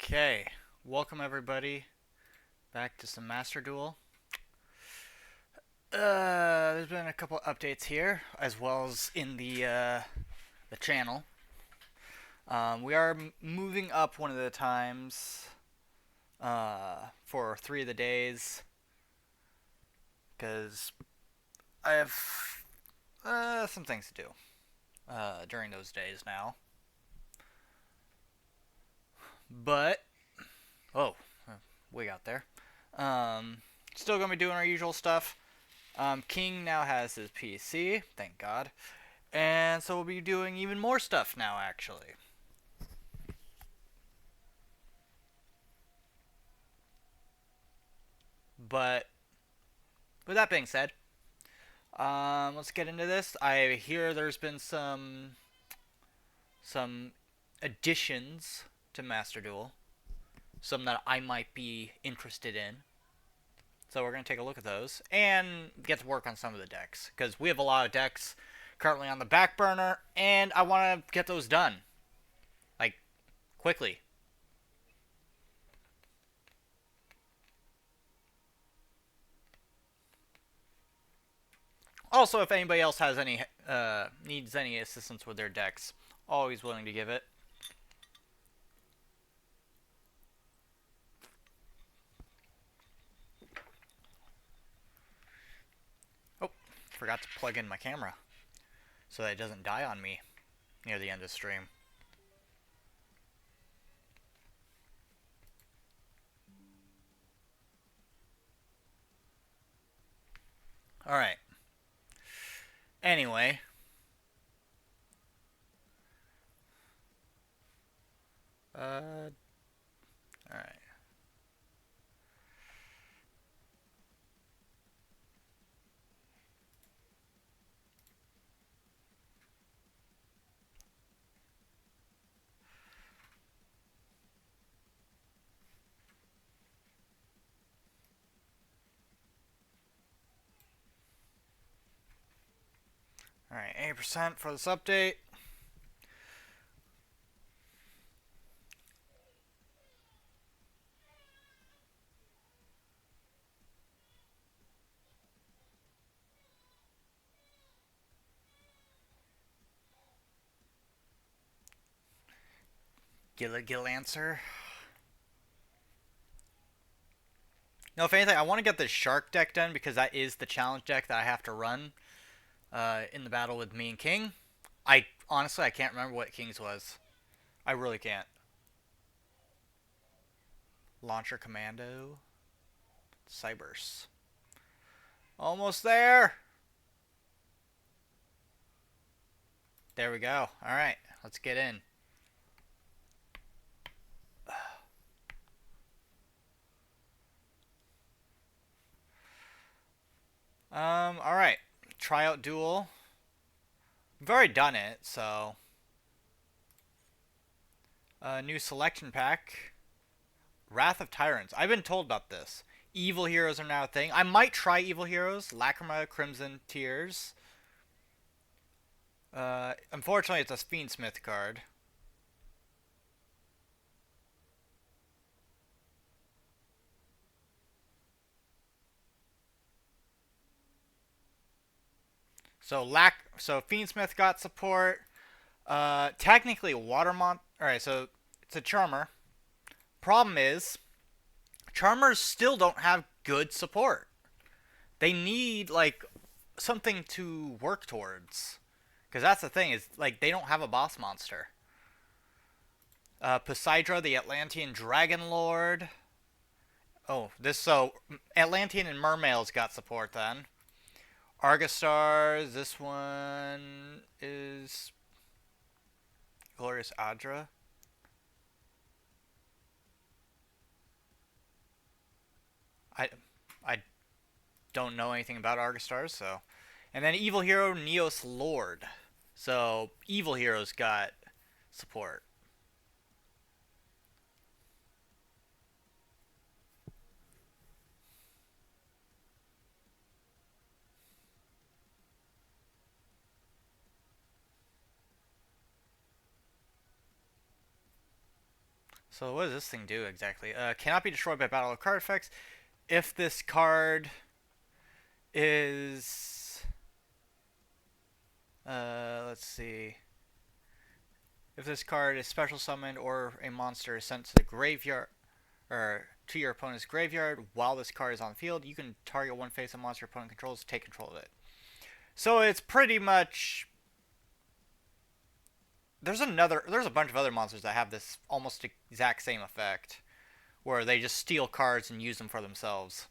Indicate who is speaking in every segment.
Speaker 1: Okay, welcome everybody back to some Master Duel. There's been a couple updates here, as well as in the channel. We are moving up one of the times for 3 of the days because I have some things to do during those days now. But oh, we got there. Um, Still gonna be doing our usual stuff. King now has his PC, thank God. And so we'll be doing even more stuff now, actually. But with that being said, let's get into this. I hear there's been some additions to Master Duel, some that I might be interested in. So we're gonna take a look at those and get to work on some of the decks because we have a lot of decks currently on the back burner, and I want to get those done like quickly. Also, if anybody else has any needs any assistance with their decks, always willing to give it. Oh, forgot to plug in my camera so that it doesn't die on me near the end of the stream. All right. Anyway, all right. All right, 80% for this update. Gil answer. No, if anything, I want to get the shark deck done because that is the challenge deck that I have to run in the battle with me and King. I honestly I can't remember what King's was. I really can't. Launcher Commando, Cybers. Almost there. There we go. All right, let's get in. All right. Try out duel. We've already done it, so new selection pack. Wrath of Tyrants. I've been told about this. Evil heroes are now a thing. I might try evil heroes. Lacrima, Crimson Tears. Unfortunately, it's a Fiendsmith card. So Fiendsmith got support. Technically Watermont. All right, so it's a Charmer. Problem is, Charmers still don't have good support. They need like something to work towards, because that's the thing is like they don't have a boss monster. Poseidra, the Atlantean Dragon Lord. Oh, this so Atlantean and Mermails got support then. Argostars. This one is Glorious Adra. I I don't know anything about Argostars, so. And then Evil Hero Neos Lord. So Evil Heroes got support. So what does this thing do exactly? Cannot be destroyed by battle or card effects. If this card is, let's see. If this card is special summoned or a monster is sent to the graveyard or to your opponent's graveyard while this card is on the field, you can target one face a monster opponent controls, take control of it. So it's pretty much there's a bunch of other monsters that have this almost exact same effect where they just steal cards and use them for themselves.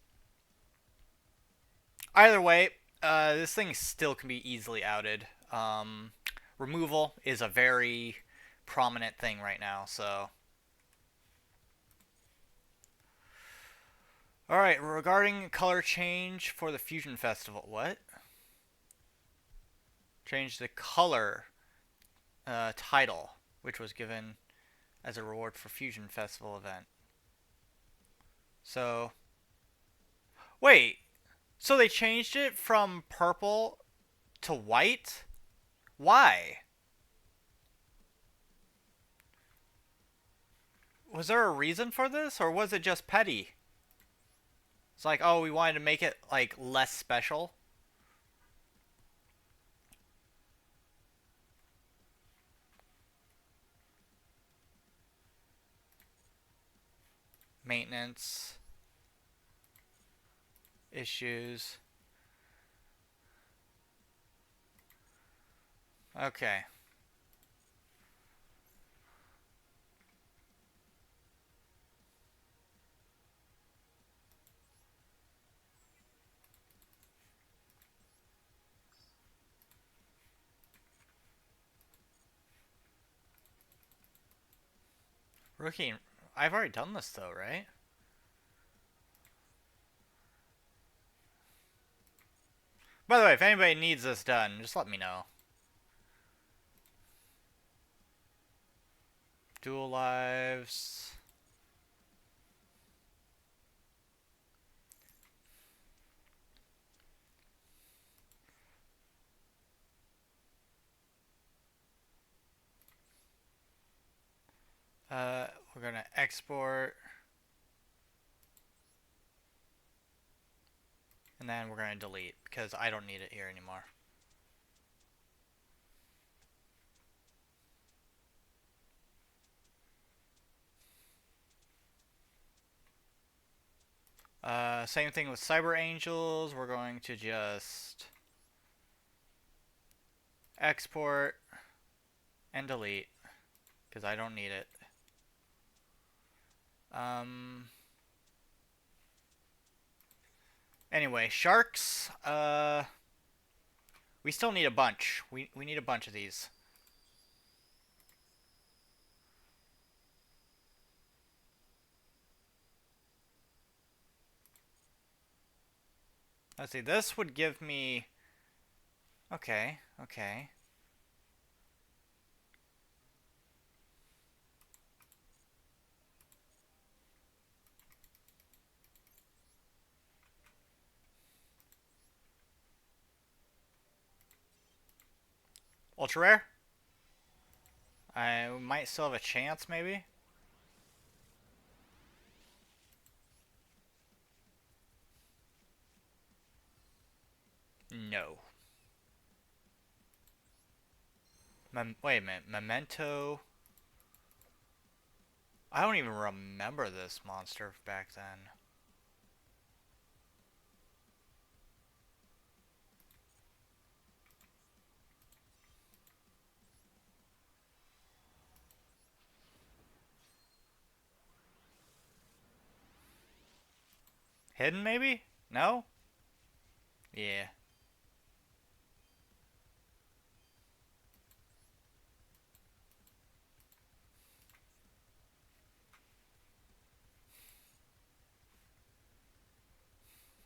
Speaker 1: Either way, this thing still can be easily outed. Removal is a very prominent thing right now, so. Alright, regarding color change for the Fusion Festival. What? Change the color title, which was given as a reward for Fusion Festival event. So. Wait. So they changed it from purple to white? Why? Was there a reason for this, or was it just petty? It's like, oh, we wanted to make it like less special. Maintenance issues. Okay. Rookie, I've already done this though, right? By the way, if anybody needs this done, just let me know. Dual lives. We're gonna export. And then we're gonna delete because I don't need it here anymore. Same thing with Cyber Angels. We're going to just export and delete because I don't need it. Anyway, sharks. We still need a bunch. We need a bunch of these. Let's see. This would give me. Okay. Okay. Ultra rare. I might still have a chance, maybe. No. Wait a minute. Memento. I don't even remember this monster back then. Hidden, maybe? No? Yeah.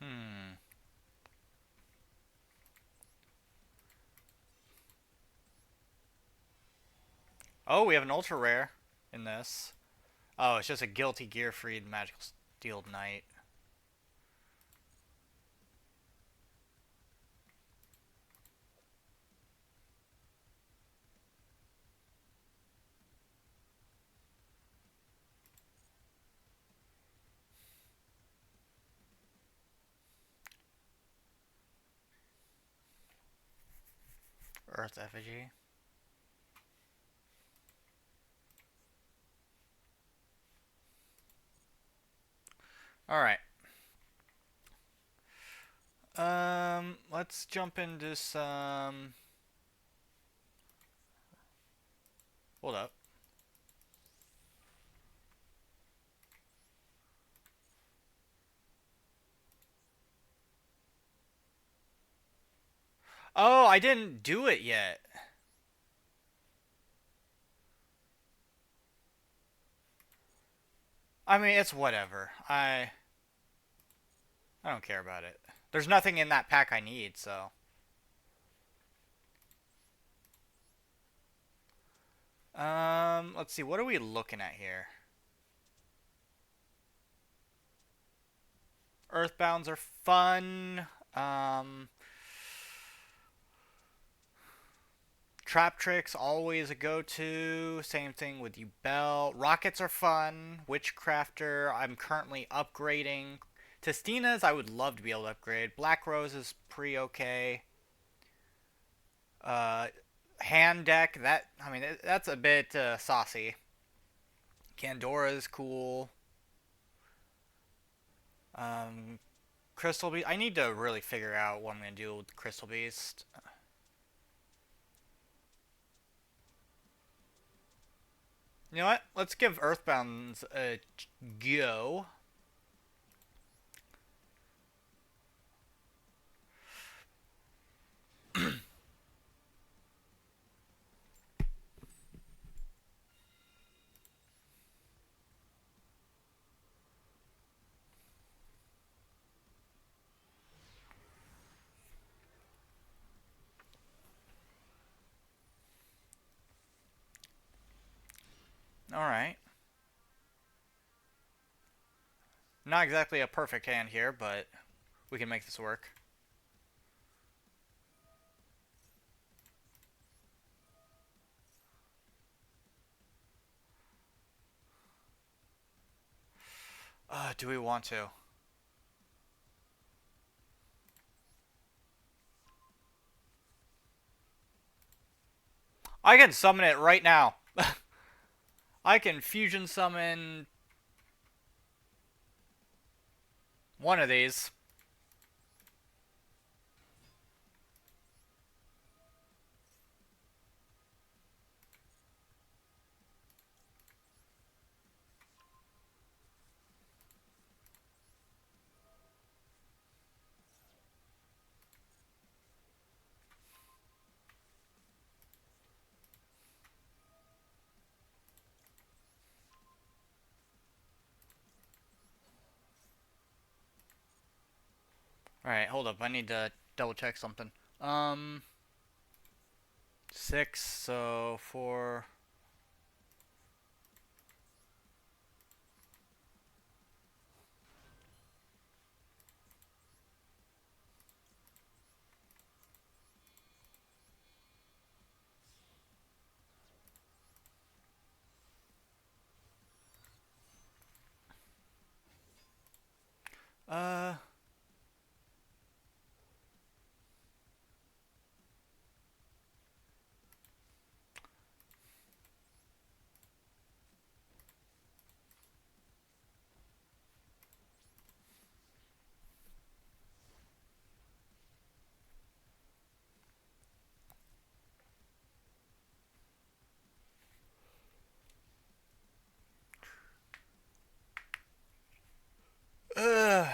Speaker 1: Hmm. Oh, we have an ultra rare in this. Oh, it's just a guilty gear freed magical steel knight. Earth effigy. All right. Let's jump into some. Hold up. Oh, I didn't do it yet. I mean, it's whatever. I don't care about it. There's nothing in that pack I need, so. Let's see. What are we looking at here? Earthbounds are fun. Um, Trap tricks always a go-to. Same thing with you, Bell. Rockets are fun. Witchcrafter, I'm currently upgrading. Testina's, I would love to be able to upgrade. Black Rose is pretty okay. Uh, Hand deck, that I mean that's a bit saucy. Candora is cool. Um, Crystal Beast. I need to really figure out what I'm gonna do with Crystal Beast. You know what? Let's give Earthbounds a go. All right. Not exactly a perfect hand here, but we can make this work. Do we want to? I can summon it right now. I can fusion summon one of these. Alright, hold up. I need to double check something. Um, 6, so 4. Uh, uh,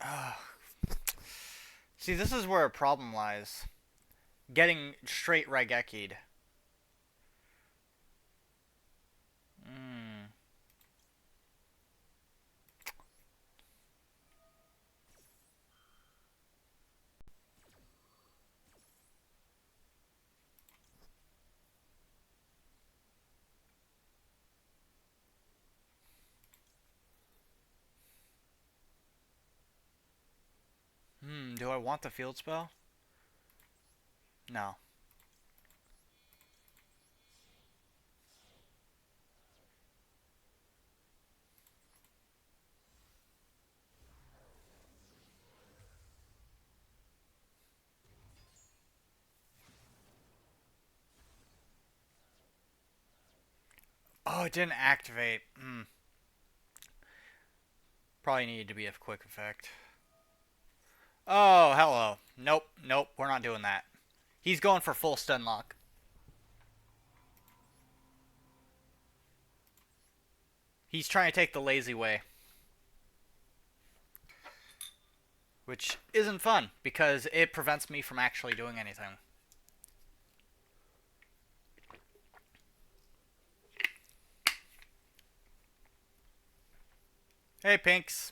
Speaker 1: uh, See, this is where a problem lies. Getting straight Raigekki'd. Hmm. Do I want the field spell? No. Oh, it didn't activate. Probably needed to be a quick effect. Oh, hello. Nope, nope, we're not doing that. He's going for full stun lock. He's trying to take the lazy way. Which isn't fun, because it prevents me from actually doing anything. Hey, Pinks.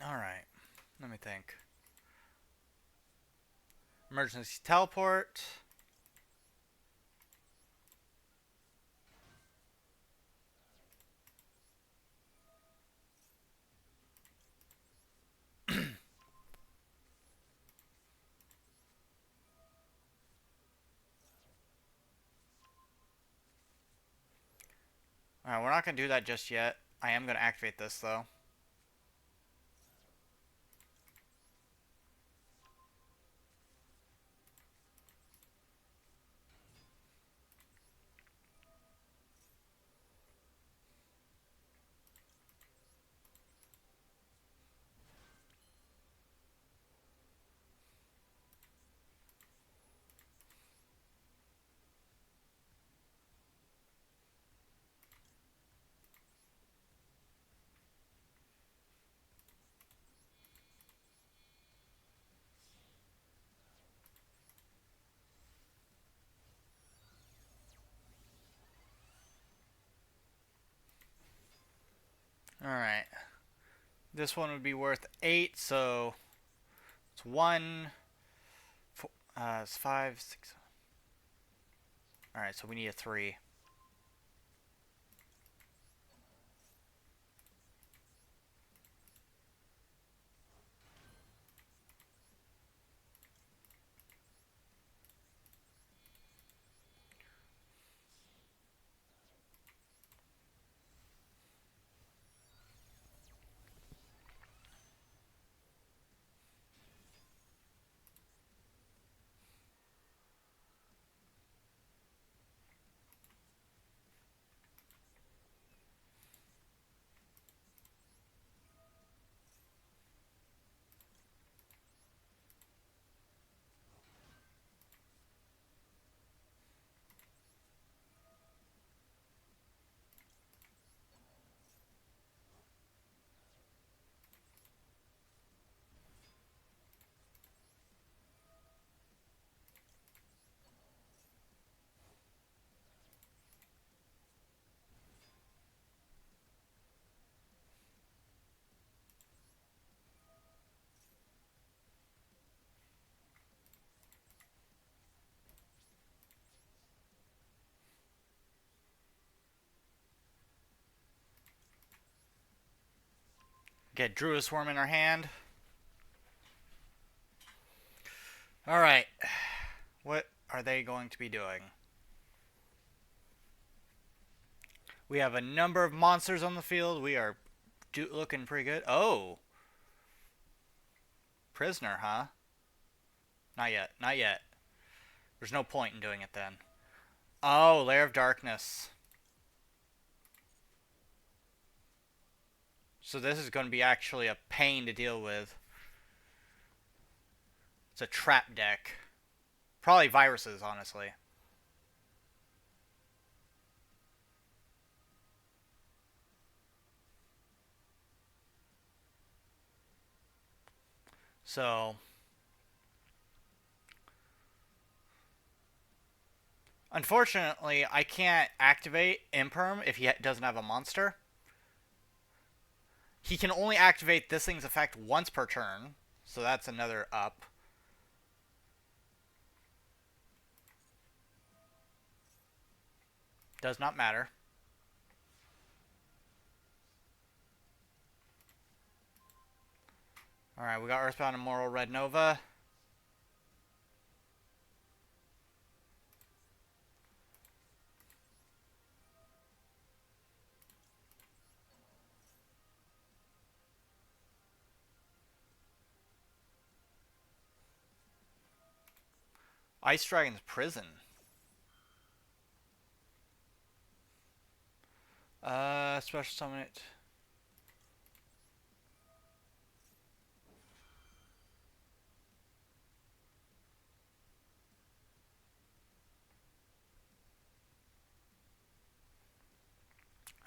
Speaker 1: Alright, let me think. Emergency teleport. Alright, we're not going to do that just yet. I am going to activate this, though. Alright. This one would be worth 8, so it's 1, 4, it's 5, 6. Alright, so we need a 3. Get Druid Swarm in our hand. Alright. What are they going to be doing? We have a number of monsters on the field. We are looking pretty good. Oh. Prisoner, huh? Not yet. Not yet. There's no point in doing it then. Oh, Lair of Darkness. So this is going to be actually a pain to deal with. It's a trap deck. Probably viruses, honestly. So, unfortunately, I can't activate Imperm if he doesn't have a monster. He can only activate this thing's effect once per turn. So that's another up. Does not matter. Alright, we got Earthbound Immoral Red Nova. Ice Dragon's Prison. Special summon it.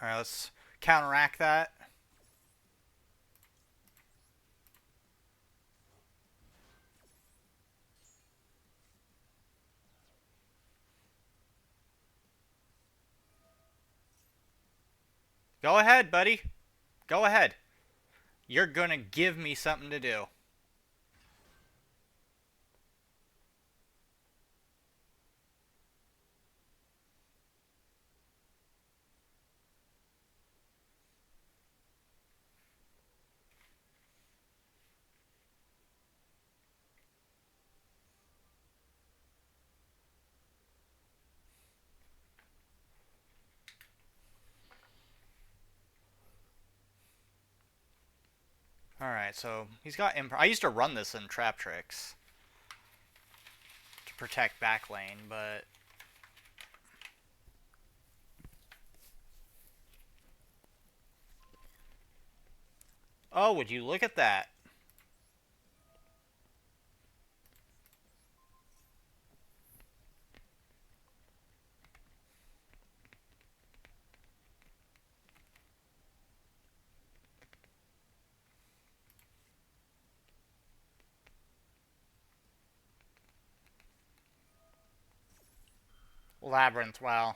Speaker 1: Alright, let's counteract that. Go ahead, buddy. Go ahead. You're gonna give me something to do. Alright, so he's got I used to run this in Trap Tricks to protect back lane, but oh, would you look at that? Labyrinth, wow.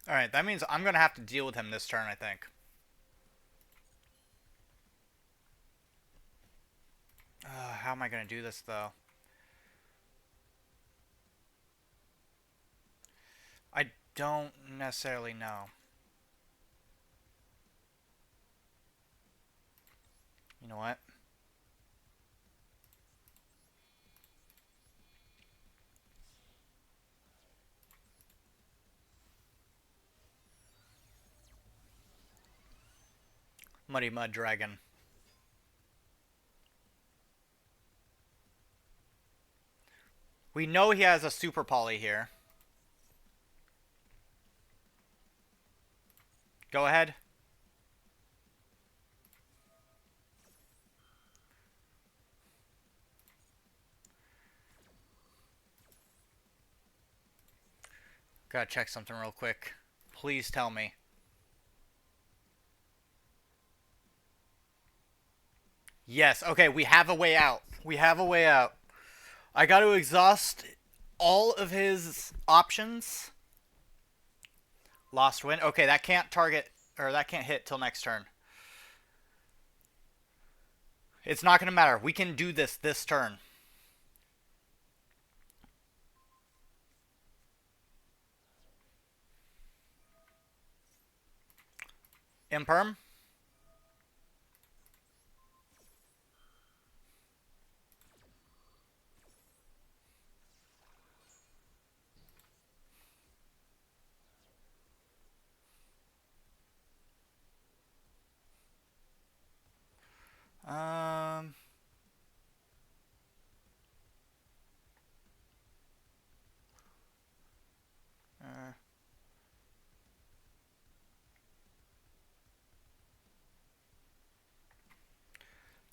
Speaker 1: Alright, that means I'm gonna have to deal with him this turn, I think. How am I gonna do this, though? I don't necessarily know. You know what? Muddy Mud Dragon. We know he has a Super Poly here. Go ahead. Gotta check something real quick. Please tell me. Yes, okay, we have a way out. We have a way out. I gotta exhaust all of his options. Lost win. Okay, that can't target, or that can't hit till next turn. It's not gonna matter. We can do this turn. Imperm. Um. Uh,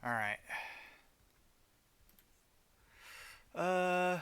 Speaker 1: All right. Uh.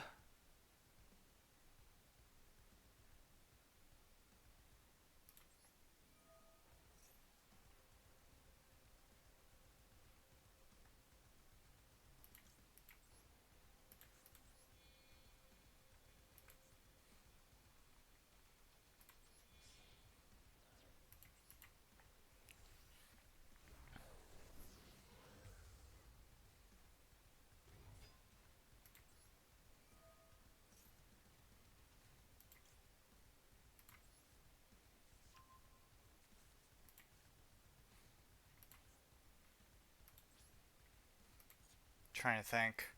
Speaker 1: Trying to think.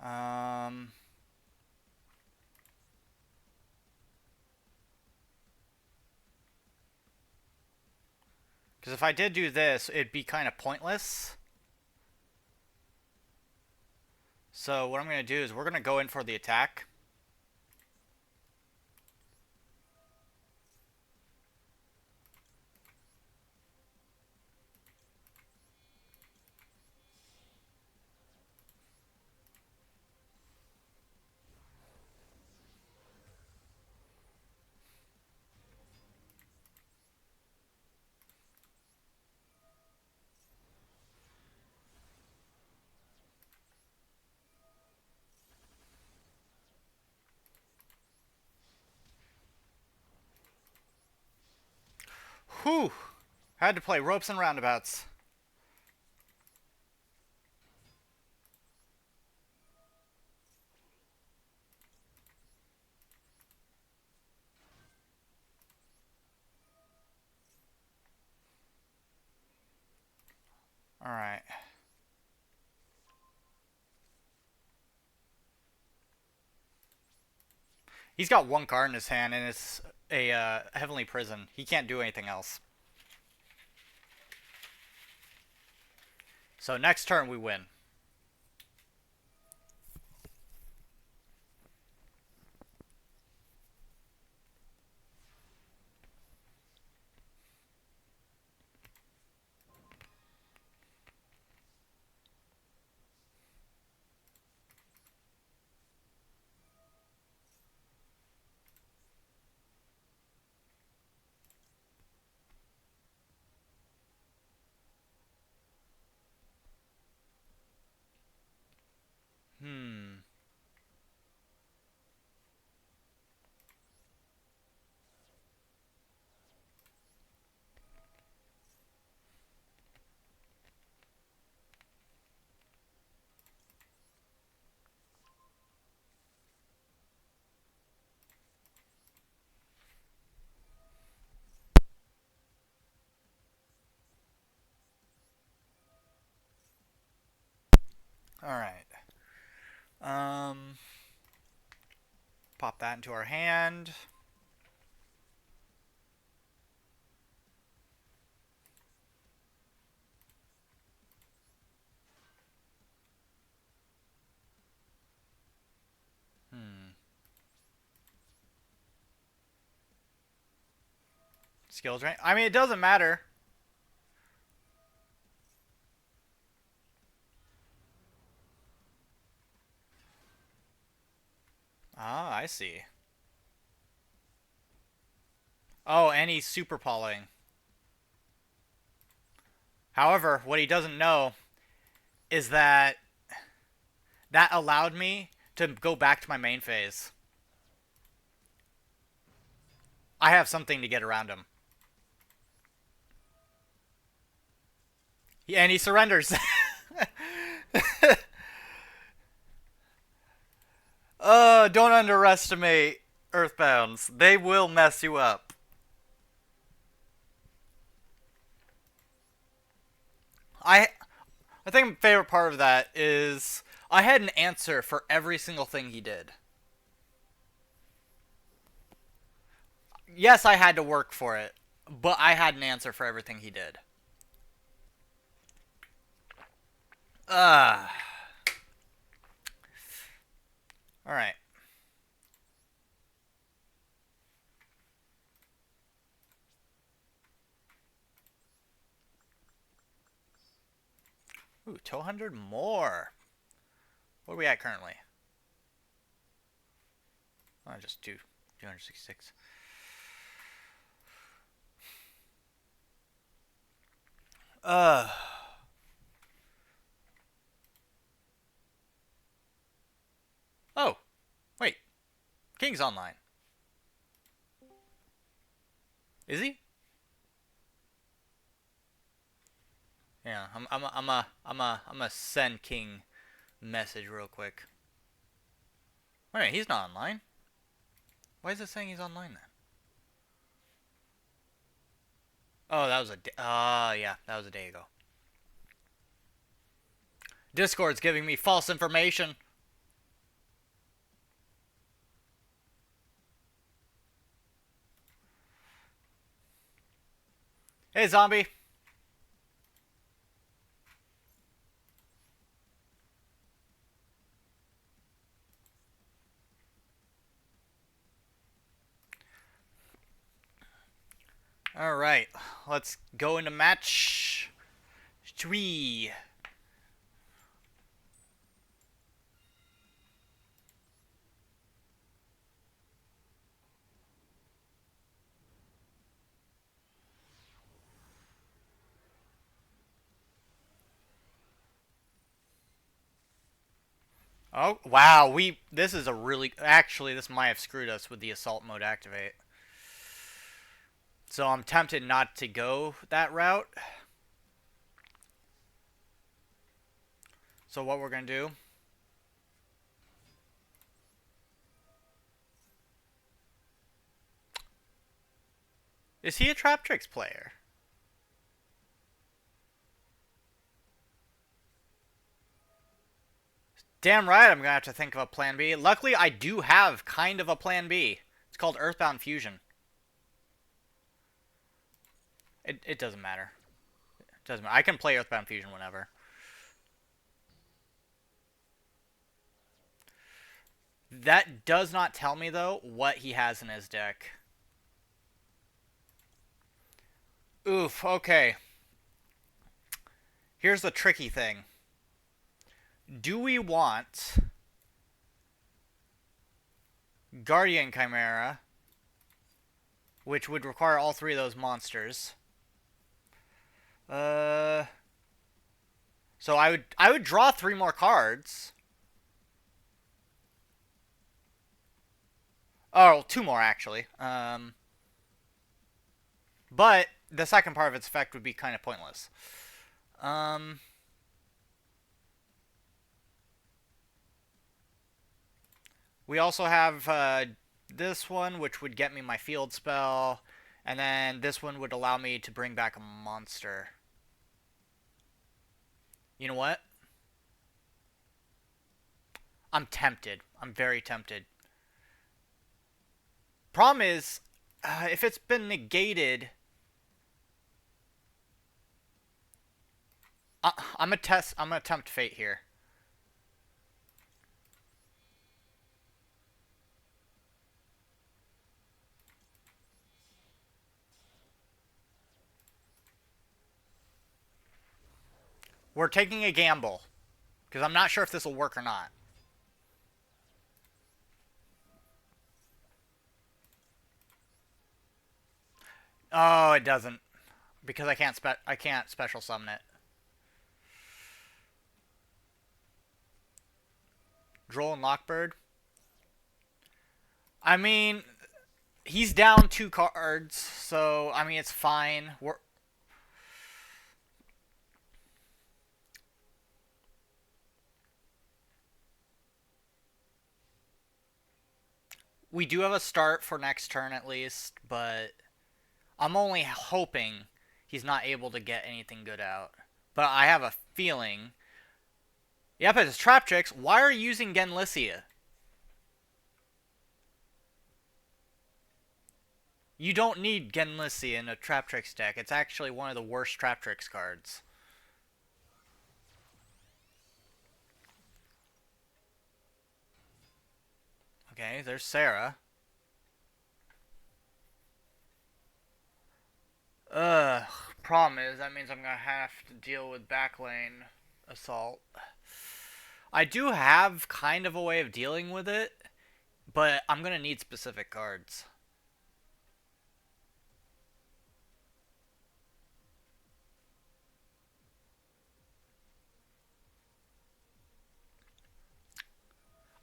Speaker 1: Um. Because if I did do this, it'd be kind of pointless. So what I'm going to do is we're going to go in for the attack. Whew. Had to play ropes and roundabouts. All right. He's got one card in his hand, and it's a Heavenly Prison. He can't do anything else. So next turn we win. Hmm. All right. Um. Pop that into our hand. Hmm. Skill drain. I mean, it doesn't matter. Ah, I see. Oh, and he's super polying. However, what he doesn't know is that that allowed me to go back to my main phase. I have something to get around him. And he surrenders. Don't underestimate Earthbounds. They will mess you up. I I think my favorite part of that is I had an answer for every single thing he did. Yes, I had to work for it, but I had an answer for everything he did. Ugh. All right. 200 more. What are we at currently? Oh, just 266. Uh. Oh, wait. King's online. Is he? Yeah, I'm a send King message real quick. Wait, he's not online. Why is it saying he's online then? Oh, that was a yeah, that was a day ago. Discord's giving me false information. Hey, zombie. All right, let's go into match 3. Oh, wow, this is a really, actually, this might have screwed us with the assault mode activate. So I'm tempted not to go that route. So what we're going to do, is he a Trap Tricks player? Damn right, I'm going to have to think of a plan B. Luckily, I do have kind of a plan B. It's called Earthbound Fusion. It doesn't matter. It doesn't matter. I can play Earthbound Fusion whenever. That does not tell me, though, what he has in his deck. Oof, okay. Here's the tricky thing. Do we want Guardian Chimera, which would require all 3 of those monsters? So I would draw 3 more cards. Oh, 2 more actually. But the second part of its effect would be kind of pointless. We also have this one, which would get me my field spell, and then this one would allow me to bring back a monster. You know what? I'm tempted. I'm very tempted. Problem is, if it's been negated, I'm gonna tempt fate here. We're taking a gamble because I'm not sure if this will work or not. Oh, it doesn't because I can't special summon it. Droll and Lockbird. I mean, he's down 2 cards, so I mean it's fine. We do have a start for next turn at least, but I'm only hoping he's not able to get anything good out. But I have a feeling. Yep, it's Trap Tricks. Why are you using Genlissia? You don't need Genlissia in a Trap Tricks deck. It's actually one of the worst Trap Tricks cards. Okay, there's Sarah. Problem is, that means I'm gonna have to deal with backlane. Assault. I do have kind of a way of dealing with it, but I'm gonna need specific cards.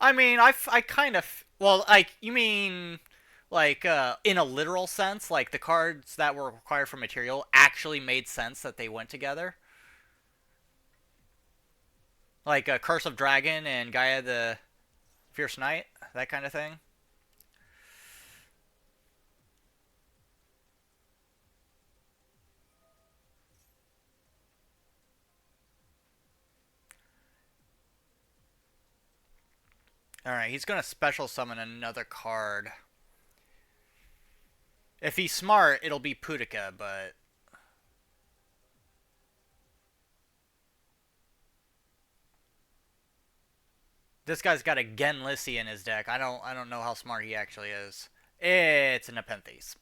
Speaker 1: I mean, I kind of well, like you mean like in a literal sense, like the cards that were required for material actually made sense that they went together, like Curse of Dragon and Gaia the Fierce Knight, that kind of thing. All right, he's gonna special summon another card. If he's smart, it'll be Pudica, but this guy's got a Genlissi in his deck. I don't know how smart he actually is. It's a Nepenthes.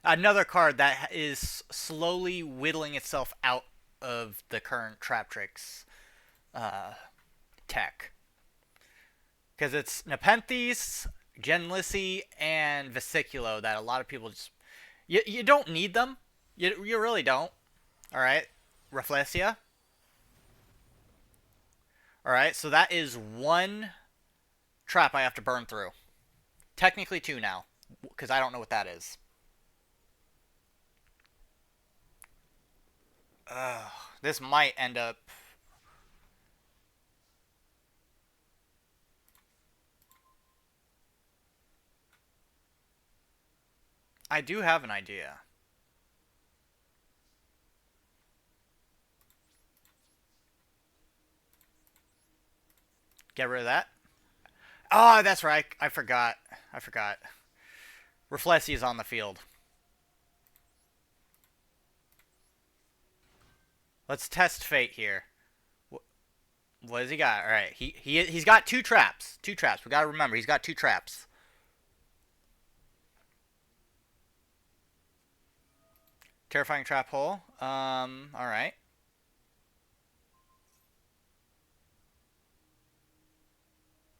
Speaker 1: Another card that is slowly whittling itself out of the current Trap Tricks uh, tech. Because it's Nepenthes, Genlissi, and Vesiculo that a lot of people just. You don't need them. You really don't. Alright? Rafflesia. Alright, so that is one trap I have to burn through. Technically two now, because I don't know what that is. This might end up. I do have an idea. Get rid of that. Oh, that's right. I forgot. I forgot. Rafflesia is on the field. Let's test fate here. What has he got? All right, he's got two traps. Two traps. We gotta remember he's got two traps. Terrifying trap hole. All right.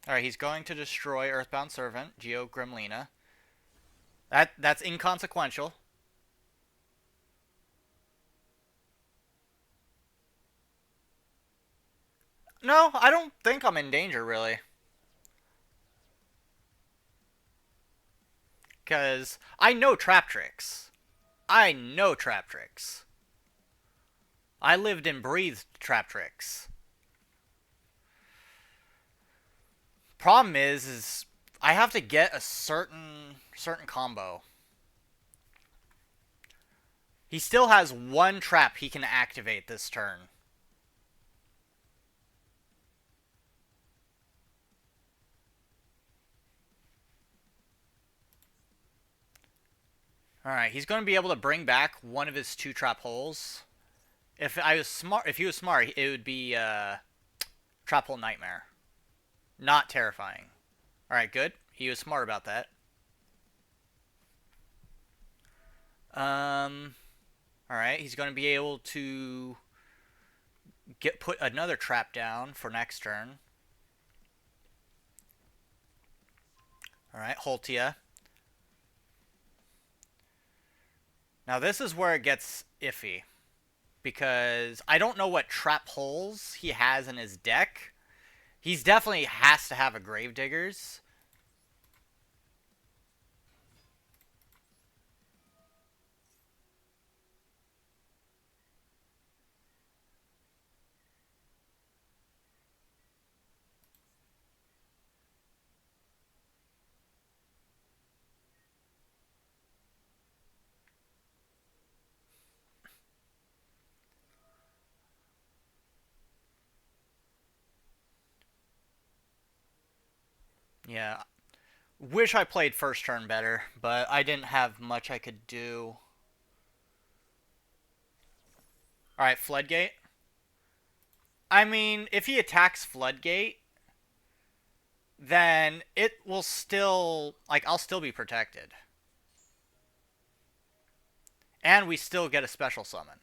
Speaker 1: All right. He's going to destroy Earthbound Servant, Geo Grimlina. That's inconsequential. No, I don't think I'm in danger really, because I know trap tricks. I know trap tricks. I lived and breathed trap tricks. Problem is I have to get a certain combo. He still has one trap he can activate this turn. All right, he's going to be able to bring back one of his two trap holes. If he was smart, it would be trap hole nightmare, not terrifying. All right, good. He was smart about that. All right, he's going to be able to put another trap down for next turn. All right, Holtia. Now this is where it gets iffy, because I don't know what trap holes he has in his deck. He's definitely has to have a Gravediggers. Yeah. Wish I played first turn better, but I didn't have much I could do. Alright, Floodgate. I mean, if he attacks Floodgate, then it will still, like, I'll still be protected. And we still get a special summon.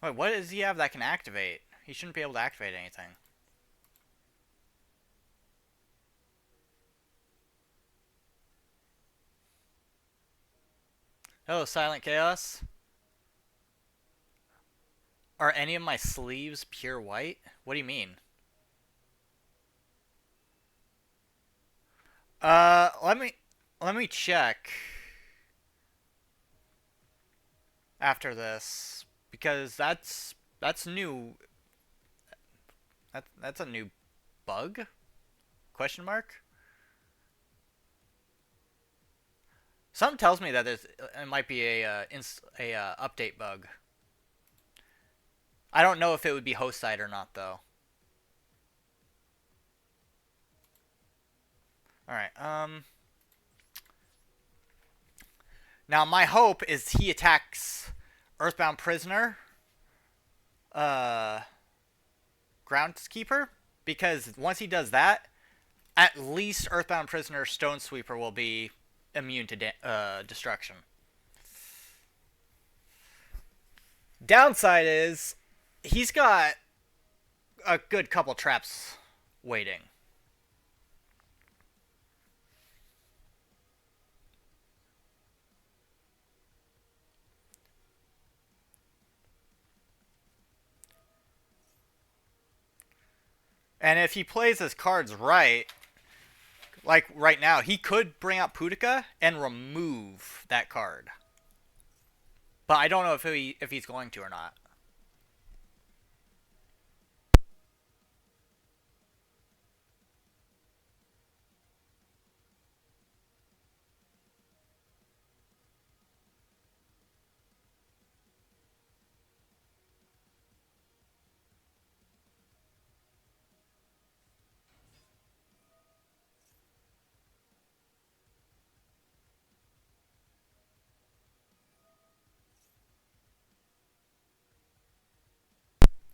Speaker 1: Wait, what does he have that can activate? He shouldn't be able to activate anything. Oh, Silent Chaos. Are any of my sleeves pure white? What do you mean? Let me check after this because that's new. That's a new bug? Question mark. Something tells me that it might be a update bug. I don't know if it would be host side or not though. All right. Now my hope is he attacks Earthbound Prisoner, uh, Groundskeeper, because once he does that, at least Earthbound Prisoner Stone Sweeper will be immune to destruction. Downside is he's got a good couple traps waiting. And if he plays his cards right, like right now, he could bring out Pudica and remove that card. But I don't know if he's going to or not.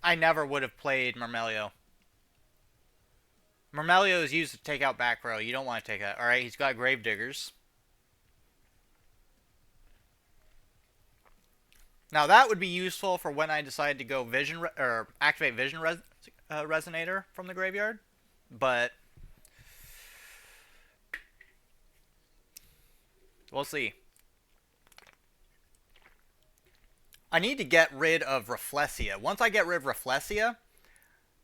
Speaker 1: I never would have played Mermelio. Mermelio is used to take out back row. You don't want to take that. Alright, he's got Gravediggers. Now that would be useful for when I decide to go Vision or activate Vision Resonator from the graveyard. But we'll see. I need to get rid of Rafflesia. Once I get rid of Rafflesia,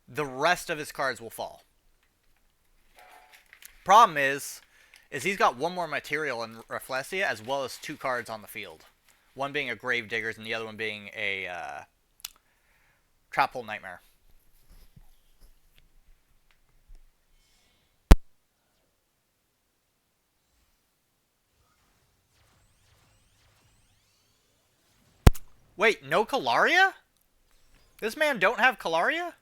Speaker 1: the rest of his cards will fall. Problem is he's got one more material in Rafflesia as well as two cards on the field. One being a Gravediggers and the other one being a Trap Hole Nightmare. Wait, no Kalaria? This man don't have Kalaria?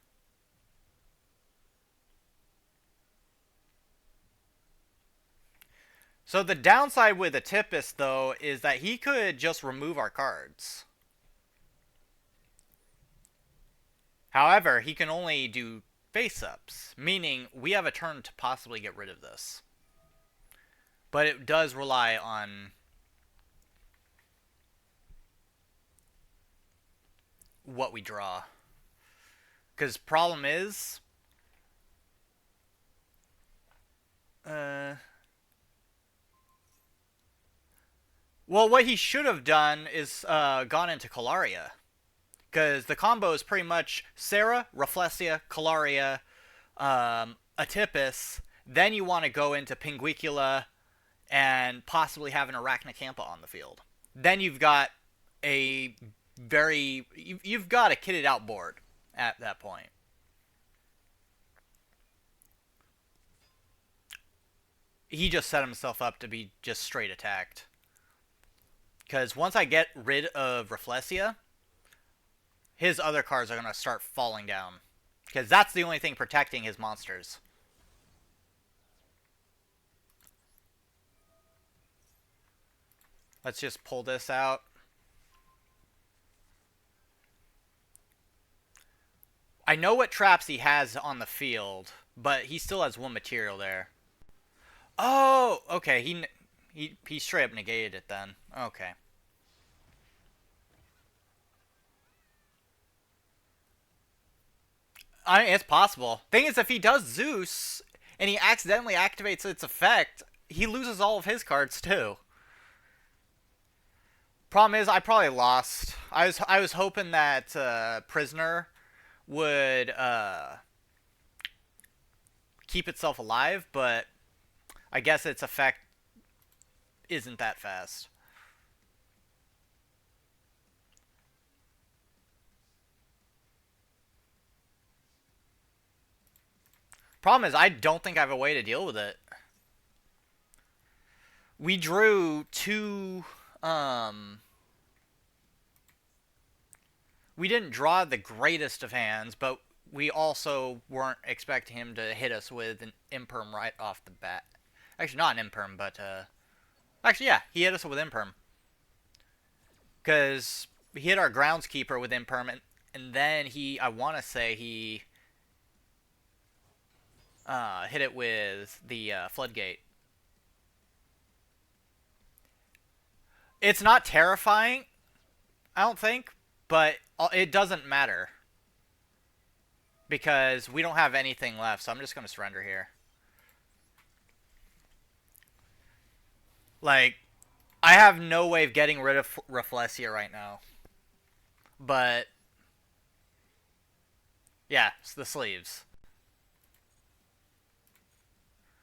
Speaker 1: So the downside with a Tipis, though, is that he could just remove our cards. However, he can only do face-ups, meaning we have a turn to possibly get rid of this. But it does rely on what we draw. Because problem is... well, what he should have done is gone into Kalaria. Because the combo is pretty much Sarah, Rafflesia, Kalaria, Atipis. Then you want to go into Pinguicula and possibly have an Arachnacampa on the field. Then you've got a very... You've got a kitted out board at that point. He just set himself up to be just straight attacked. Because once I get rid of Rafflesia, his other cards are going to start falling down. Because that's the only thing protecting his monsters. Let's just pull this out. I know what traps he has on the field, but he still has one material there. Oh, okay. He straight up negated it then. Okay. It's possible. Thing is, if he does Zeus and he accidentally activates its effect, he loses all of his cards too. Problem is, I probably lost. I was hoping that Prisoner would keep itself alive, but I guess its effect isn't that fast. Problem is, I don't think I have a way to deal with it. We drew two. We didn't draw the greatest of hands, but we also weren't expecting him to hit us with an imperm right off the bat. Actually, not an imperm, but actually, yeah, he hit us with imperm because he hit our groundskeeper with imperm, and then I want to say he hit it with the floodgate. It's not terrifying, I don't think, but it doesn't matter because we don't have anything left, so I'm just going to surrender here. Like, I have no way of getting rid of Rafflesia right now. But, yeah, it's the sleeves.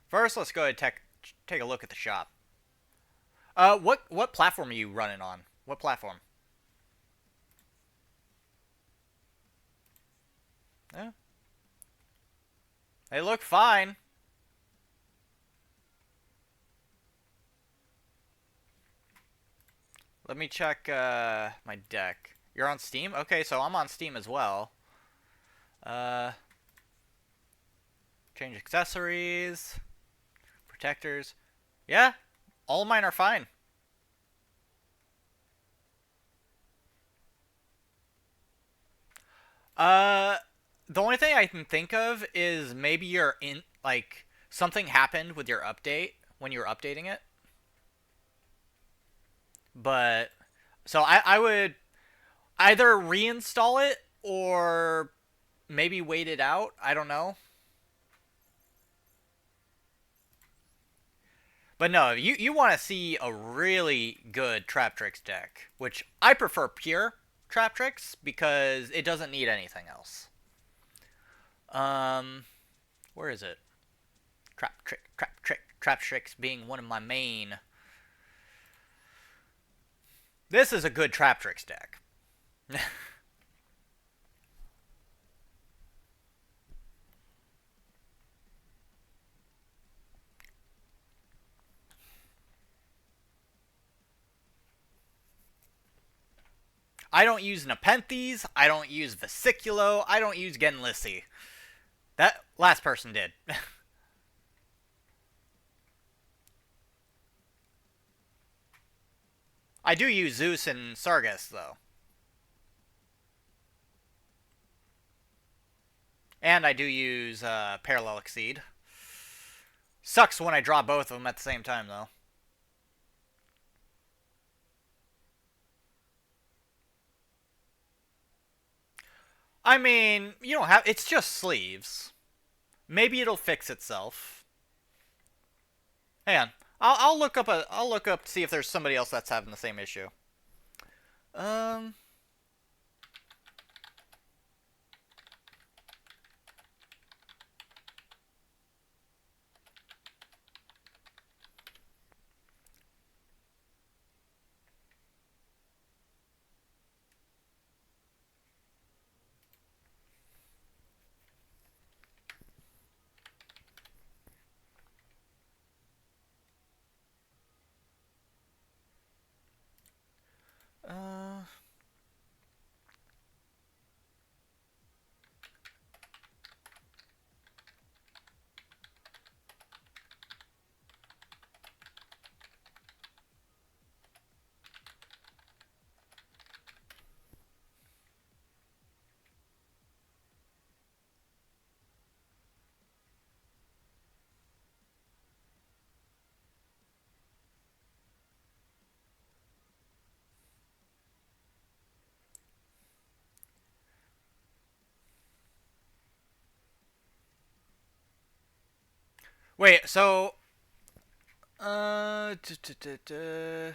Speaker 1: First, let's go ahead and take a look at the shop. What platform are you running on? What platform? Yeah. They look fine. Let me check my deck. You're on Steam? Okay, so I'm on Steam as well. Uh, change accessories, protectors. Yeah, all mine are fine. Uh, the only thing I can think of is maybe you're in like something happened with your update when you were updating it. But so I would either reinstall it or maybe wait it out. I don't know. But no, you want to see a really good Trap Tricks deck, which I prefer pure Trap Tricks because it doesn't need anything else. Um, where is it? Trap Tricks being one of my main. This is a good Trap Tricks deck. I don't use Nepenthes. I don't use Vesiculo. I don't use Genlissi. That last person did. I do use Zeus and Sargas, though. And I do use Parallel Exceed. Sucks when I draw both of them at the same time, though. I mean, you don't have... It's just sleeves. Maybe it'll fix itself. Hang on. I'll look up I'll look up to see if there's somebody else that's having the same issue. Um... Wait, so uh, duh, duh, duh, duh.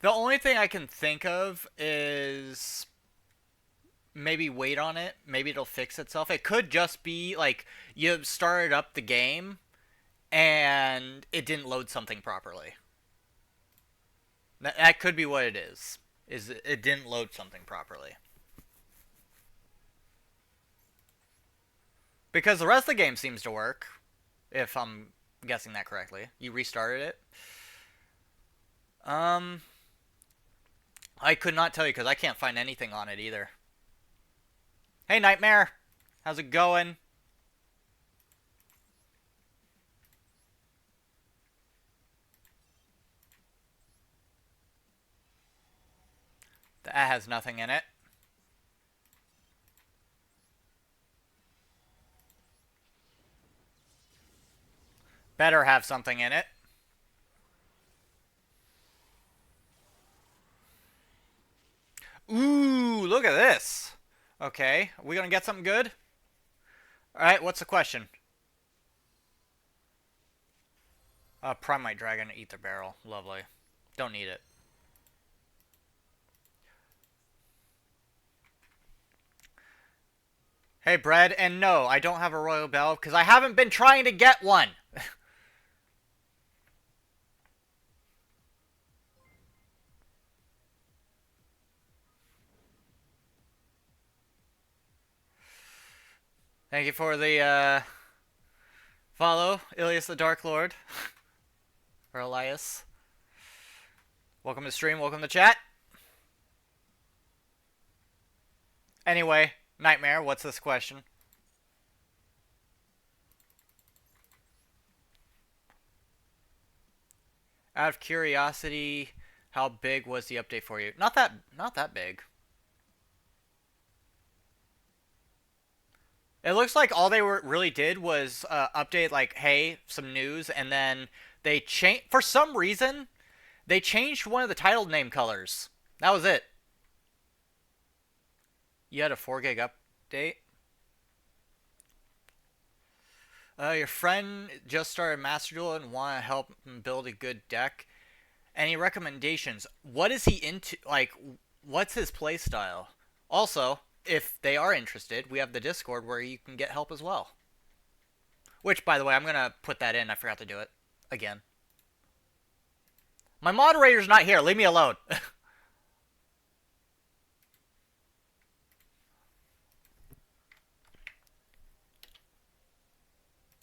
Speaker 1: The only thing I can think of is maybe wait on it. Maybe it'll fix itself. It could just be like you started up the game and it didn't load something properly. That could be what it is. Is it didn't load something properly. Because the rest of the game seems to work, if I'm guessing that correctly. You restarted it. Um, I could not tell you because I can't find anything on it either. Hey, Nightmare. How's it going? That has nothing in it. Better have something in it. Ooh, look at this. Okay, are we gonna get something good? Alright, what's the question? Primite Dragon, Ether Barrel. Lovely. Don't need it. Hey, Bread, and no, I don't have a Royal Bell because I haven't been trying to get one. Thank you for the follow, Ilias the Dark Lord. Or Elias. Welcome to stream, welcome to chat. Anyway, Nightmare, what's this question? Out of curiosity, how big was the update for you? Not that big. It looks like all they really did was update like, hey, some news, and then they changed for some reason. They changed one of the title name colors. That was it. You had a 4 gig update. Your friend just started Master Duel and want to help him build a good deck. Any recommendations? What is he into? Like, what's his play style? Also, if they are interested, we have the Discord where you can get help as well. Which, by the way, I'm going to put that in. I forgot to do it. Again. My moderator's not here. Leave me alone.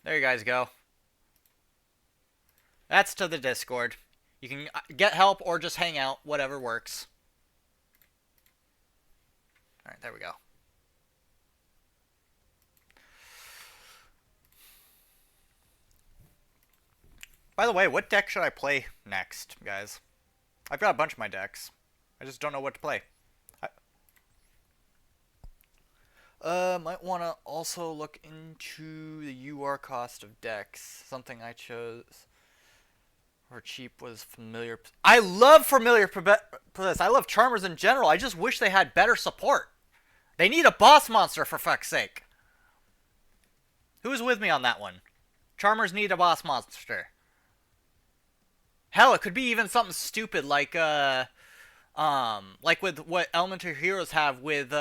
Speaker 1: There you guys go. That's to the Discord. You can get help or just hang out. Whatever works. Alright, there we go. By the way, what deck should I play next, guys? I've got a bunch of my decks. I just don't know what to play. Might want to also look into the UR cost of decks. Something I chose or cheap was familiar. I love familiar this. I love Charmers in general. I just wish they had better support. They need a boss monster for fuck's sake. Who's with me on that one? Charmers need a boss monster. Hell, it could be even something stupid like with what Elemental Heroes have with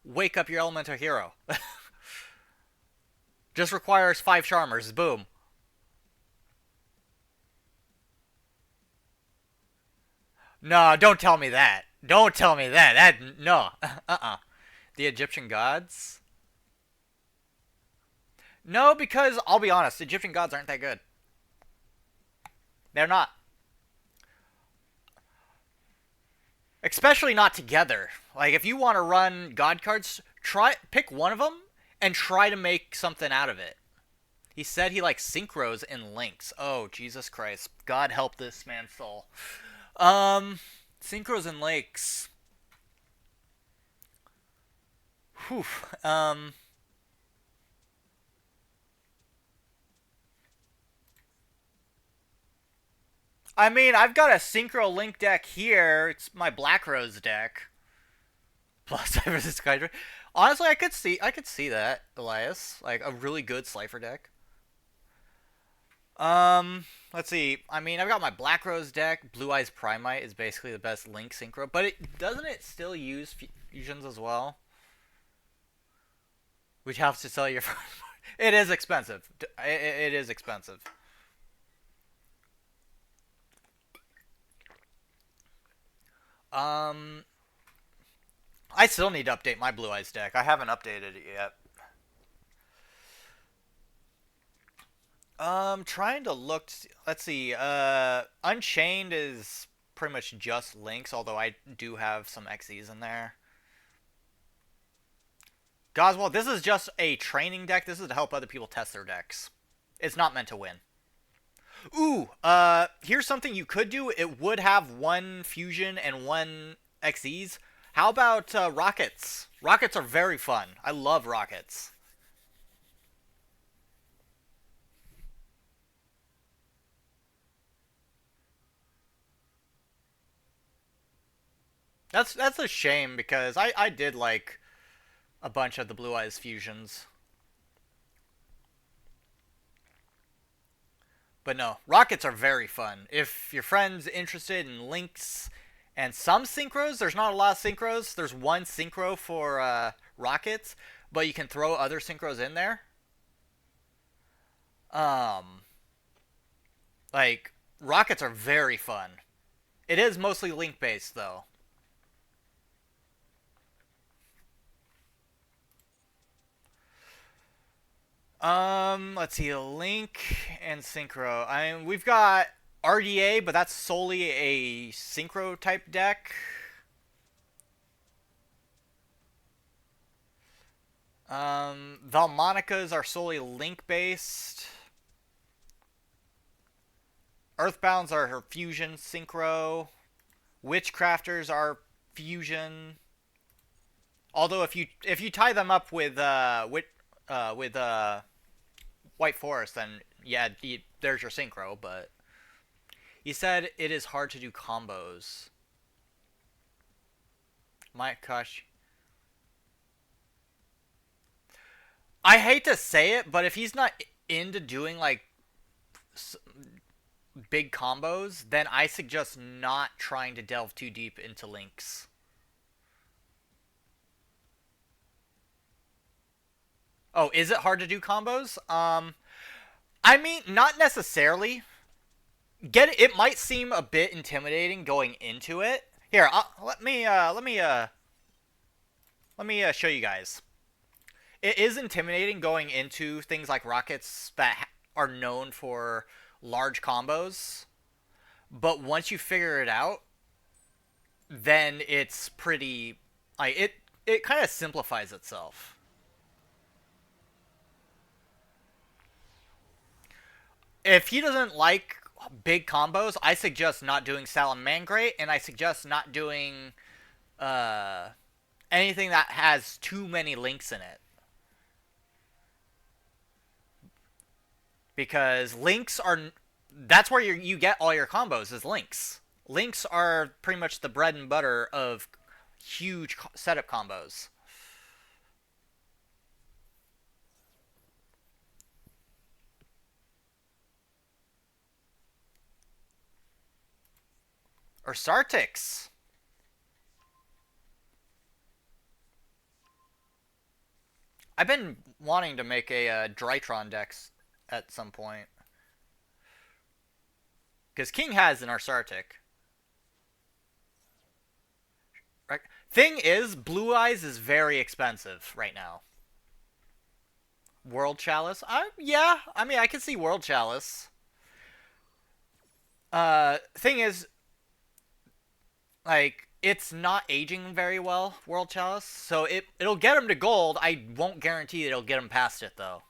Speaker 1: Wake Up Your Elemental Hero. Just requires 5 Charmers. Boom. No, don't tell me that. Don't tell me that. No. The Egyptian gods? No, because I'll be honest, Egyptian gods aren't that good. They're not. Especially not together. Like, if you want to run god cards, pick one of them and try to make something out of it. He said he likes synchros and links. Oh, Jesus Christ. God help this man's soul. Synchros and links. Whew. I mean, I've got a Synchro Link deck here. It's my Black Rose deck. Plus five for the Skydra. Honestly, I could see that, Elias. Like a really good Slifer deck. Let's see. I mean, I've got my Black Rose deck. Blue Eyes Primite is basically the best Link synchro, but it doesn't it still use fusions as well? Which helps to sell your. It is expensive. It is expensive. Um, I still need to update my Blue Eyes deck. I haven't updated it yet. Trying to look. Let's see. Unchained is pretty much just links, although I do have some XEs in there. Goswell, this is just a training deck. This is to help other people test their decks. It's not meant to win. Ooh, here's something you could do. It would have one fusion and one XEs. How about rockets? Rockets are very fun. I love rockets. That's a shame because I did like a bunch of the Blue Eyes fusions. But no, rockets are very fun. If your friend's interested in links and some synchros, there's not a lot of synchros. There's one synchro for rockets, but you can throw other synchros in there. Um, like rockets are very fun. It is mostly link based though. Let's see, Link and Synchro. I mean, we've got RDA, but that's solely a Synchro type deck. Valmonicas are solely Link based. Earthbounds are her Fusion Synchro. Witchcrafters are Fusion. Although if you tie them up with White Forest, then yeah, there's your Synchro. But you said it is hard to do combos. My gosh, I hate to say it, but if he's not into doing like big combos, then I suggest not trying to delve too deep into links. Oh, is it hard to do combos? I mean, not necessarily. Get it? It might seem a bit intimidating going into it. Here, let me show you guys. It is intimidating going into things like rockets that are known for large combos, but once you figure it out, then it's pretty. It kind of simplifies itself. If he doesn't like big combos, I suggest not doing Salamangreat, and I suggest not doing uh, anything that has too many links in it. Because links are that's where you get all your combos is links. Links are pretty much the bread and butter of huge setup combos. Or Sartix. I've been wanting to make a Drytron dex at some point. Because King has an Arsartic. Right? Thing is, Blue Eyes is very expensive right now. World Chalice? Yeah, I mean, I can see World Chalice. Thing is, like, it's not aging very well, World Chalice. So it'll get him to gold. I won't guarantee it'll get him past it, though.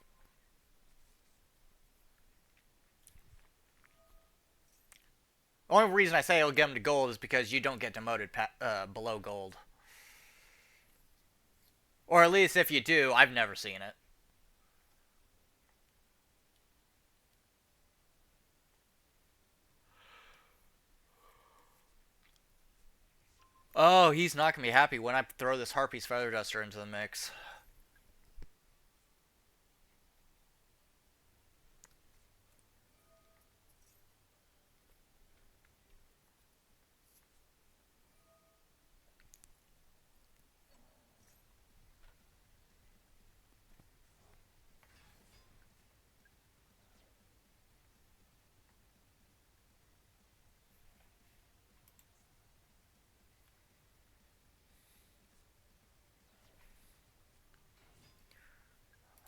Speaker 1: The only reason I say it'll get him to gold is because you don't get demoted below gold. Or at least if you do, I've never seen it. Oh, he's not gonna be happy when I throw this Harpy's Feather Duster into the mix.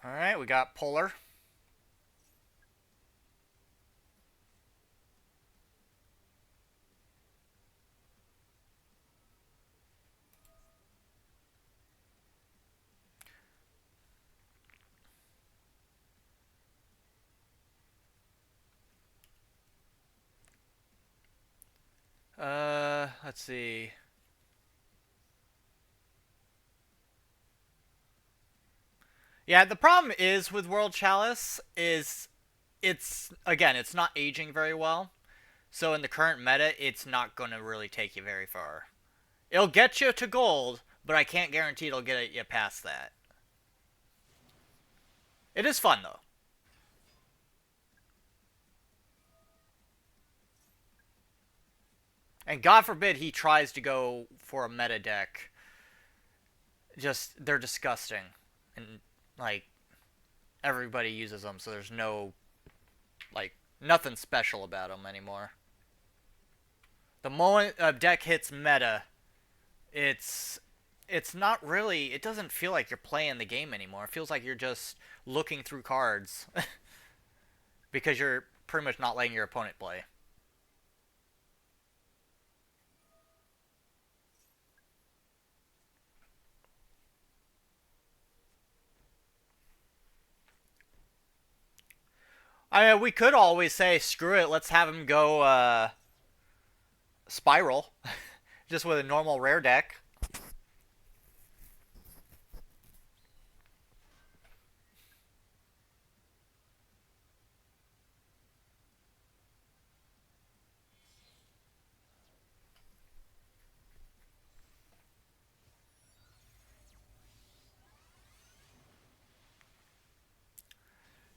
Speaker 1: All right, we got Polar. Let's see. Yeah, the problem is with World Chalice is it's again, it's not aging very well. So in the current meta, it's not going to really take you very far. It'll get you to gold, but I can't guarantee it'll get you past that. It is fun though. And God forbid he tries to go for a meta deck. Just they're disgusting. And like everybody uses them, so there's no like nothing special about them anymore. The moment a deck hits meta, it's it's not really it doesn't feel like you're playing the game anymore. It feels like you're just looking through cards because you're pretty much not letting your opponent play. I mean, we could always say screw it, let's have him go spiral just with a normal rare deck.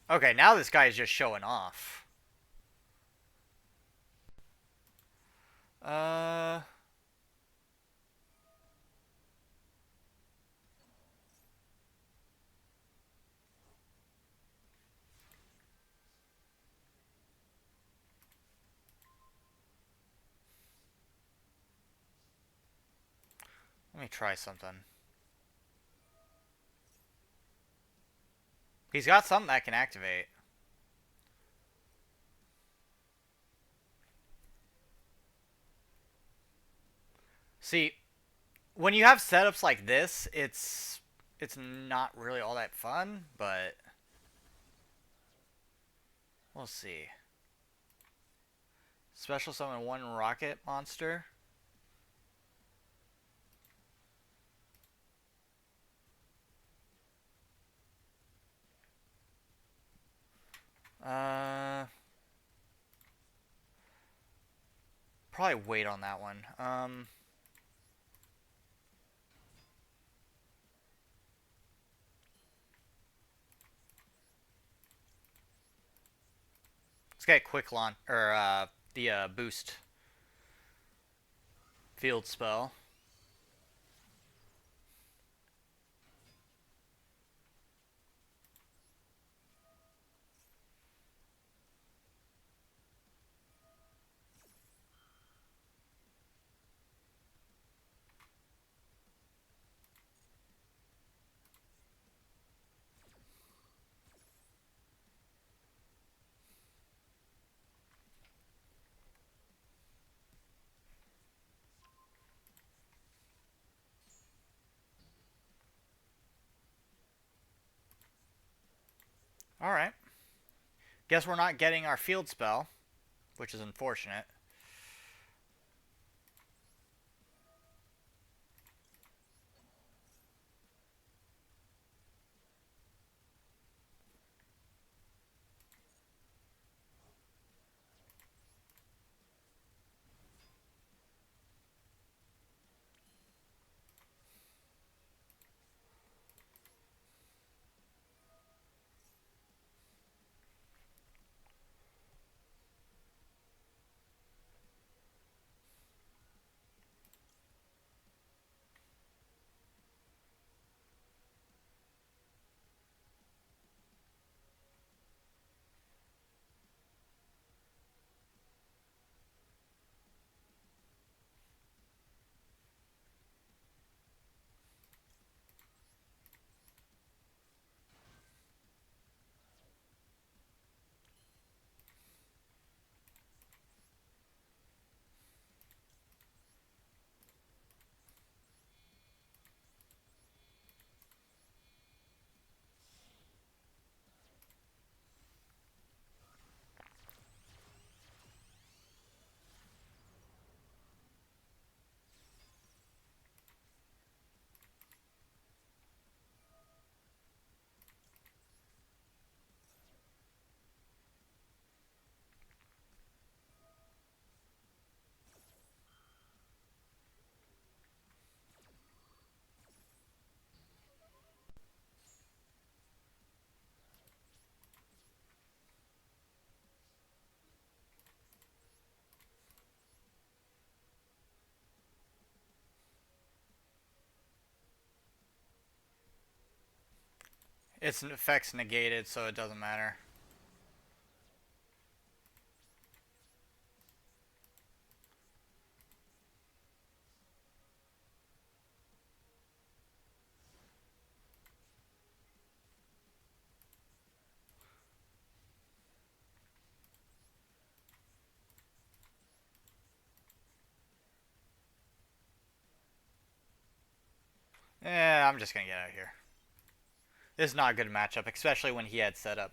Speaker 1: Okay, now this guy is just showing off. Uh Let me try something. He's got something that can activate. See, when you have setups like this, it's not really all that fun, but we'll see. Special summon one rocket monster. Uh, Probably wait on that one. Let's get quick launch or the boost field spell. All right. Guess we're not getting our field spell, which is unfortunate. Its effect's negated, so it doesn't matter. Yeah, I'm just gonna get out of here. This is not a good matchup, especially when he had set up.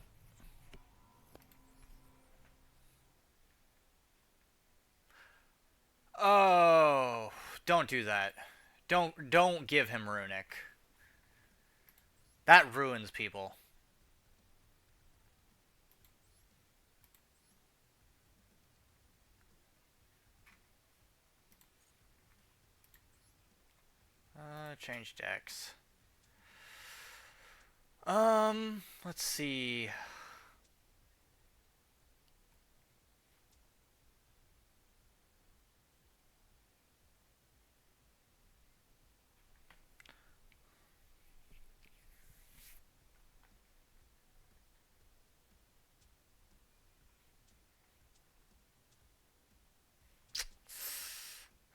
Speaker 1: Oh, don't do that. Don't give him runic. That ruins people. Change decks. Let's see.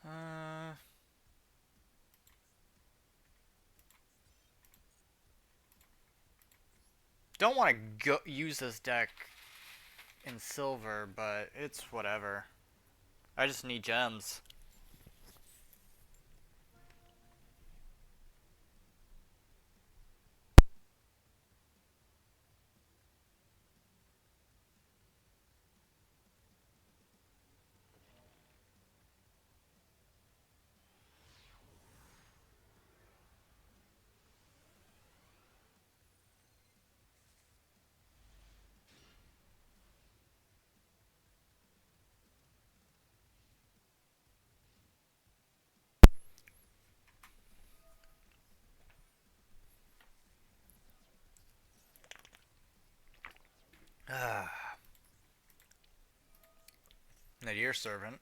Speaker 1: Uh, don't want to use this deck in silver, but it's whatever. I just need gems. Nadir Servant.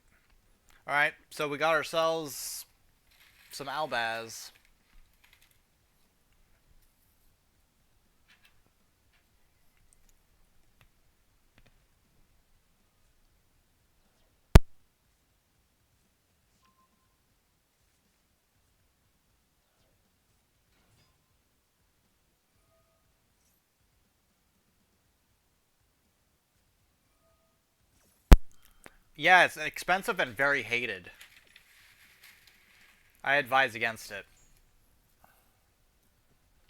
Speaker 1: Alright, so we got ourselves some Albaz. Yeah, it's expensive and very hated. I advise against it.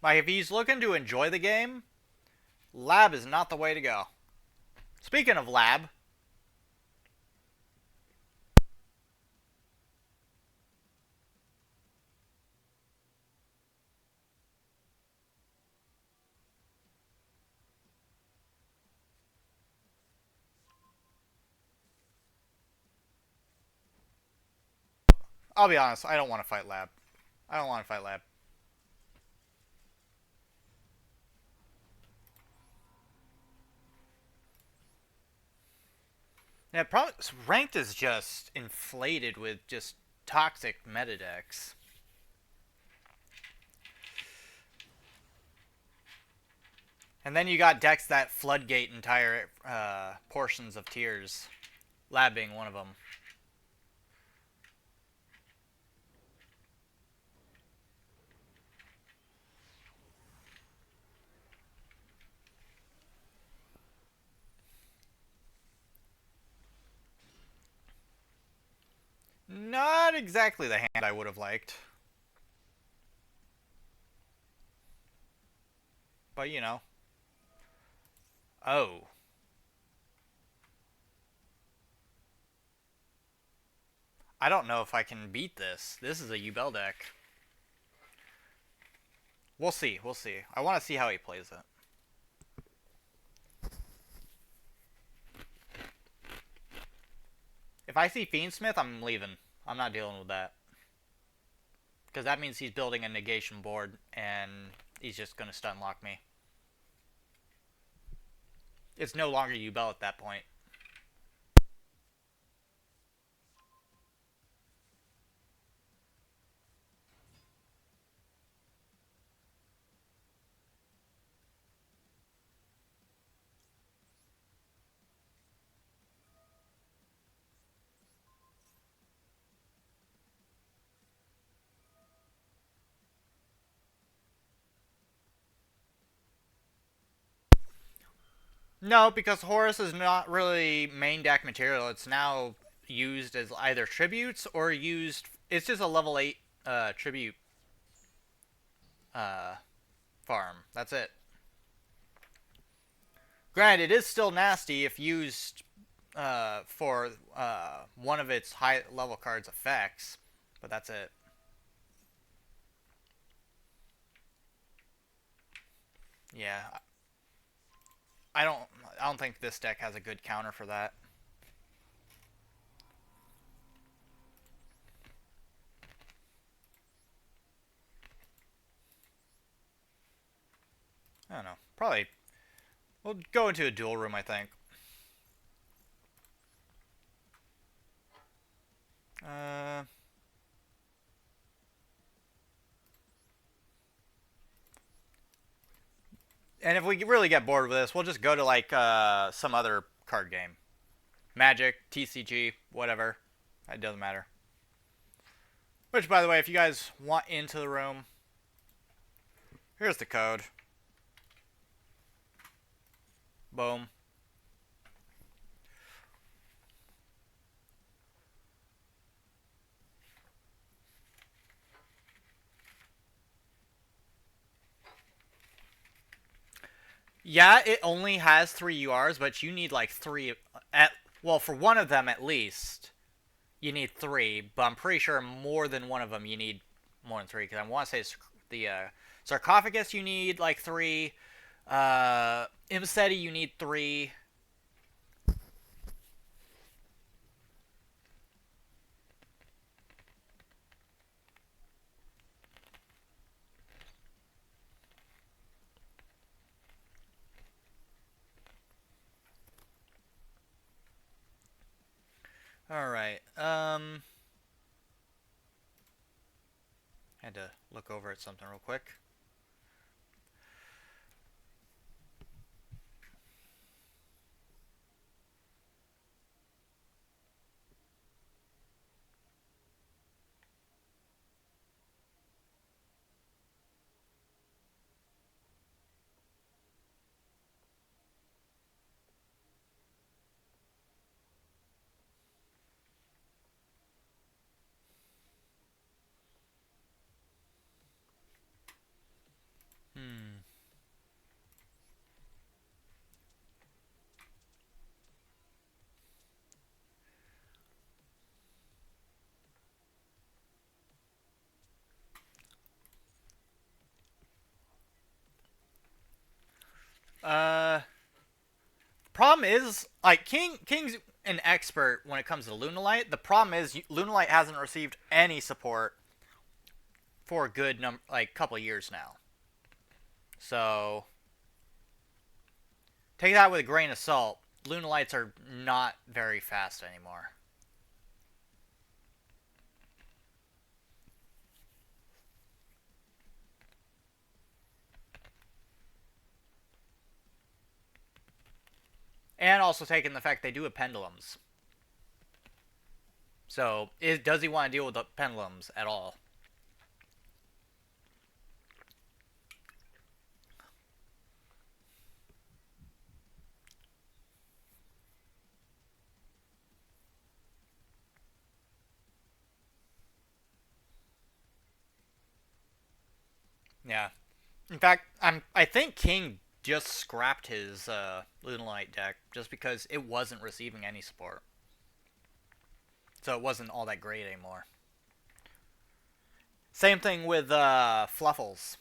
Speaker 1: Like, if he's looking to enjoy the game, Lab is not the way to go. Speaking of Lab, I'll be honest, I don't want to fight Lab. I don't want to fight Lab. Yeah, probably ranked is just inflated with just toxic meta decks. And then you got decks that floodgate entire portions of tiers, Lab being one of them. Not exactly the hand I would have liked. But, you know. Oh. I don't know if I can beat this. This is a Ubel deck. We'll see. We'll see. I want to see how he plays it. If I see Fiendsmith, I'm leaving. I'm not dealing with that. Because that means he's building a negation board, and he's just going to stun lock me. It's no longer Ubel at that point. No, because Horus is not really main deck material. It's now used as either tributes or used. It's just a level 8 tribute uh, farm. That's it. Granted, it is still nasty if used for one of its high level cards' effects, but that's it. Yeah, I don't. I don't think this deck has a good counter for that. I don't know. Probably we'll go into a duel room. I think. Uh, and if we really get bored with this, we'll just go to like some other card game, Magic, TCG, whatever. It doesn't matter. Which, by the way, if you guys want into the room, here's the code. Boom. Yeah, it only has 3 URs, but you need like three at well for one of them at least. You need three, but I'm pretty sure more than one of them you need more than three. Because I want to say the sarcophagus you need like three. Imseti you need three. All right. Had to look over at something real quick. Hmm. Uh, Problem is like King's an expert when it comes to Lunalight. The problem is Lunalight hasn't received any support for a good like couple years now. So take that with a grain of salt. Lunalights are not very fast anymore. And also taking the fact they do have pendulums. So does he want to deal with the pendulums at all? Yeah. In fact, I think King just scrapped his Lunalight deck just because it wasn't receiving any support. So it wasn't all that great anymore. Same thing with Fluffles.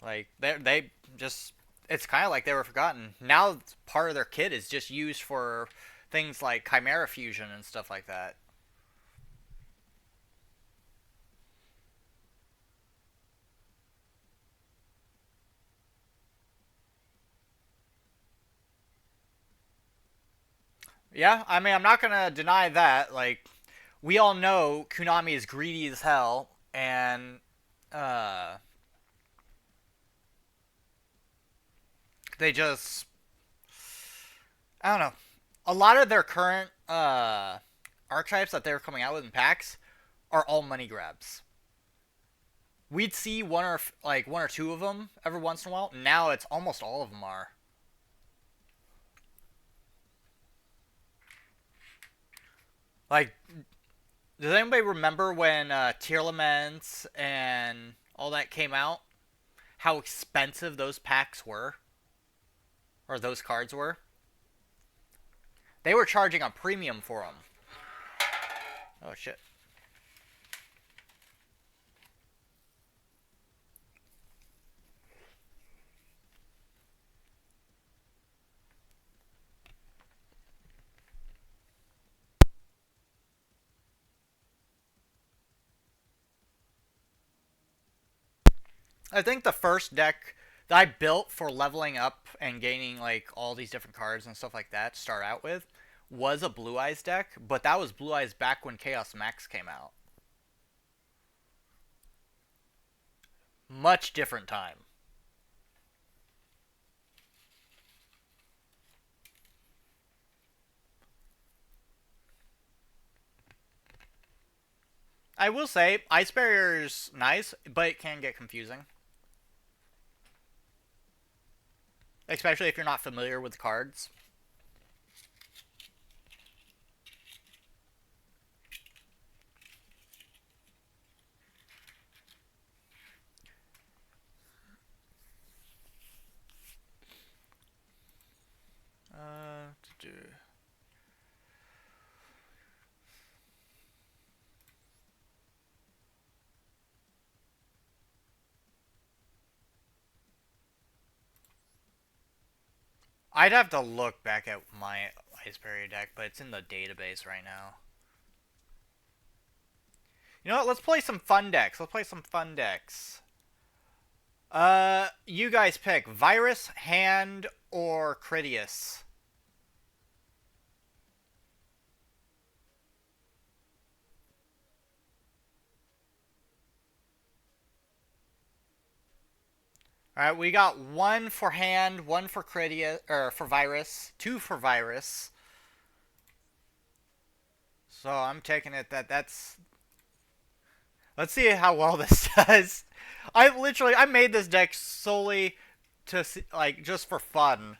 Speaker 1: Like they just it's kind of like they were forgotten. Now part of their kit is just used for things like Chimera Fusion and stuff like that. Yeah, I mean I'm not gonna deny that. Like we all know Konami is greedy as hell, and uh, they just I don't know. A lot of their current archetypes that they're coming out with in packs are all money grabs. we'd see one or two of them every once in a while. Now it's almost all of them are. Like, does anybody remember when Tearlaments and all that came out? How expensive those packs were, or those cards were? They were charging a premium for them. Oh shit. I think the first deck that I built for leveling up and gaining like all these different cards and stuff like that to start out with was a Blue Eyes deck, but that was Blue Eyes back when Chaos Max came out. Much different time. I will say, Ice Barrier's nice, but it can get confusing. Especially if you're not familiar with the cards. Uh, I'd have to look back at my Ice Barrier deck, but it's in the database right now. You know what? Let's play some fun decks. Let's play some fun decks. You guys pick Virus, Hand, or Critias. All right, we got one for Hand, one for Critias, or for Virus, two for Virus. So I'm taking it that's. Let's see how well this does. I made this deck solely to see, like just for fun.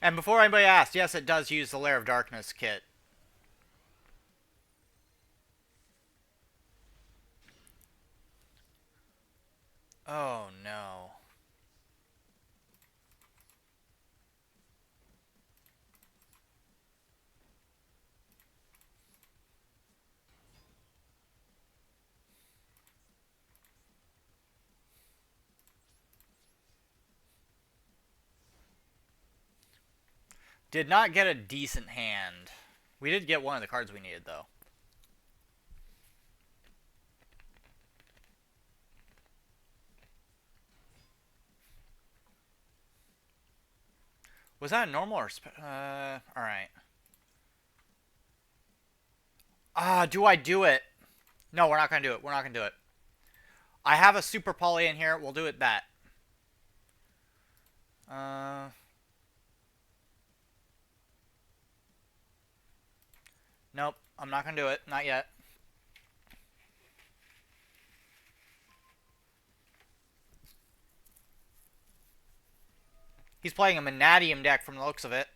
Speaker 1: And before anybody asks, yes, it does use the Lair of Darkness kit. Oh no. Did not get a decent hand. We did get one of the cards we needed, though. Was that normal or... alright. Do I do it? No, we're not going to do it. We're not going to do it. I have a Super Poly in here. We'll do it that. Nope. I'm not going to do it. Not yet. He's playing a Manatium deck from the looks of it.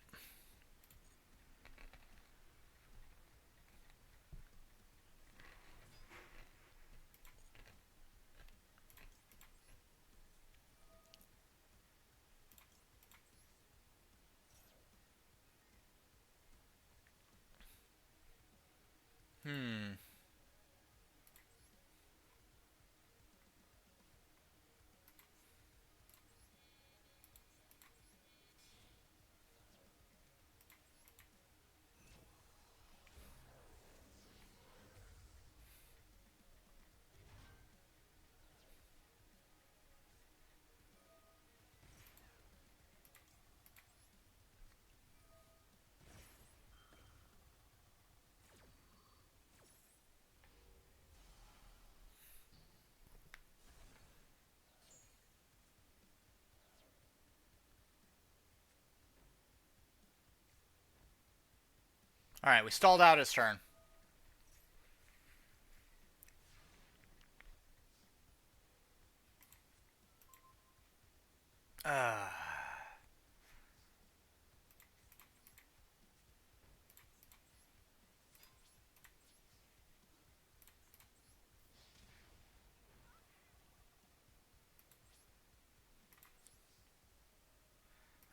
Speaker 1: Hmm. Alright, we stalled out his turn. Uh,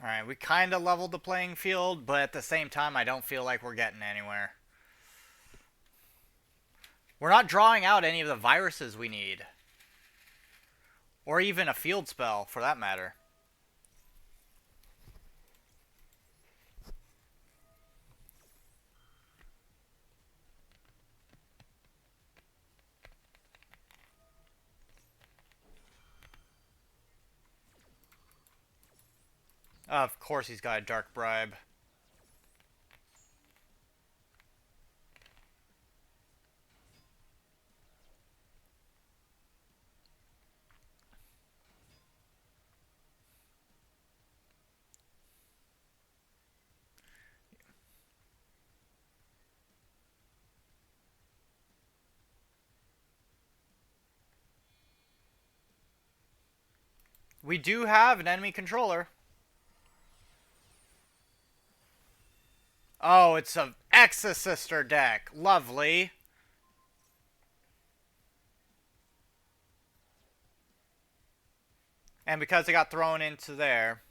Speaker 1: Alright, we kind of leveled the playing field, but at the same time, I don't feel like we're getting anywhere. We're not drawing out any of the viruses we need. Or even a field spell, for that matter. Of course he's got a dark bribe. We do have an enemy controller. Oh, it's a Exorcister deck. Lovely. And because it got thrown into there.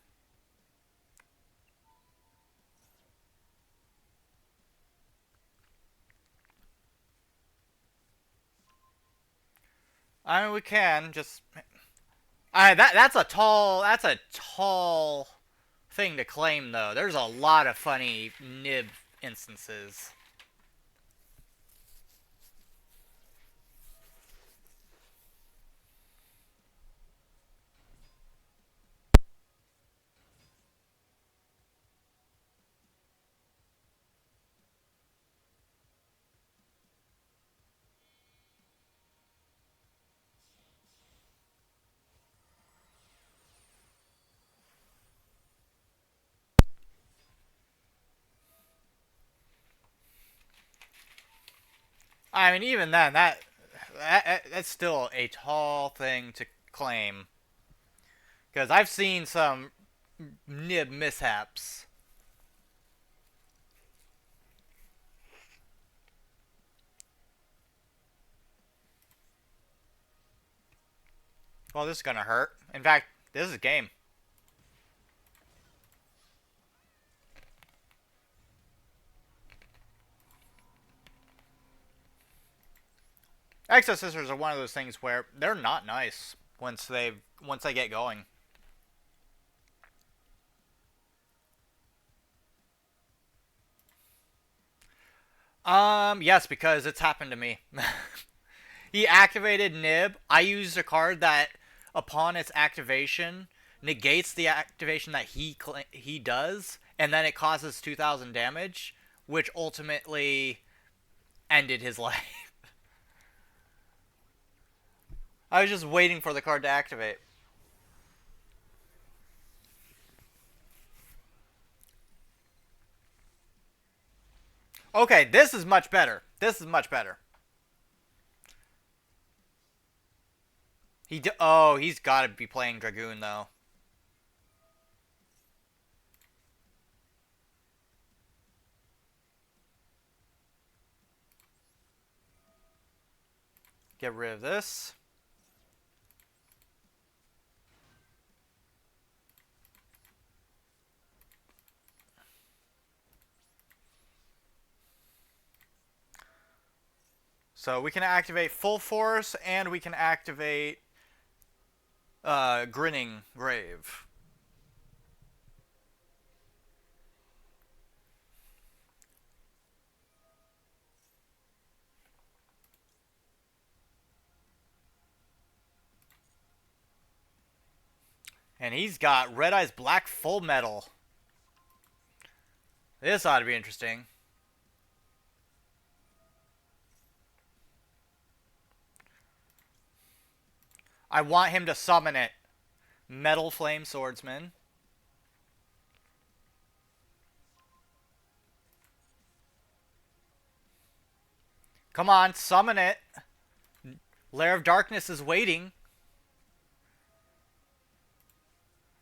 Speaker 1: I mean, we can just. That's a tall thing to claim, though. There's a lot of funny nib instances. I mean, even then, that's still a tall thing to claim. Because I've seen some nib mishaps. Well, this is gonna hurt. In fact, this is a game. Exo Sisters are one of those things where they're not nice once they get going. Yes, because it's happened to me. He activated Nib. I used a card that, upon its activation, negates the activation that he does, and then it causes 2,000 damage, which ultimately ended his life. I was just waiting for the card to activate. Okay, this is much better. This is much better. Oh, he's got to be playing Dragoon, though. Get rid of this. So we can activate Full Force, and we can activate Grinning Grave. And he's got Red Eyes Black Full Metal. This ought to be interesting. I want him to summon it. Metal Flame Swordsman. Come on, summon it. Lair of Darkness is waiting.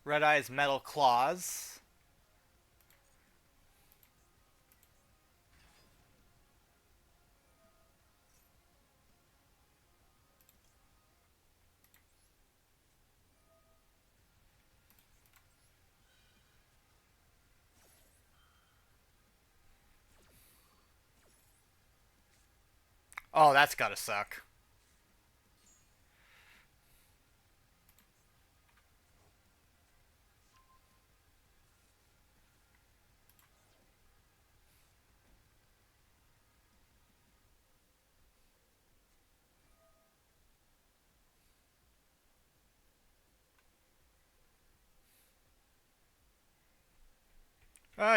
Speaker 1: Red Eye's Metal Claws. Oh, that's gotta suck.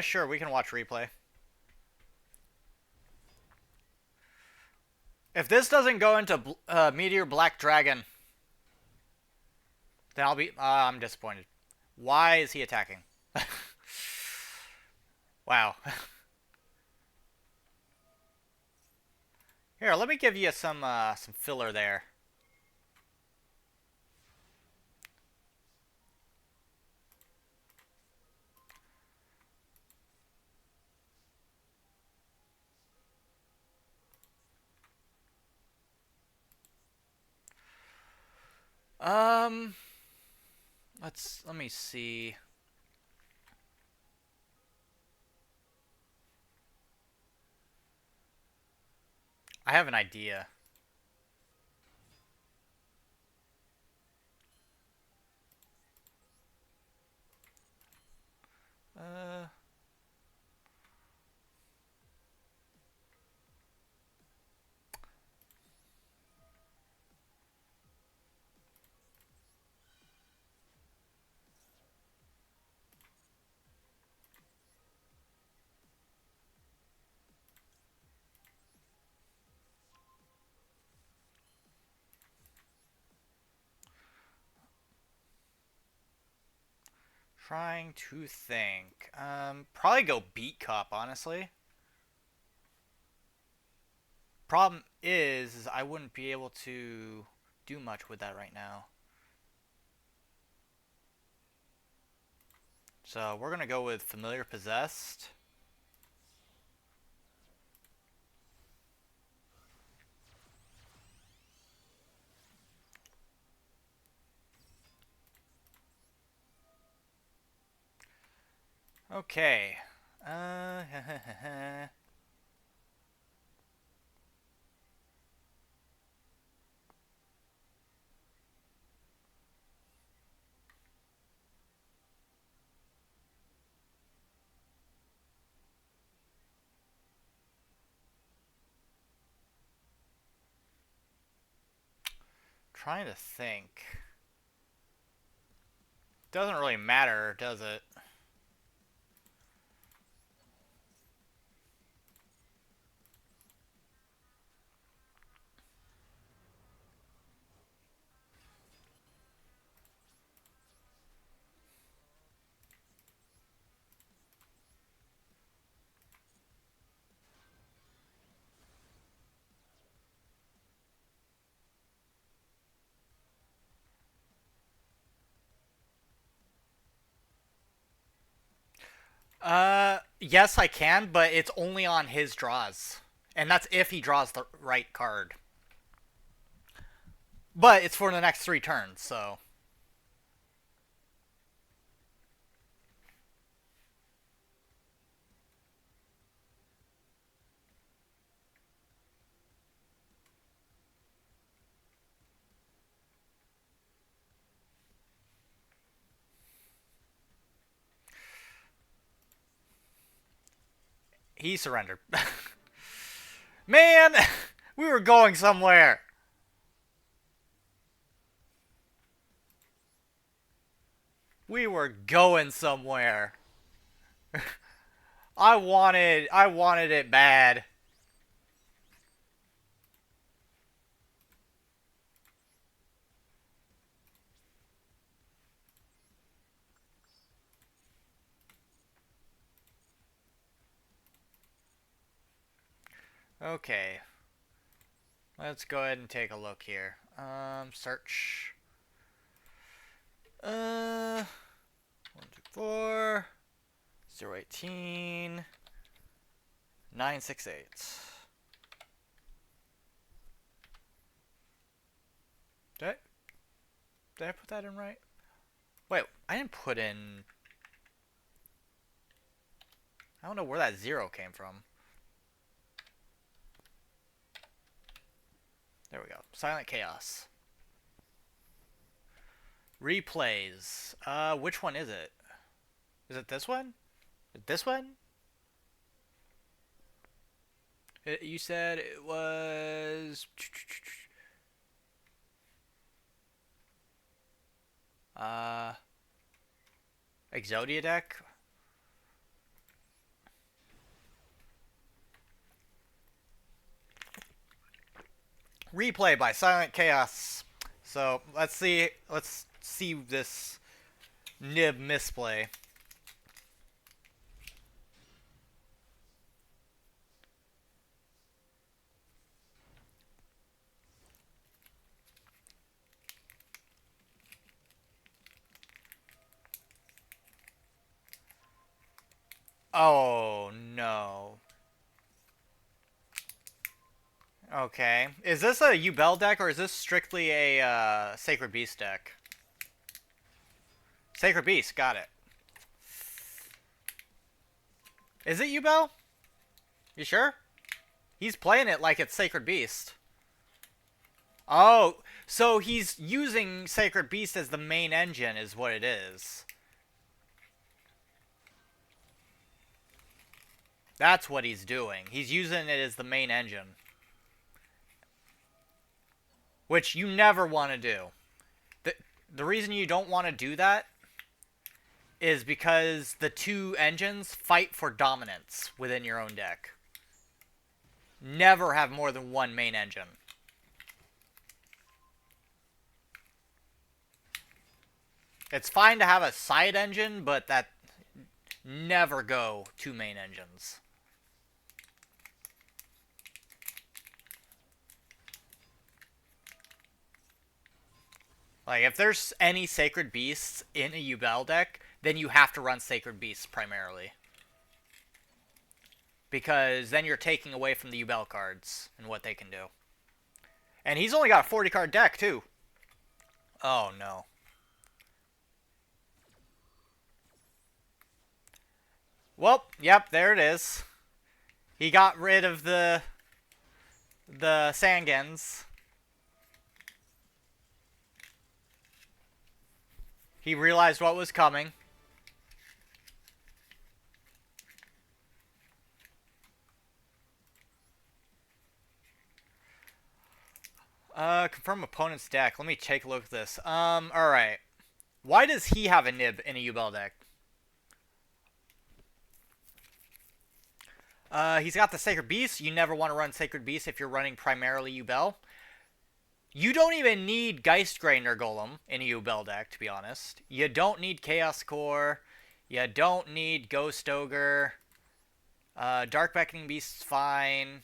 Speaker 1: Sure, we can watch replay. If this doesn't go into Meteor Black Dragon, then I'll be. I'm disappointed. Why is he attacking? Wow. Here, let me give you some filler there. Um, let me see. I have an idea. Uh, trying to think. Probably go Beat Cup, honestly. Problem is I wouldn't be able to do much with that right now. So we're gonna go with Familiar Possessed. Okay. Uh, trying to think. Doesn't really matter, does it? Yes, I can, but it's only on his draws. And that's if he draws the right card. But it's for the next 3 turns, so. He surrendered. Man, we were going somewhere. We were going somewhere. I wanted it bad. Okay. Let's go ahead and take a look here. Search. 124 018 968. Did I, did I put that in right? Wait, I didn't put in. I don't know where that 0 came from. There we go. Silent Chaos. Replays. Which one is it? Is it this one? This one? You said it was. Exodia deck? Replay by Silent Chaos. So let's see this nib misplay. Oh no. Okay. Is this a Ubel deck or is this strictly a Sacred Beast deck? Sacred Beast, got it. Is it Ubel? You sure? He's playing it like it's Sacred Beast. Oh, so he's using Sacred Beast as the main engine is what it is. That's what he's doing. He's using it as the main engine. Which you never want to do. The reason you don't want to do that is because the two engines fight for dominance within your own deck. Never have more than one main engine. It's fine to have a side engine, but that never go two main engines. Like, if there's any Sacred Beasts in a Ubel deck, then you have to run Sacred Beasts primarily. Because then you're taking away from the Ubel cards and what they can do. And he's only got a 40-card deck, too. Oh, no. Well, yep, there it is. He got rid of the Sangans. He realized what was coming. Confirm opponent's deck. Let me take a look at this. Alright. Why does he have a nib in a Ubel deck? He's got the Sacred Beast. You never want to run Sacred Beast if you're running primarily Ubel. You don't even need Geistgrey Golem in a Ubel deck, to be honest. You don't need Chaos Core. You don't need Ghost Ogre. Dark Beckoning Beast's fine.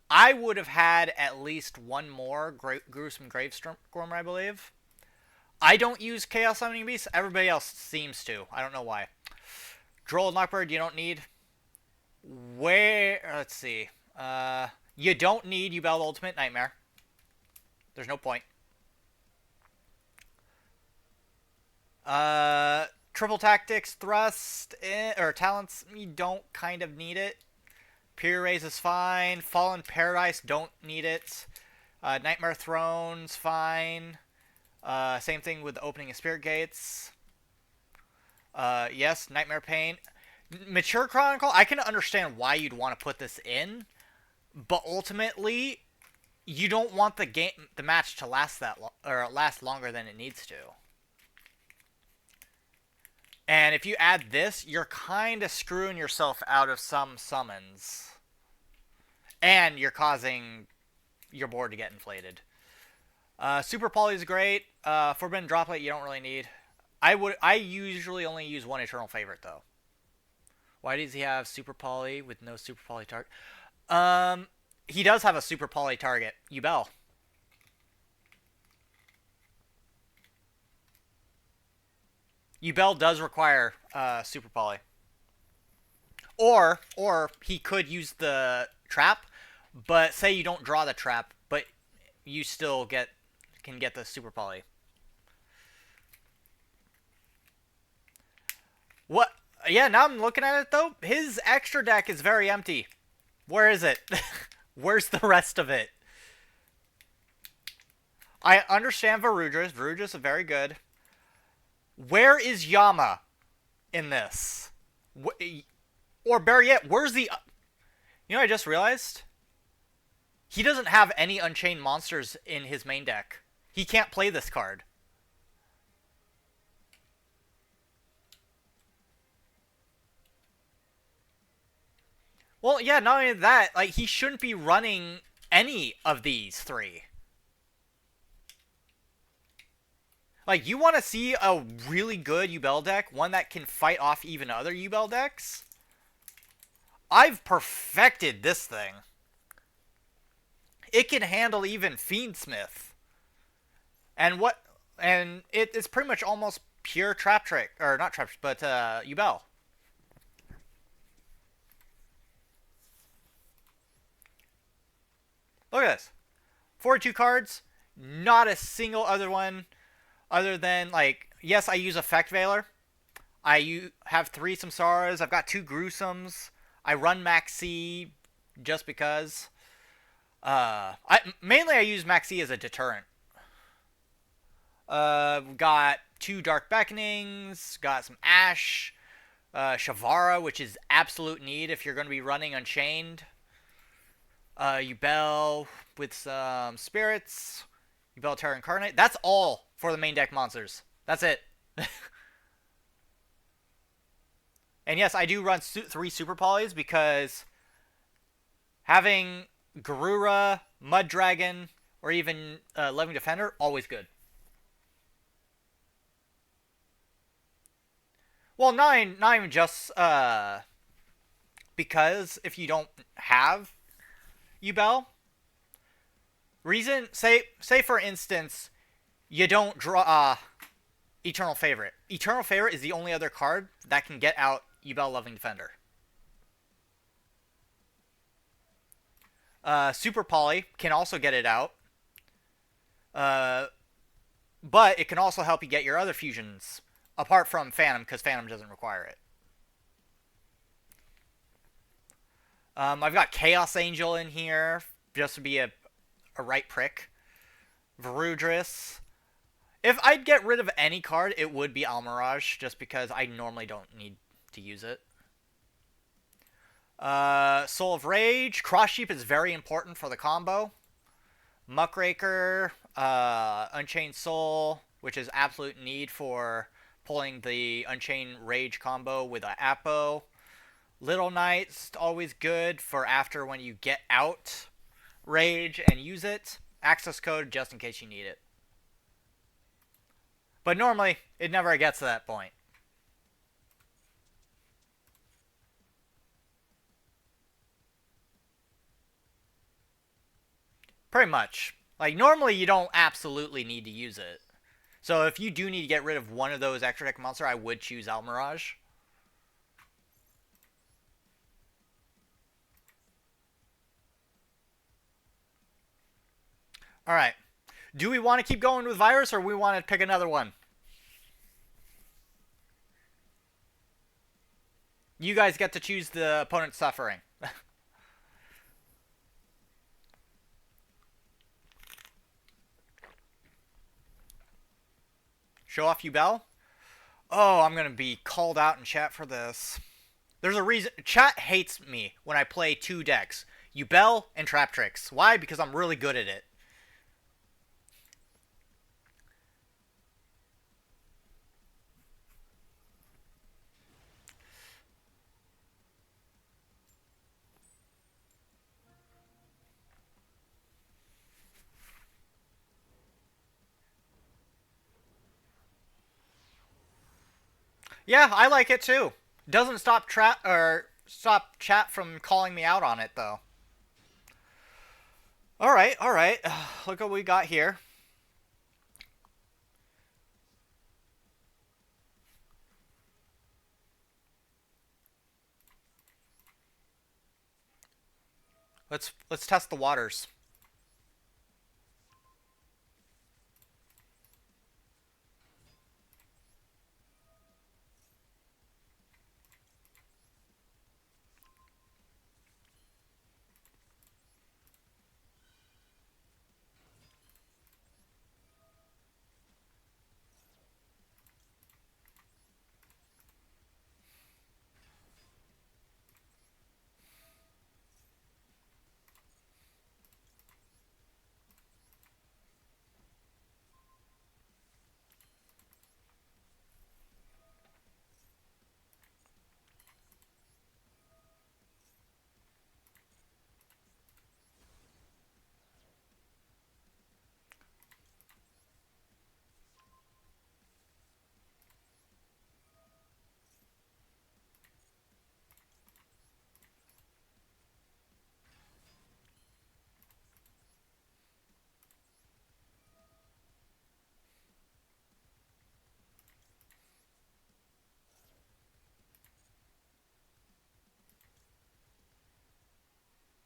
Speaker 1: I would have had at least one more Gruesome Gravestormer, I believe. I don't use Chaos Summoning Beast. Everybody else seems to. I don't know why. Droll Knockbird, you don't need. Let's see. You don't need Ubel Ultimate Nightmare. There's no point. Triple Tactics, Thrust, or Talents, you don't kind of need it. Pure Raise is fine. Fallen Paradise, don't need it. Nightmare Throne's fine. Same thing with Opening of Spirit Gates. Yes, Nightmare Pain. Mature Chronicle, I can understand why you'd want to put this in, but ultimately, you don't want the match to last last longer than it needs to. And if you add this, you're kind of screwing yourself out of some summons. And you're causing your board to get inflated. Super Poly is great. Forbidden Droplet you don't really need. I usually only use one Eternal Favorite though. Why does he have Super Poly with no Super Poly target? he does have a super poly target. Yubel. Yubel does require super poly. Or he could use the trap, but say you don't draw the trap, but you still can get the super poly. What? Yeah, now I'm looking at it though. His extra deck is very empty. Where is it? Where's the rest of it? I understand Varudras. Varudras is very good. Where is Yama in this? Or better yet, where's the... You know, I just realized? He doesn't have any Unchained monsters in his main deck. He can't play this card. Well, yeah, not only that, like, he shouldn't be running any of these three. Like, you want to see a really good Yubel deck, one that can fight off even other Yubel decks? I've perfected this thing. It can handle even Fiendsmith. And it's pretty much almost pure trap trick, or not trap trick, but Yubel. Look at this. 42 cards, not a single other one other than, like, yes, I use Effect Veiler. I have 3 Samsaras. I've got 2 Gruesomes. I run Maxi just because. Mainly I use Maxi as a deterrent. Got 2 Dark Beckonings. Got some Ash. Shavara, which is absolute need if you're going to be running Unchained. Yubel with some Spirits. Yubel Terra Incarnate. That's all for the main deck monsters. That's it. And yes, I do run 3 Super Polys because having Garura, Mud Dragon, or even Living Defender, always good. Well, not even just because if you don't have Yubel, say for instance, you don't draw Eternal Favorite. Eternal Favorite is the only other card that can get out Yubel Loving Defender. Super Poly can also get it out. But it can also help you get your other fusions, apart from Phantom, because Phantom doesn't require it. I've got Chaos Angel in here, just to be a right prick. Varudris. If I'd get rid of any card, it would be Almirage, just because I normally don't need to use it. Soul of Rage. Cross Sheep is very important for the combo. Muckraker. Unchained Soul, which is absolute need for pulling the Unchained Rage combo with a Apo. Little Knight's always good for after when you get out Rage and use it. Access code just in case you need it. But normally, it never gets to that point. Pretty much. Like, normally you don't absolutely need to use it. So if you do need to get rid of one of those extra deck monster, I would choose Almirage. Alright. Do we want to keep going with Virus, or we want to pick another one? You guys get to choose the opponent's suffering. Show off Yubel? Oh, I'm going to be called out in chat for this. There's a reason. Chat hates me when I play 2 decks. Yubel and Trap Tricks. Why? Because I'm really good at it. Yeah, I like it too. Doesn't stop stop chat from calling me out on it though. All right, all right. Look what we got here. Let's test the waters.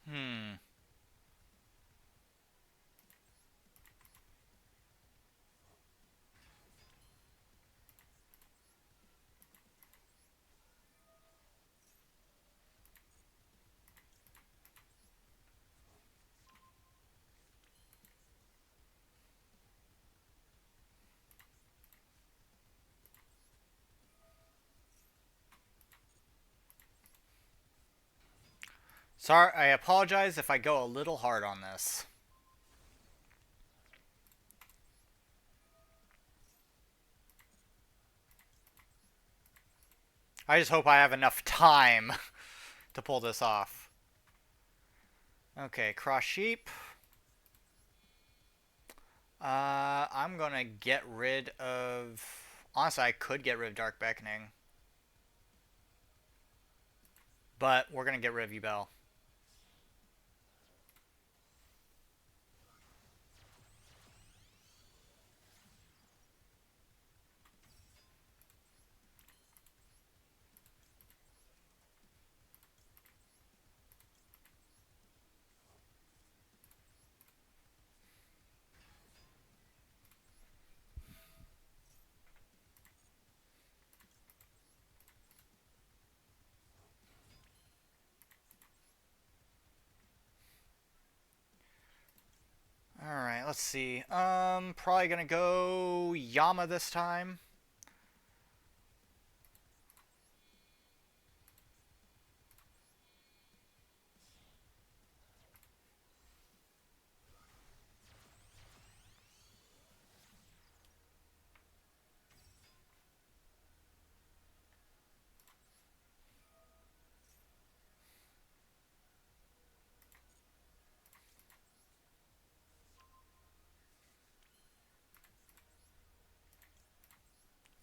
Speaker 1: Hmm. Sorry, I apologize if I go a little hard on this. I just hope I have enough time to pull this off. Okay, cross sheep. I'm gonna get rid of. Honestly, I could get rid of Dark Beckoning, but we're gonna get rid of Yubel. All right, let's see. Probably gonna go Yama this time.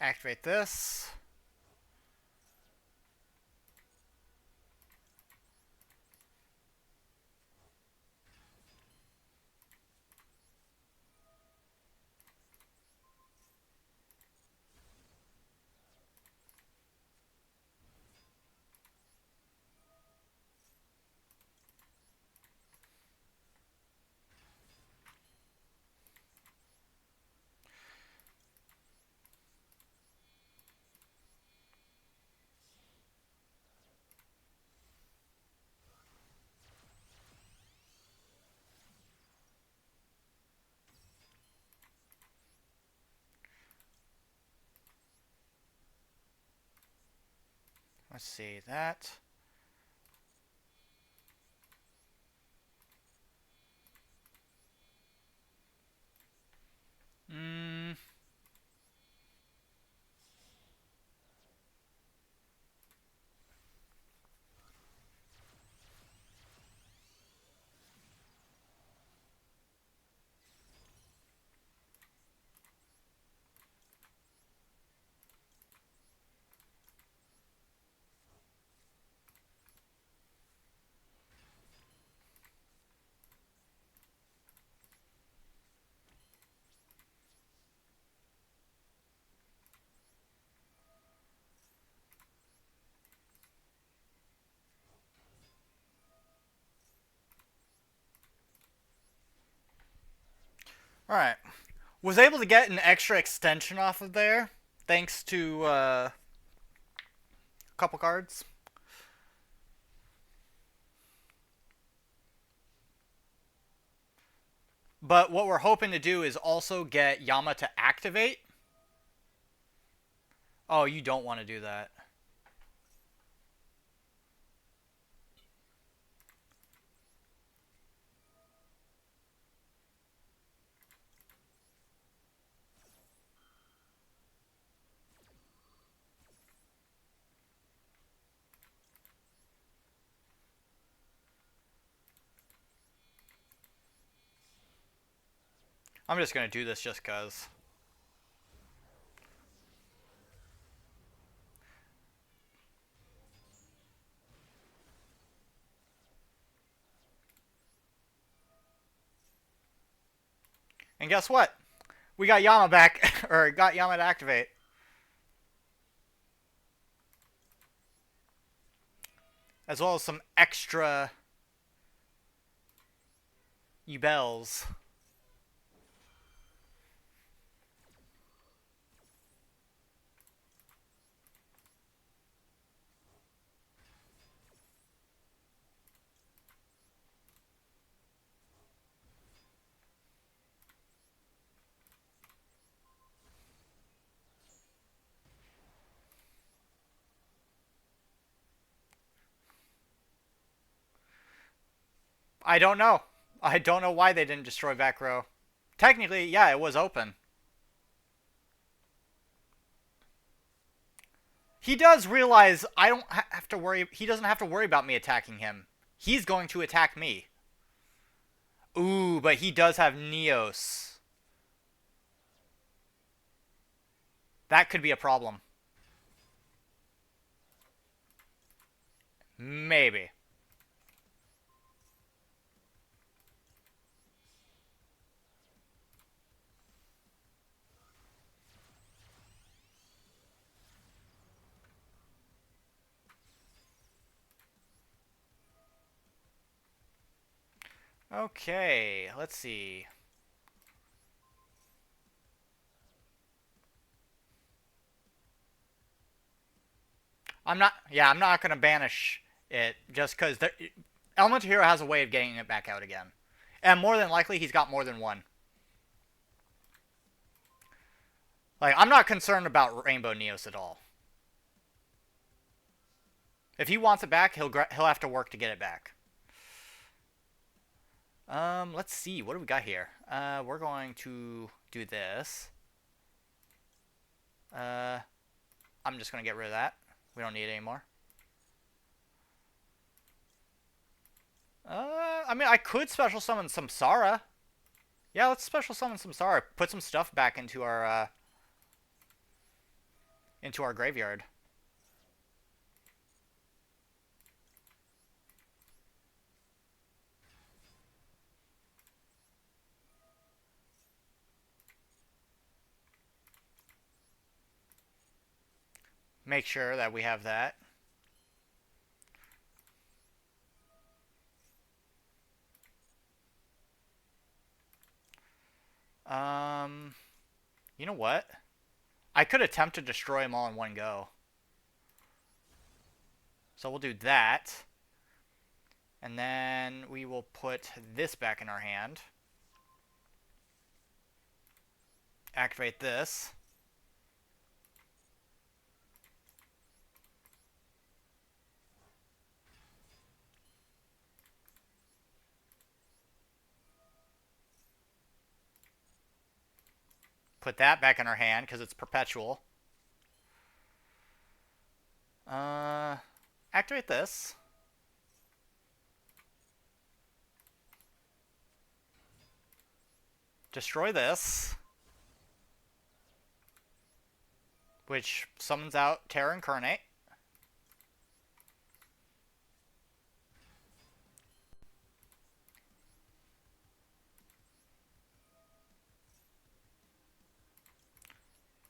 Speaker 1: Activate this. Let's see that. Mm, Alright. Was able to get an extra extension off of there, thanks to a couple cards. But what we're hoping to do is also get Yama to activate. Oh, you don't want to do that. I'm just going to do this just because. And guess what? We got Yama back, or got Yama to activate. As well as some extra Yubels. I don't know. I don't know why they didn't destroy back row. Technically, yeah, it was open. He does realize I don't have to worry. He doesn't have to worry about me attacking him. He's going to attack me. Ooh, but he does have Neos. That could be a problem. Maybe. Okay, let's see. I'm not gonna banish it just because Elemental Hero has a way of getting it back out again, and more than likely he's got more than one. Like, I'm not concerned about Rainbow Neos at all. If he wants it back, he'll have to work to get it back. Let's see. What do we got here? We're going to do this. I'm just gonna get rid of that. We don't need it anymore. I mean, I could special summon Samsara. Yeah, let's special summon Samsara. Put some stuff back into our graveyard. Make sure that we have that. You know what? I could attempt to destroy them all in one go. So we'll do that. And then we will put this back in our hand. Activate this. Put that back in our hand because it's perpetual. Activate this. Destroy this. Which summons out Terra Incarnate.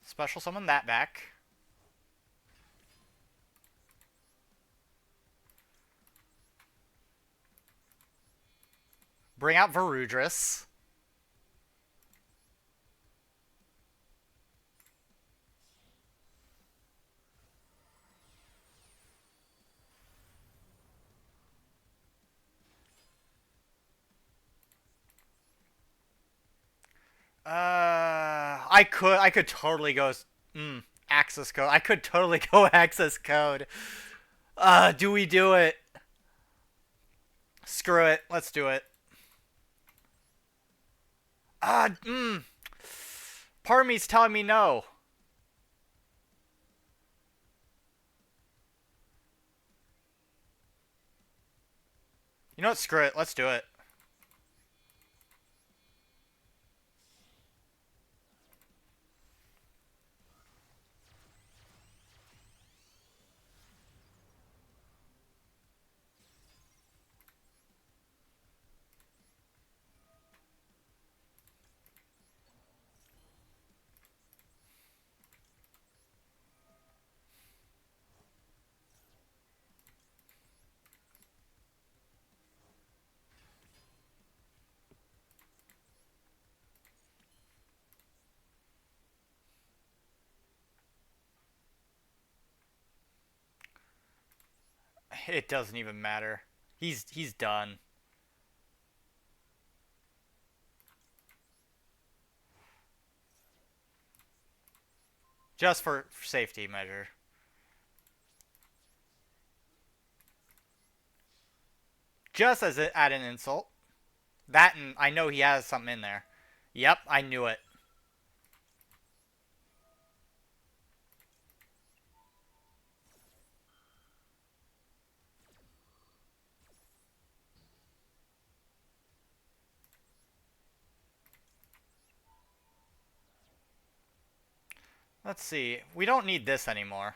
Speaker 1: Special summon that back. Bring out Varudris. I could totally go. Access code. I could totally go access code. Do we do it? Screw it. Let's do it. Uh, mm. Part of me's telling me no. You know what? Screw it. Let's do it. It doesn't even matter. He's done. Just for safety measure. Just as it add an insult. That and I know he has something in there. Yep, I knew it. Let's see. We don't need this anymore.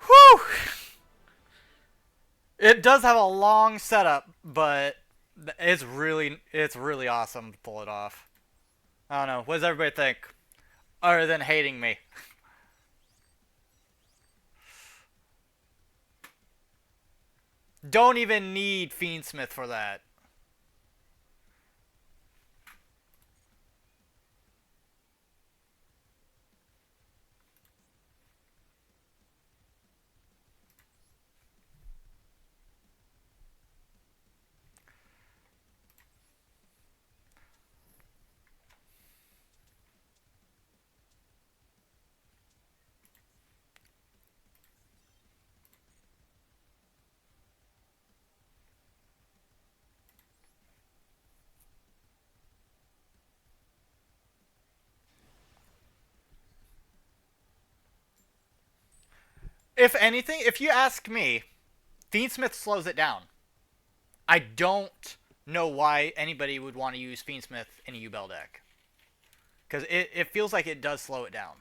Speaker 1: Whew! It does have a long setup, but it's really awesome to pull it off. I don't know. What does everybody think? Other than hating me. Don't even need Fiendsmith for that. If anything, if you ask me, Fiendsmith slows it down. I don't know why anybody would want to use Fiendsmith in a U-Bell deck. Because it feels like it does slow it down.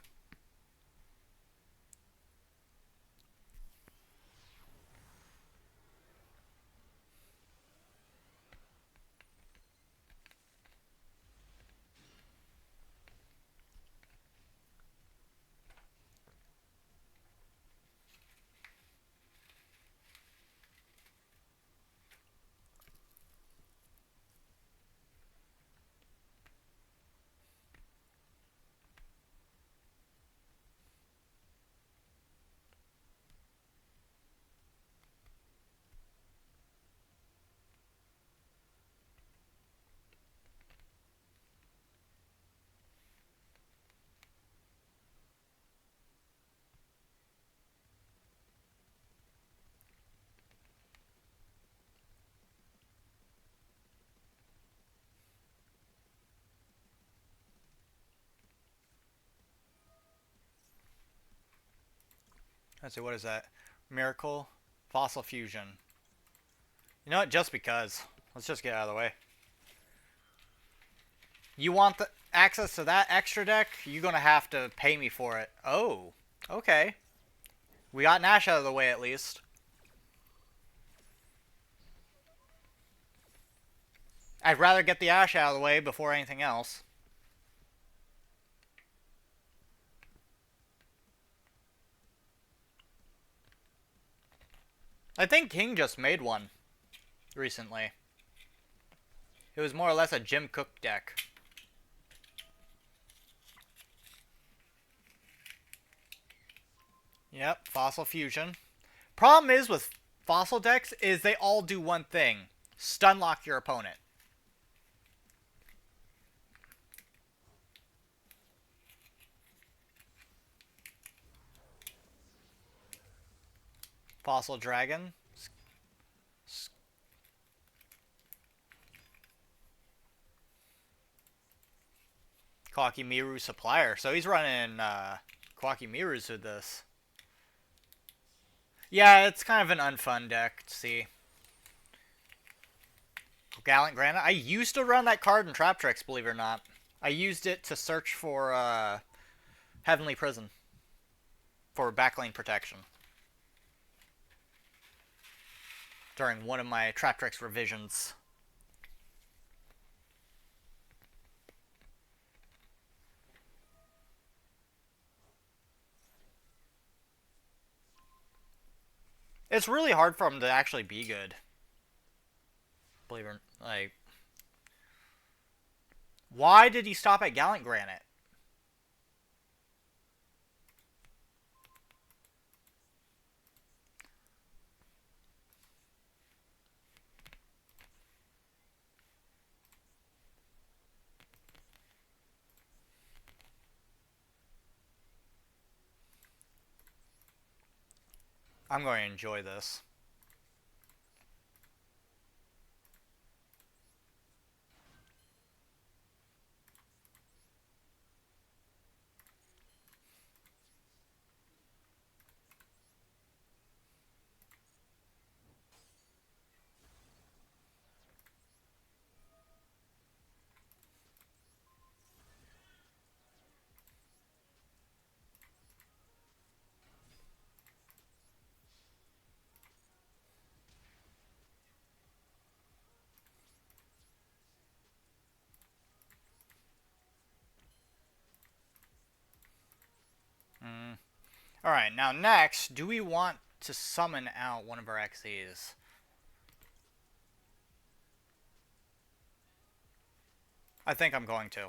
Speaker 1: Let's see, what is that? Miracle? Fossil Fusion. You know what? Just because. Let's just get out of the way. You want the access to that extra deck? You're going to have to pay me for it. Oh, okay. We got Nash out of the way at least. I'd rather get the Ash out of the way before anything else. I think King just made one recently. It was more or less a Jim Cook deck. Yep, Fossil Fusion. Problem is with Fossil decks is they all do one thing. Stun lock your opponent. Fossil Dragon. Kawaki Miru Supplier. So he's running Kawaki Mirus with this. Yeah, it's kind of an unfun deck to see. Gallant Granite. I used to run that card in Trap Tricks, believe it or not. I used it to search for Heavenly Prison for backlane protection during one of my Trap Tricks revisions. It's really hard for him to actually be good. Believe it or not. Like, why did he stop at Gallant Granite? I'm going to enjoy this. Mm. Alright, now next, do we want to summon out one of our XEs? I think I'm going to.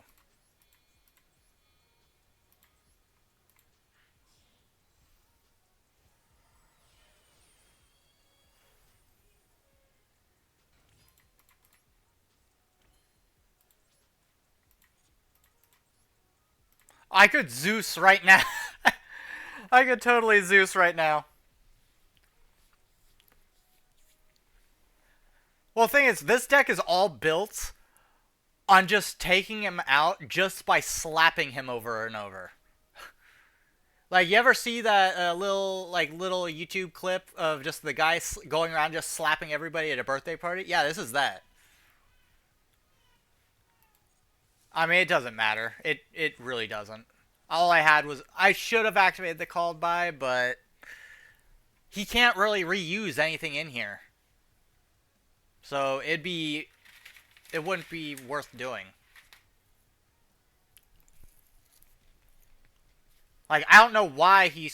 Speaker 1: I could Zeus right now. I could totally Zeus right now. Well, the thing is, this deck is all built on just taking him out just by slapping him over and over. Like, you ever see that little YouTube clip of just the guy going around just slapping everybody at a birthday party? Yeah, this is that. I mean, it doesn't matter. It really doesn't. All I had was I should have activated the called by, but he can't really reuse anything in here. So it wouldn't be worth doing. Like, I don't know why he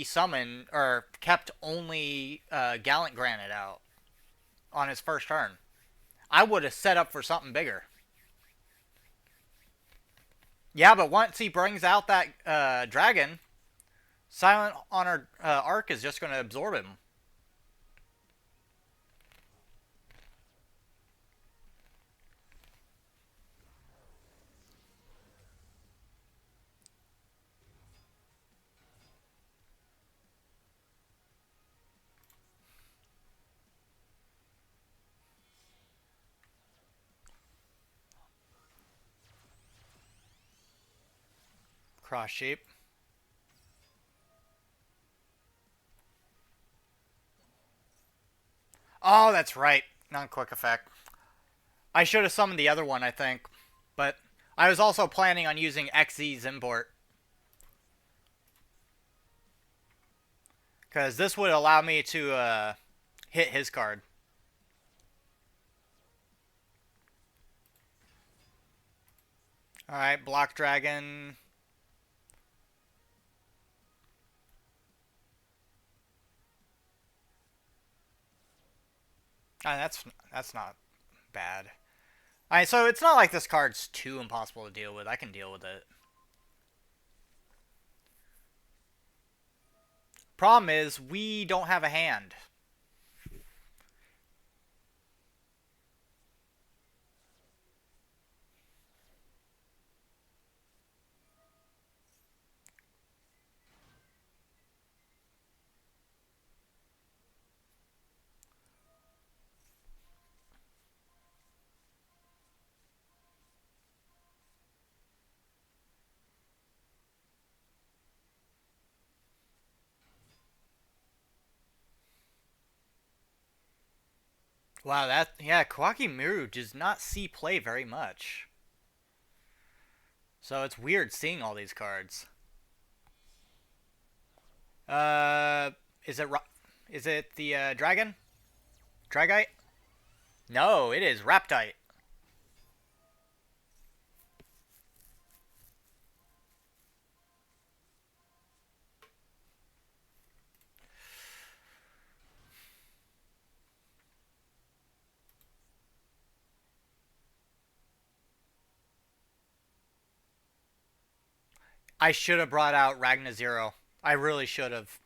Speaker 1: summoned or kept only Gallant Granite out on his first turn. I would have set up for something bigger. Yeah, but once he brings out that dragon, Silent Honor Arc is just going to absorb him. Cross Sheep. Oh, that's right. Non-quick effect. I should have summoned the other one, I think. But I was also planning on using XZ's import. Because this would allow me to hit his card. Alright, Block Dragon. That's not bad. Alright, so it's not like this card's too impossible to deal with. I can deal with it. Problem is, we don't have a hand. Wow, Kawaki Miru does not see play very much. So it's weird seeing all these cards. Uh, is it the dragon? Dragite? No, it is Raptite. I should have brought out Ragna Zero. I really should have.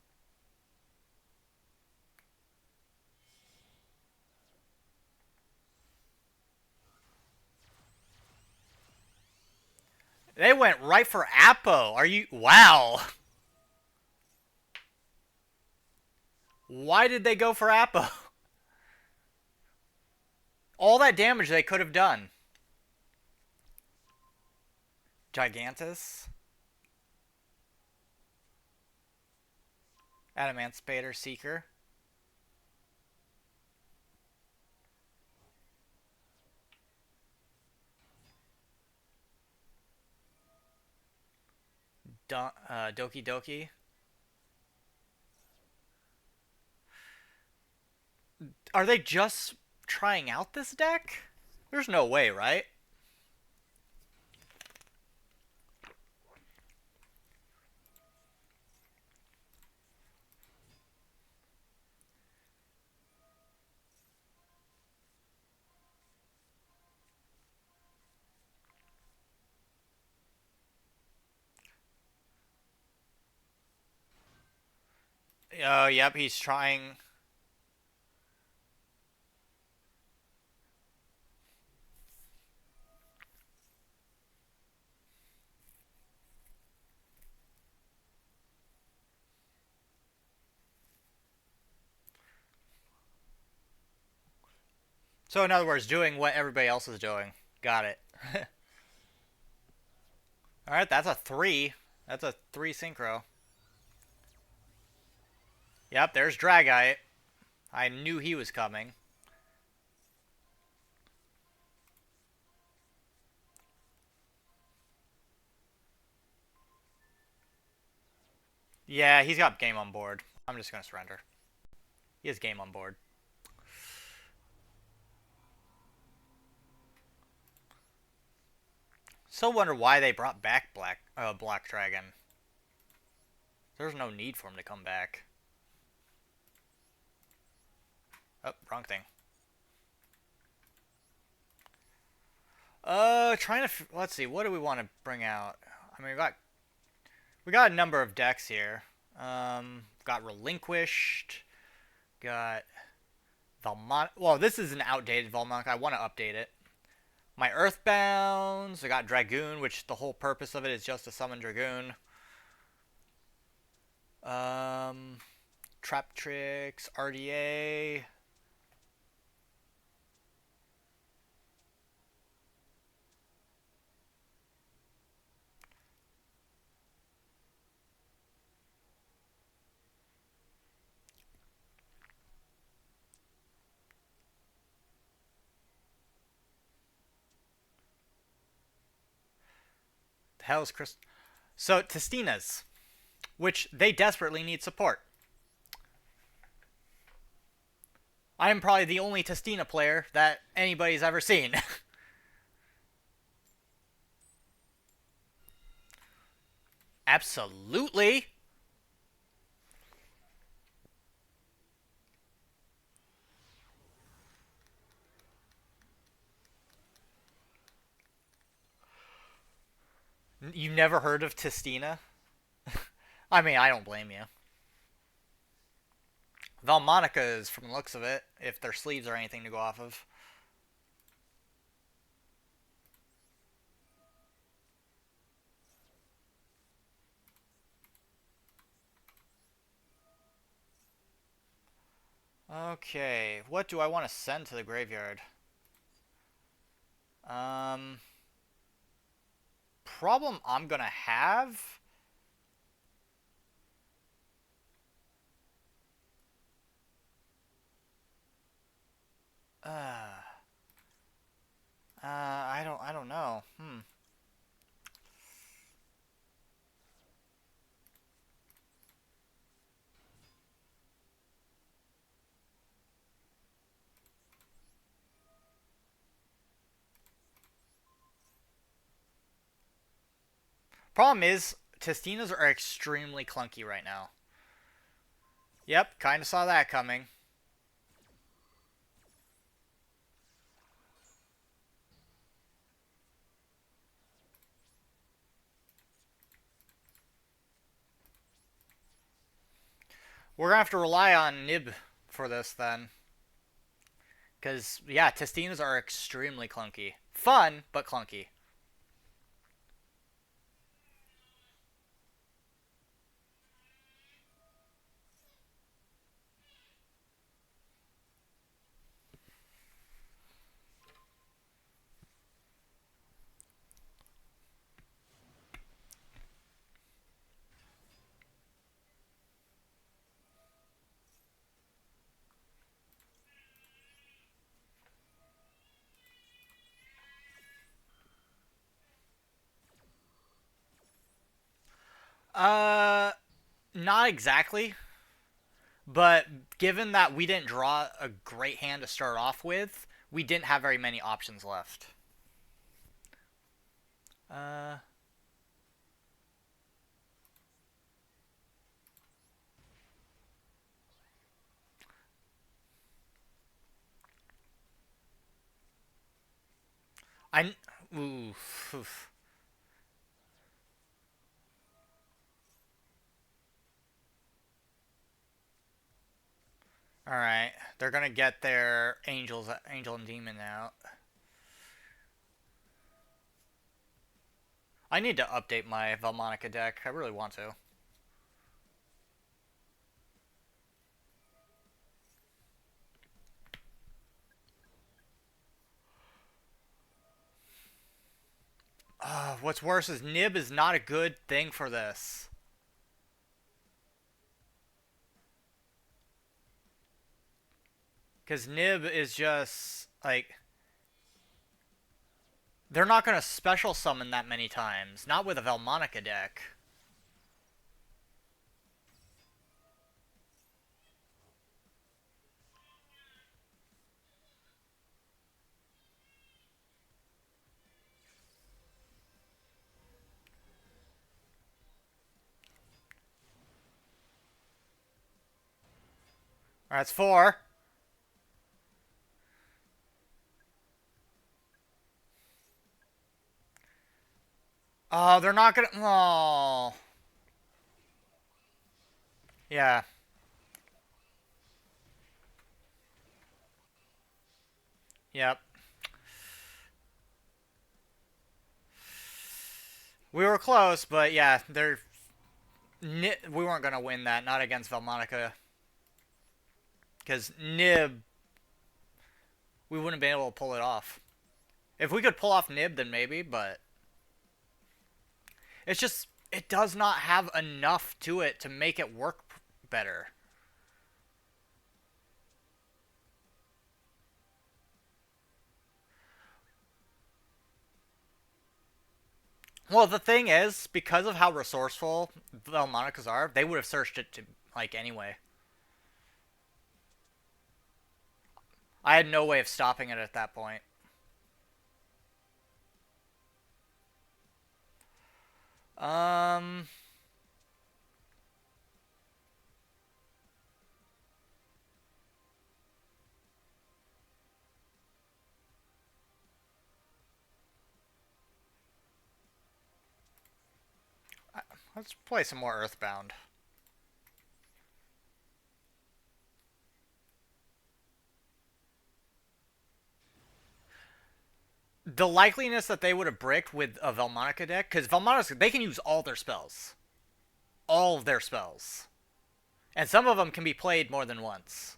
Speaker 1: They went right for Appo. Are you? Wow. Why did they go for Appo? All that damage they could have done. Gigantus. Adamantipator Seeker. Doki Doki. Are they just trying out this deck? There's no way, right? Oh, yep, he's trying. So, in other words, doing what everybody else is doing. Got it. Alright, that's a 3. That's a 3 synchro. Yep, there's Dragite. I knew he was coming. Yeah, he's got game on board. I'm just gonna surrender. He has game on board. Still wonder why they brought back Black Dragon. There's no need for him to come back. Oh, wrong thing. Trying to let's see. What do we want to bring out? I mean, we got a number of decks here. Got Relinquished. Got Valmont. Well, this is an outdated Valmont. I want to update it. My Earthbounds. I got Dragoon, which the whole purpose of it is just to summon Dragoon. Trap Tricks, RDA. The hell is Chris? So Testina's, which they desperately need support. I am probably the only Testina player that anybody's ever seen. Absolutely. You never heard of Testina? I mean, I don't blame you. Valmonica is from the looks of it, if their sleeves are anything to go off of. Okay, what do I want to send to the graveyard? Um, problem I'm gonna have. Uh, I don't know. Problem is, Testinas are extremely clunky right now. Yep, kind of saw that coming. We're gonna have to rely on Nib for this then. Because, yeah, Testinas are extremely clunky. Fun, but clunky. Uh, not exactly. But given that we didn't draw a great hand to start off with, we didn't have very many options left. Uh, I. Oof. All right, they're gonna get their angel and demon out. I need to update my Valmonica deck. I really want to. What's worse is Nib is not a good thing for this. Because Nib is just, like, they're not going to special summon that many times. Not with a Valmonica deck. Alright, that's four. Oh, they're not going to... Oh. Yeah. Yep. We were close, but yeah, we weren't gonna win that. Not against Valmonica, because Nib, we wouldn't have been able to pull it off. If we could pull off Nib, then maybe. But it's just it does not have enough to it to make it work better. Well, the thing is, because of how resourceful Valmonicas are, they would have searched it to like anyway. I had no way of stopping it at that point. Um, let's play some more Earthbound. The likeliness that they would have bricked with a Velmonica deck, because Velmonica, they can use all their spells. All of their spells. And some of them can be played more than once.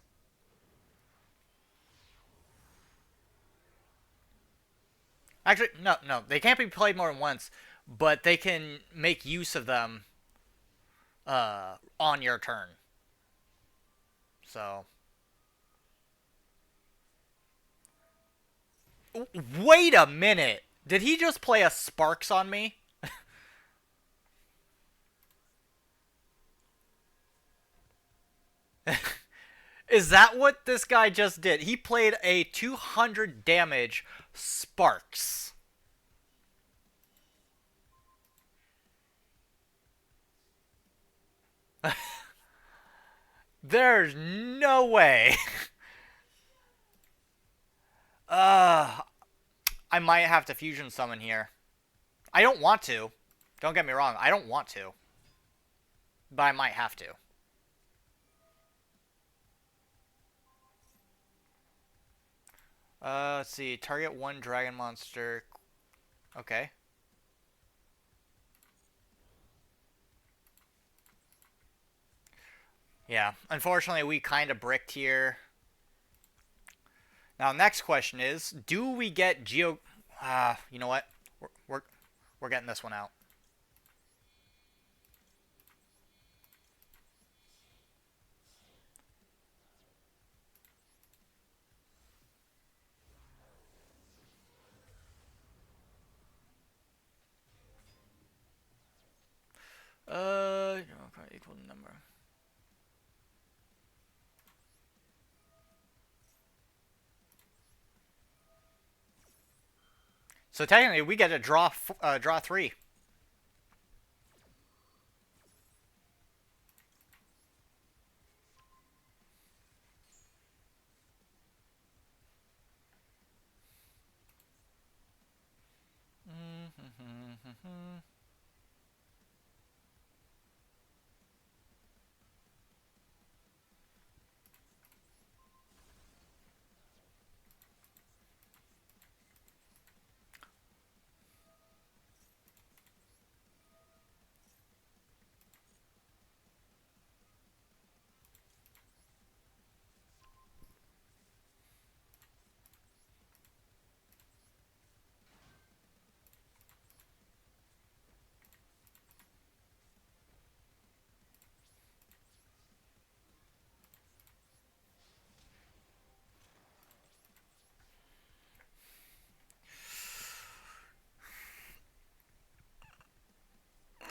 Speaker 1: Actually, no, they can't be played more than once, but they can make use of them on your turn. So, wait a minute. Did he just play a Sparks on me? Is that what this guy just did? He played a 200 damage Sparks. There's no way. uh, I might have to fusion summon here. I don't want to. Don't get me wrong. I don't want to. But I might have to. Let's see. Target one dragon monster. Okay. Yeah. Unfortunately, we kind of bricked here. Now, next question is, do we get Geo... you know what? We're getting this one out. Equal number. So technically, we get a draw 3.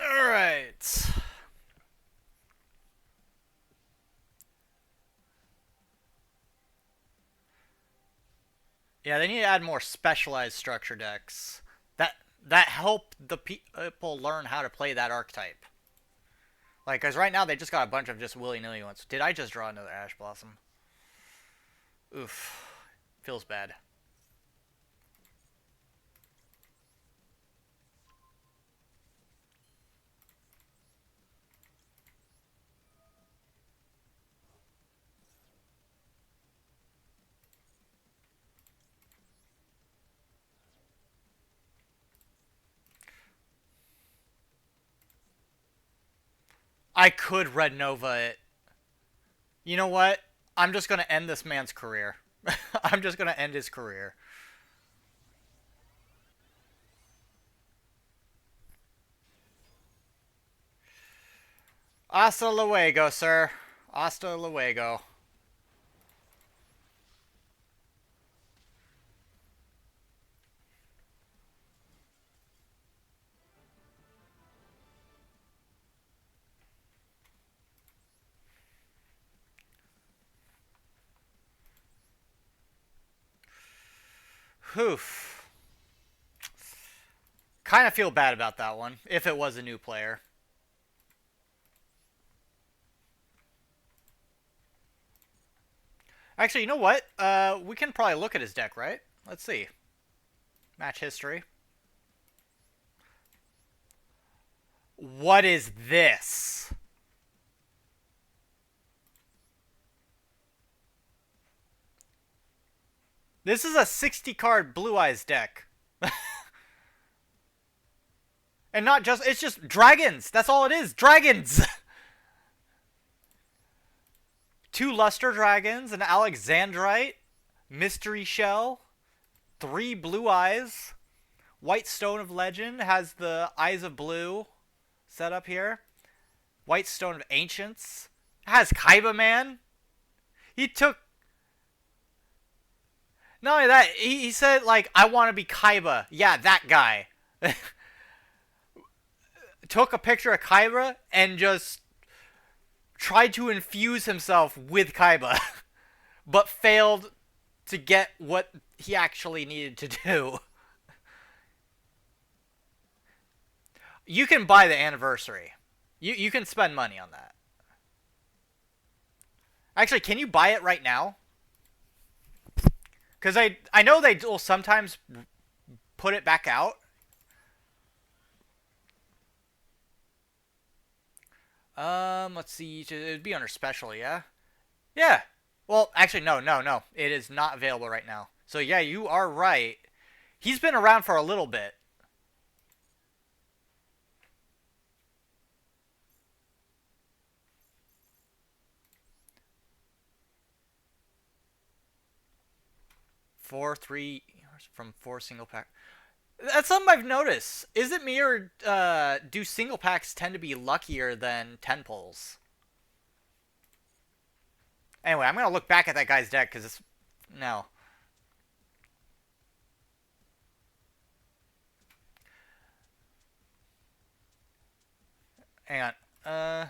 Speaker 1: All right. Yeah, they need to add more specialized structure decks that help the people learn how to play that archetype. Like, because right now they just got a bunch of just willy-nilly ones. Did I just draw another Ash Blossom? Oof. Feels bad. I could Red Nova it. You know what? I'm just going to end this man's career. I'm just going to end his career. Hasta luego, sir. Hasta luego. Hoof. Kind of feel bad about that one, if it was a new player. Actually, you know what? We can probably look at his deck, right? Let's see. Match history. What is this? This is a 60 card Blue Eyes deck. And not just, it's just dragons. That's all it is. Dragons. Two luster dragons, an alexandrite, mystery shell, three blue eyes. White stone of legend has the eyes of blue set up here. White stone of ancients has Kaiba Man. He took. Not only that, he said, like, I want to be Kaiba. Yeah, that guy. Took a picture of Kaiba and just tried to infuse himself with Kaiba, but failed to get what he actually needed to do. You can buy the anniversary. You can spend money on that. Actually, can you buy it right now? Because I know they will sometimes put it back out. Let's see. It'd be under special, yeah? Yeah. Well, actually, no. It is not available right now. So, yeah, you are right. He's been around for a little bit. Three from 4 single pack. That's something I've noticed. Is it me or do single packs tend to be luckier than 10 pulls? Anyway, I'm going to look back at that guy's deck because it's... No. Hang on.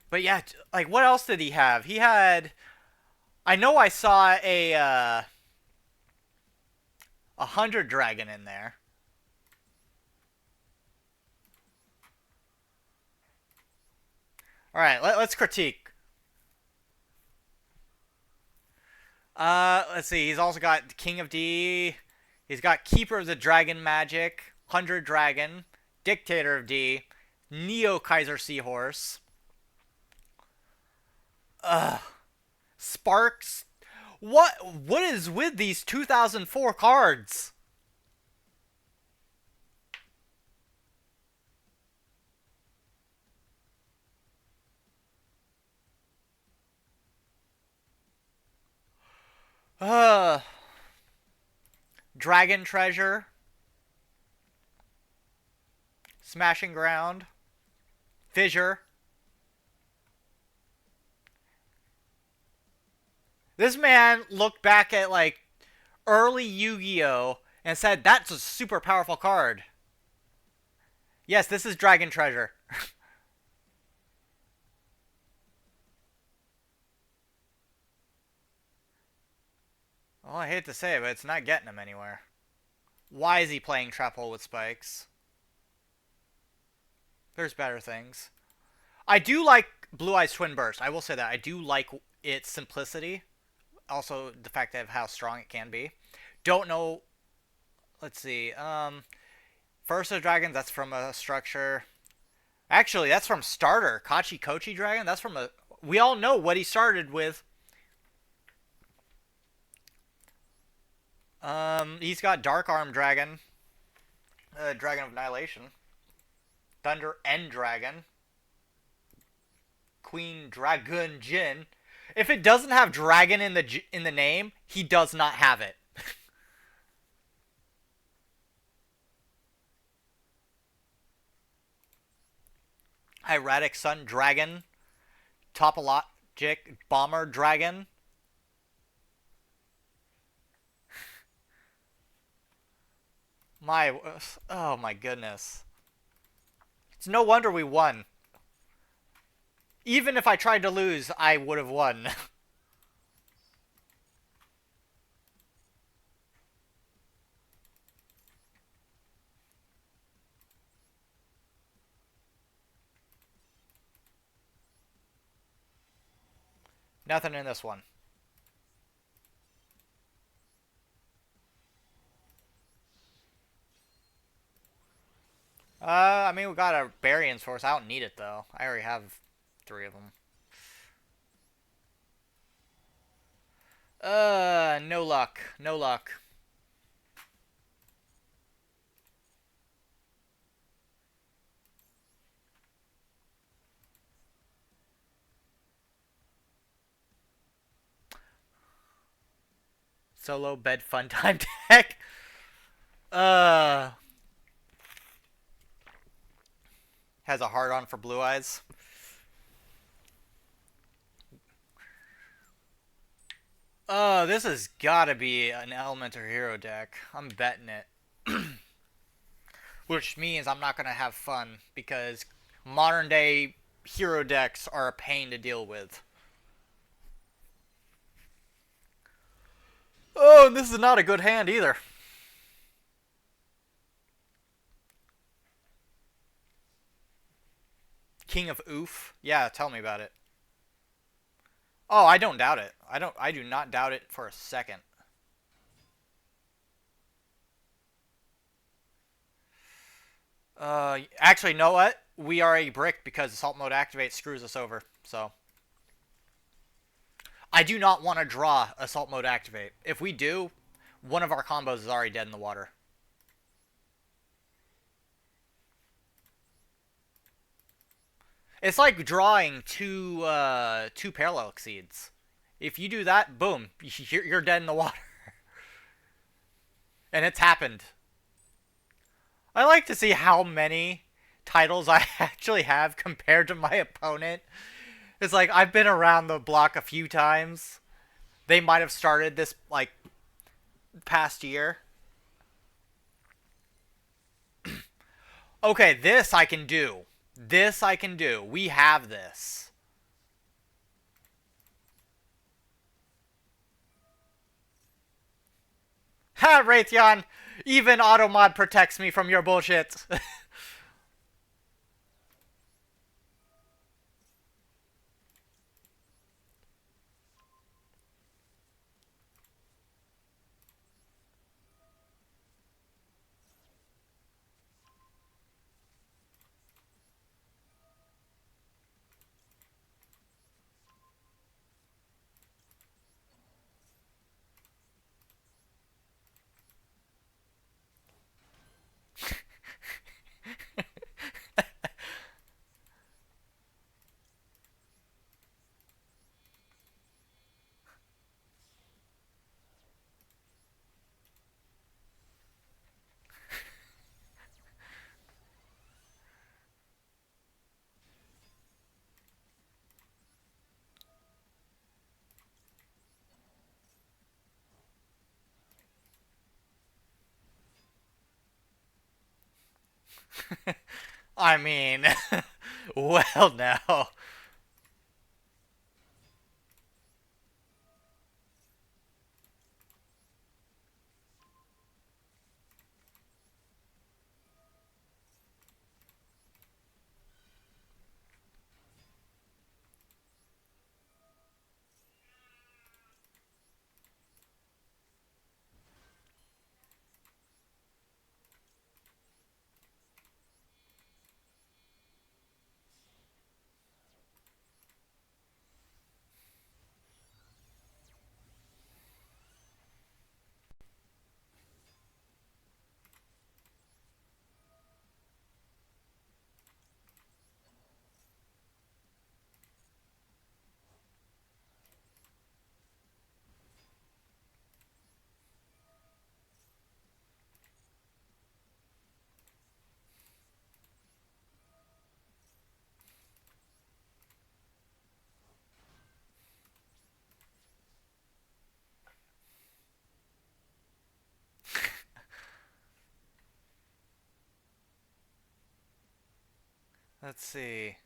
Speaker 1: But yeah, like, what else did he have? He had... I know I saw a 100 dragon in there. Alright, let's critique. Let's see. He's also got King of D. He's got Keeper of the Dragon Magic, 100 Dragon, Dictator of D, Neo Kaiser Seahorse. Sparks. What is with these 2004 cards? Dragon Treasure. Smashing Ground. Fissure. This man looked back at, like, early Yu-Gi-Oh! And said, that's a super powerful card. Yes, this is Dragon Treasure. Well, I hate to say it, but it's not getting him anywhere. Why is he playing Trap Hole with Spikes? There's better things. I do like Blue Eyes Twin Burst. I will say that. I do like its simplicity. Also, the fact of how strong it can be. Don't know. Let's see. First of Dragons, that's from a structure. Actually, that's from Starter. Kachi Kochi Dragon, that's from a... We all know what he started with. He's got Dark Arm Dragon. Dragon of Annihilation. Thunder End Dragon. Queen Dragon Jin. If it doesn't have dragon in the name, he does not have it. Hieratic Sun Dragon. Topologic Bomber Dragon. Oh my goodness. It's no wonder we won. Even if I tried to lose, I would have won. Nothing in this one. I mean, we got a Barian's Force. I don't need it, though. I already have 3 of them. No luck. No luck. Solo bed fun time deck. Uh, has a hard on for blue eyes. This has gotta be an Elementor Hero deck. I'm betting it. Which means I'm not gonna have fun because modern day hero decks are a pain to deal with. Oh, and this is not a good hand either. King of Oof. Yeah, tell me about it. Oh, I don't doubt it. I do not doubt it for a second. Actually, know what? We are a brick because assault mode activate screws us over. So I do not want to draw assault mode activate. If we do, one of our combos is already dead in the water. It's like drawing two parallel exceeds. If you do that, boom, you're dead in the water. And it's happened. I like to see how many titles I actually have compared to my opponent. It's like I've been around the block a few times. They might have started this like past year. Okay, this I can do. This I can do. We have this. Ha, Raytheon! Even Automod protects me from your bullshit. I mean, well, now. Let's see.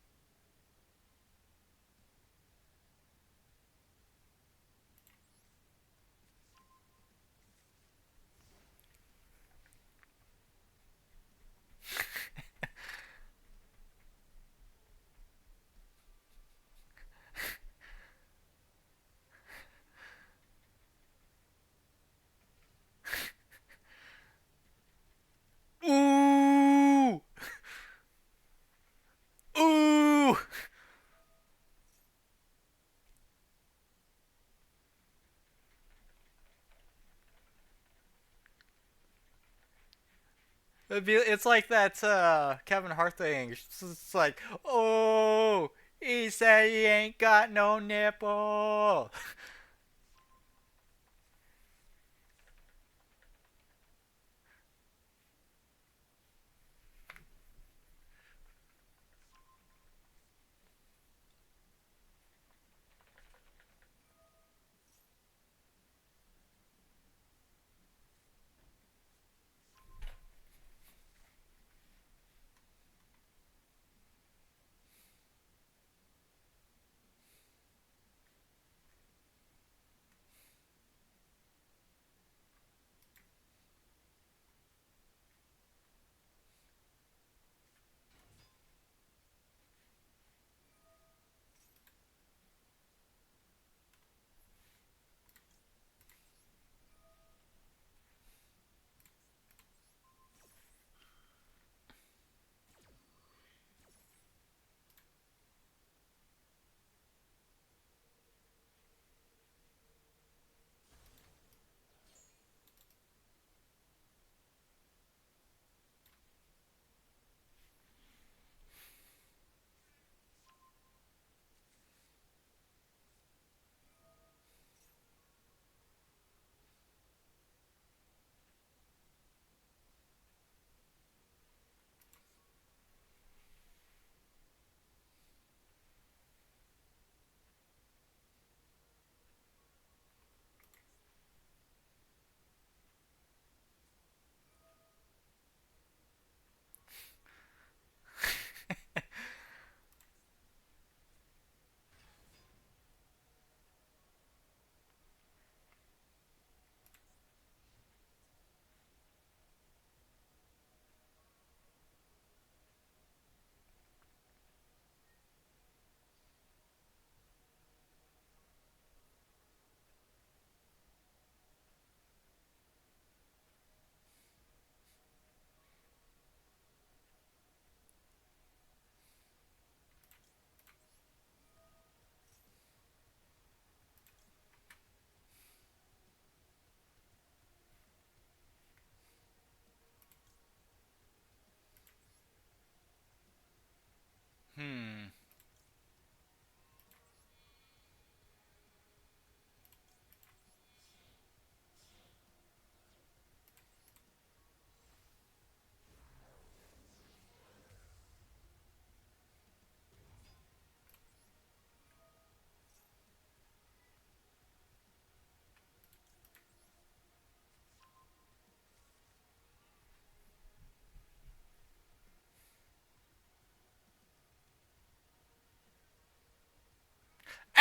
Speaker 1: Ooh! Ooh! It's like that Kevin Hart thing. It's like, oh, he said he ain't got no nipple.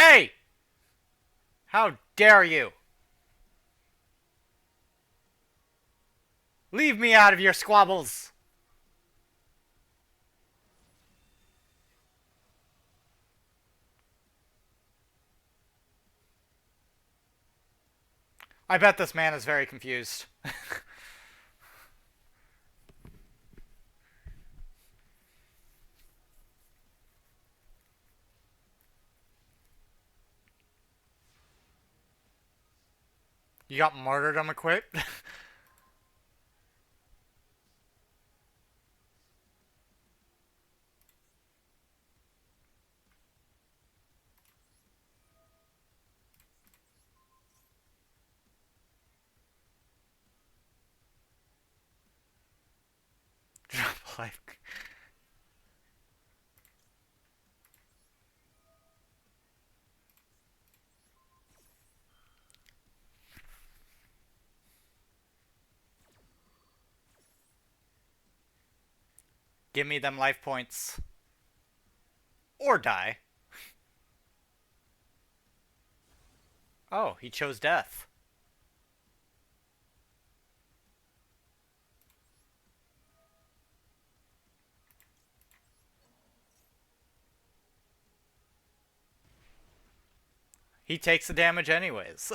Speaker 1: Hey! How dare you? Leave me out of your squabbles! I bet this man is very confused. You got martyrdom equipped? Drop life. Give me them life points. Or die. Oh, he chose death. He takes the damage anyways.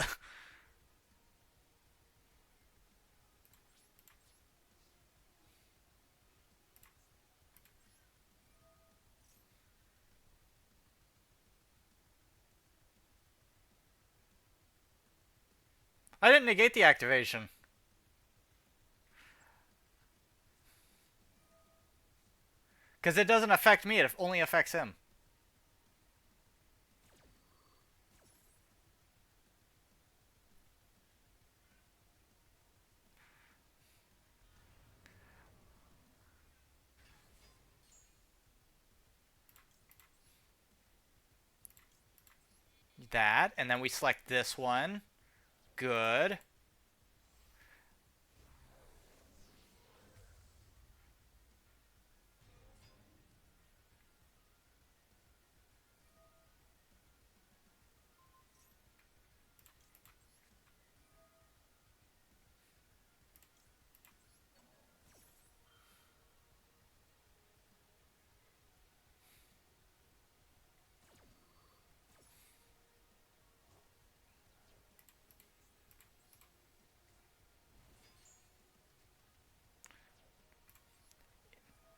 Speaker 1: I didn't negate the activation. Because it doesn't affect me, it only affects him. That, and then we select this one. Good.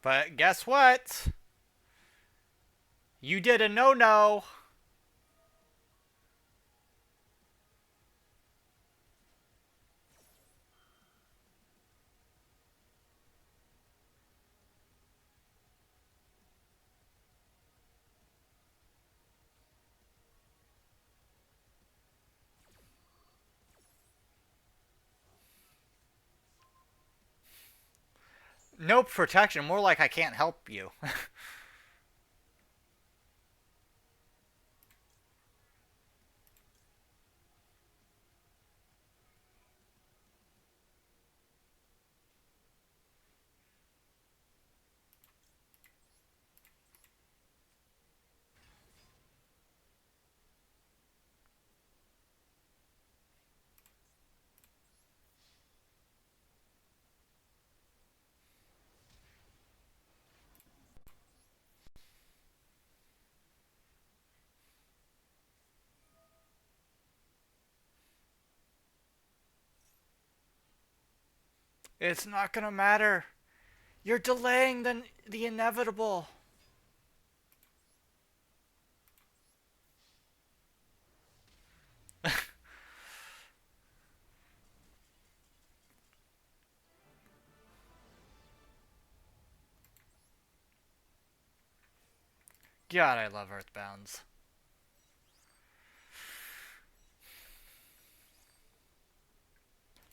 Speaker 1: But guess what? You did a no-no. No protection, more like I can't help you. It's not gonna matter. You're delaying the inevitable. God, I love Earthbounds.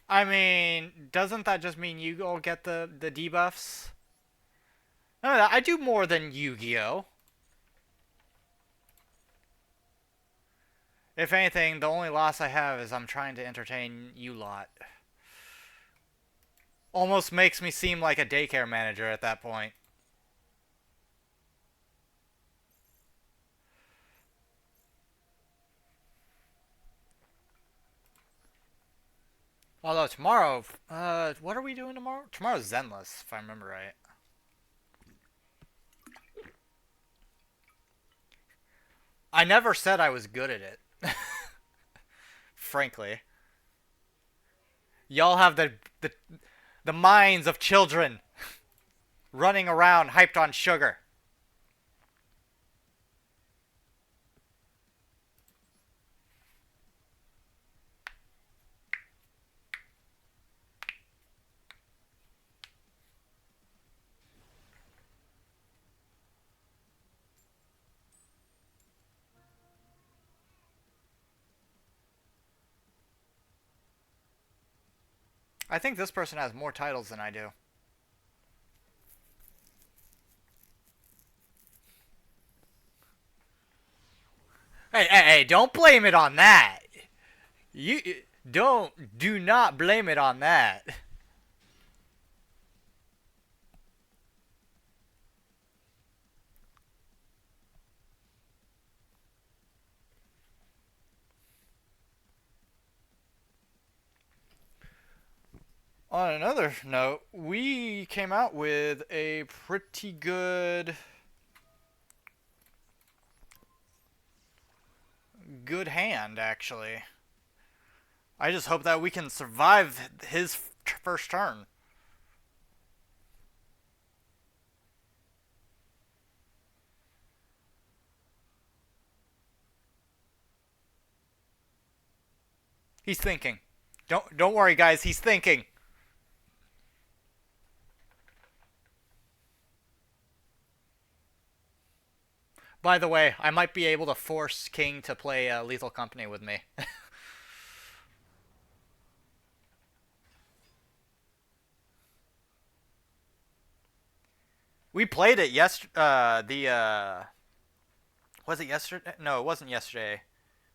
Speaker 1: I mean, doesn't that just mean you all get the debuffs? No, I do more than Yu-Gi-Oh! If anything, the only loss I have is I'm trying to entertain you lot. Almost makes me seem like a daycare manager at that point. Although tomorrow, what are we doing tomorrow? Tomorrow's Zenless, if I remember right. I never said I was good at it. Frankly, y'all have the minds of children running around hyped on sugar. I think this person has more titles than I do. Hey, don't blame it on that. You do not blame it on that. On another note, we came out with a pretty good hand actually. I just hope that we can survive his first turn. He's thinking. Don't worry guys, he's thinking. By the way, I might be able to force King to play Lethal Company with me. We played it was it yesterday? No, it wasn't yesterday.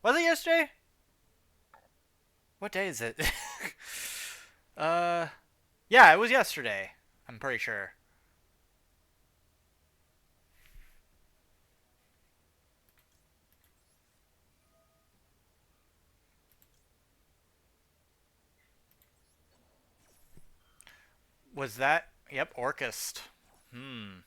Speaker 1: Was it yesterday? What day is it? uh, yeah, it was yesterday. I'm pretty sure. Was that? Yep, Orchest. Hmm.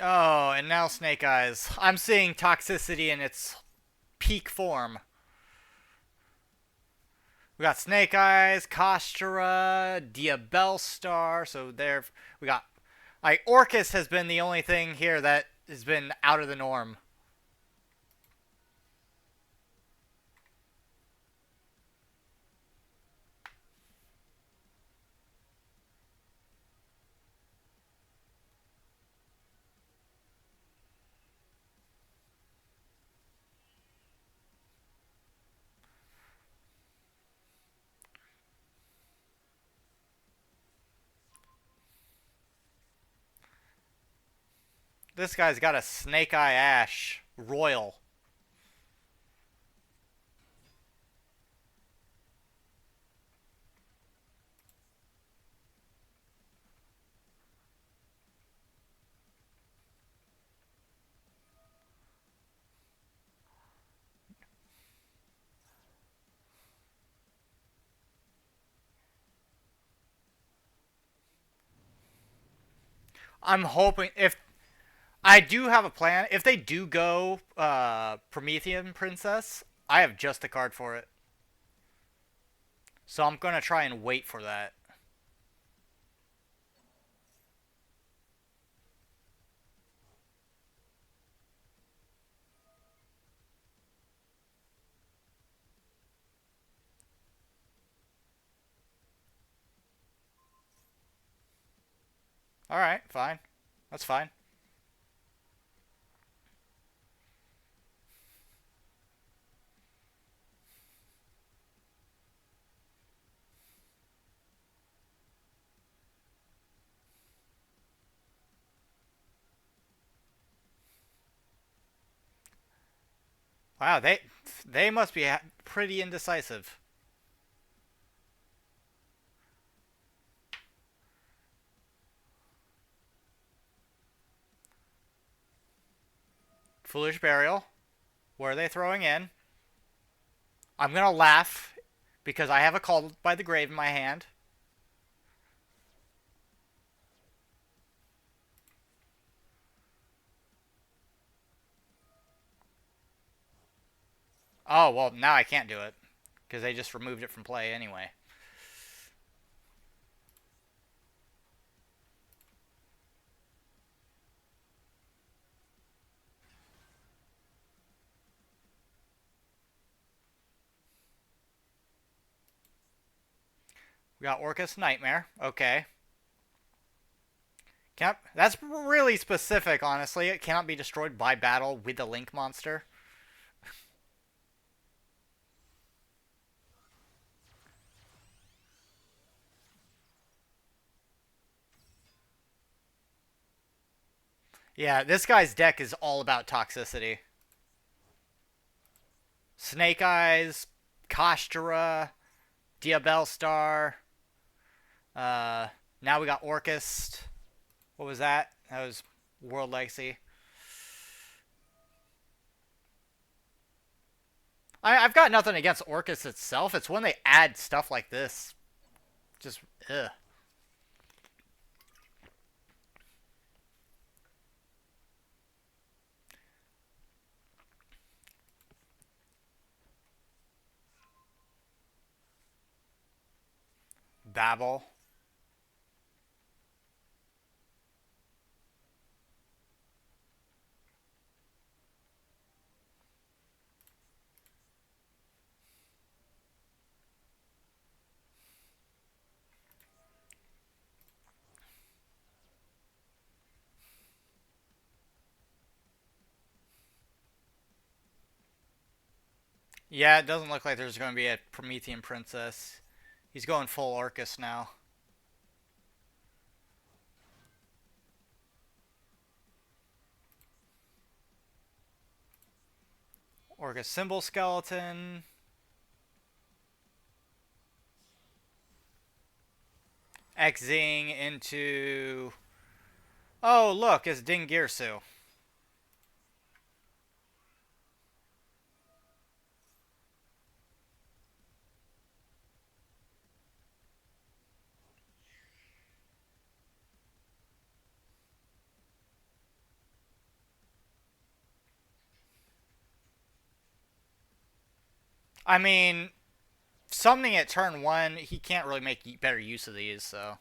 Speaker 1: Oh, and now Snake Eyes. I'm seeing toxicity in its peak form. We got Snake Eyes, Kostra, Diabellstar. So there, we got. Like Orcus has been the only thing here that has been out of the norm. This guy's got a Snake Eye Ash Royal. I'm hoping if I do have a plan. If they do go Promethean Princess, I have just a card for it. So I'm gonna try and wait for that. All right, fine. That's fine. Wow, they must be pretty indecisive. Foolish Burial. Where are they throwing in? I'm gonna laugh because I have a Call by the Grave in my hand. Oh, well, now I can't do it because they just removed it from play anyway. We got Orcus Nightmare. Okay. That's really specific, honestly. It cannot be destroyed by battle with a Link monster. Yeah, this guy's deck is all about toxicity. Snake Eyes, Kashtra, Diabellstar. Uh, Now we got Orcust. What was that? That was World Legacy. I've got nothing against Orcus itself. It's when they add stuff like this. Just, ugh. Babel. Yeah, it doesn't look like there's going to be a Promethean Princess. He's going full Orcus now. Orcus Symbol Skeleton. Xing into... Oh, look, it's Dingirsu. I mean, summoning at turn 1, he can't really make better use of these, so...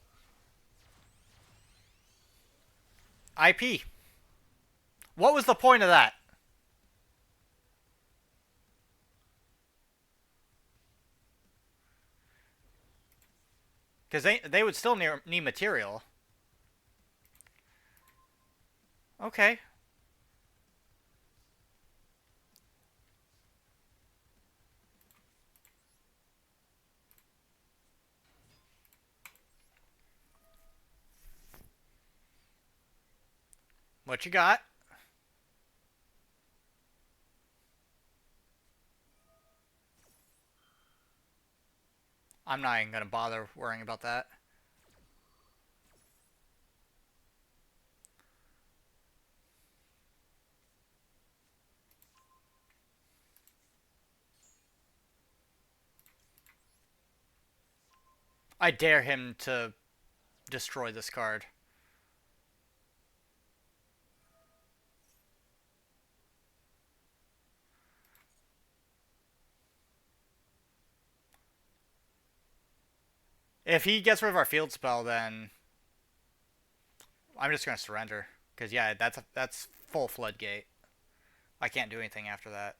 Speaker 1: IP. What was the point of that? Because they would still need material. Okay. What you got? I'm not even going to bother worrying about that. I dare him to destroy this card. If he gets rid of our field spell, then I'm just going to surrender. Because, yeah, that's full floodgate. I can't do anything after that.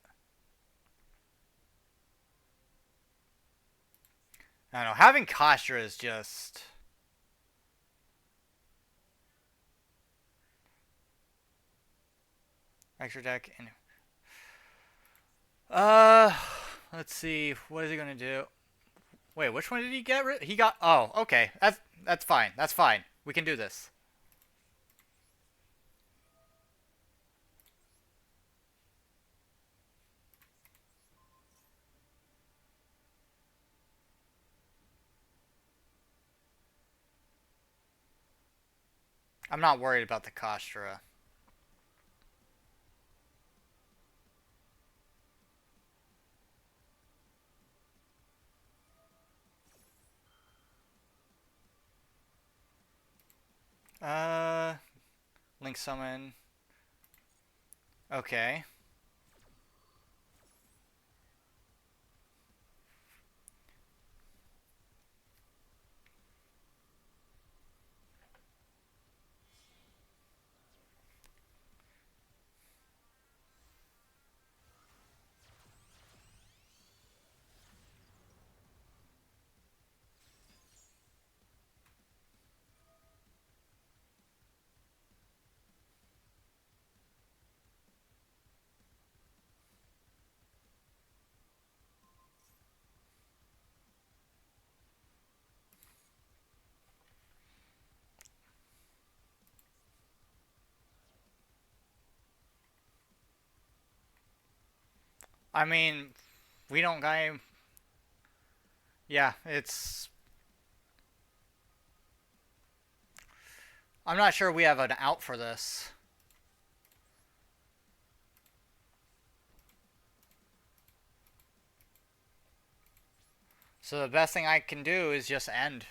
Speaker 1: I don't know. Having Kashtra is just... Extra deck. And... let's see. What is he going to do? Wait, which one did he get rid? He got... Oh, okay. That's fine. That's fine. We can do this. I'm not worried about the Kostra. Uh, Link Summon. Okay. I mean, we don't got. Yeah, it's. I'm not sure we have an out for this. So the best thing I can do is just end.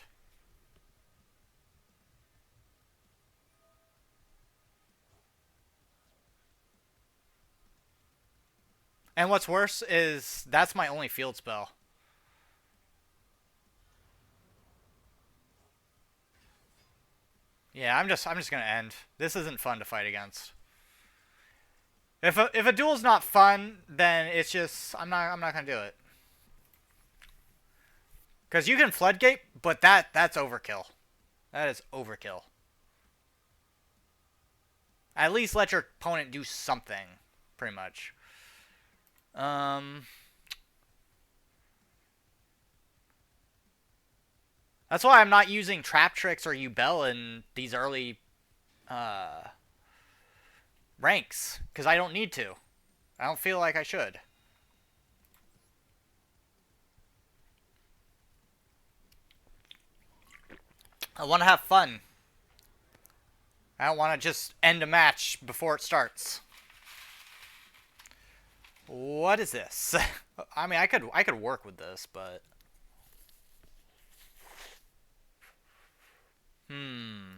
Speaker 1: And what's worse is that's my only field spell. Yeah, I'm just gonna end. This isn't fun to fight against. If a duel's not fun, then it's just I'm not gonna do it. Because you can floodgate, but that's overkill. That is overkill. At least let your opponent do something, pretty much. Um, that's why I'm not using trap tricks or Ubel in these early uh, ranks because I don't need to. I don't feel like I should. I want to have fun. I don't want to just end a match before it starts. What is this? I mean, I could work with this, but hmm.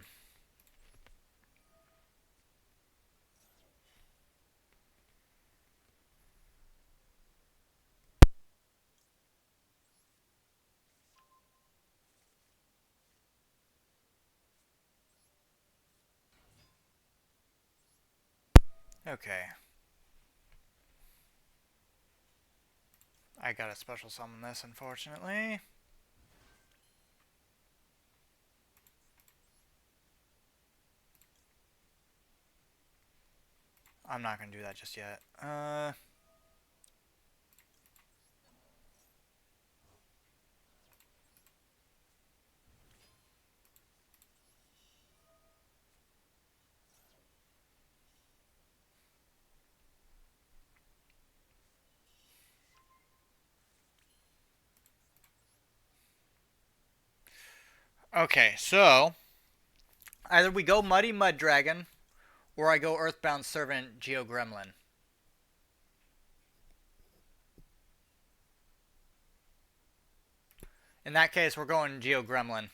Speaker 1: Okay. I gotta special summon this, unfortunately. I'm not gonna do that just yet. Okay, so either we go Muddy Mud Dragon, or I go Earthbound Servant Geo Gremlin. In that case, we're going Geo Gremlin.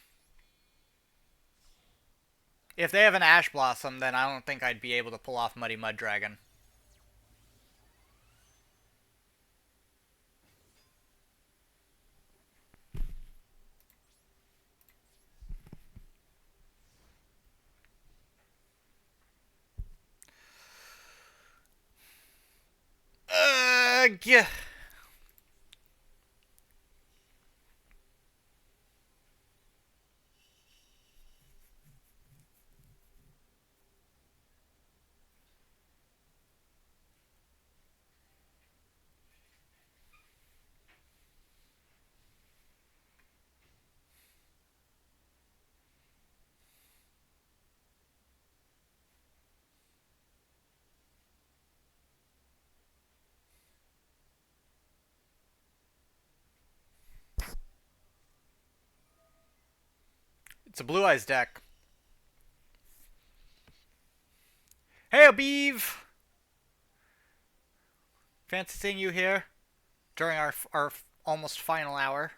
Speaker 1: If they have an Ash Blossom, then I don't think I'd be able to pull off Muddy Mud Dragon. Yeah. It's a Blue Eyes deck. Hey, Abiv! Fancy seeing you here during our almost final hour.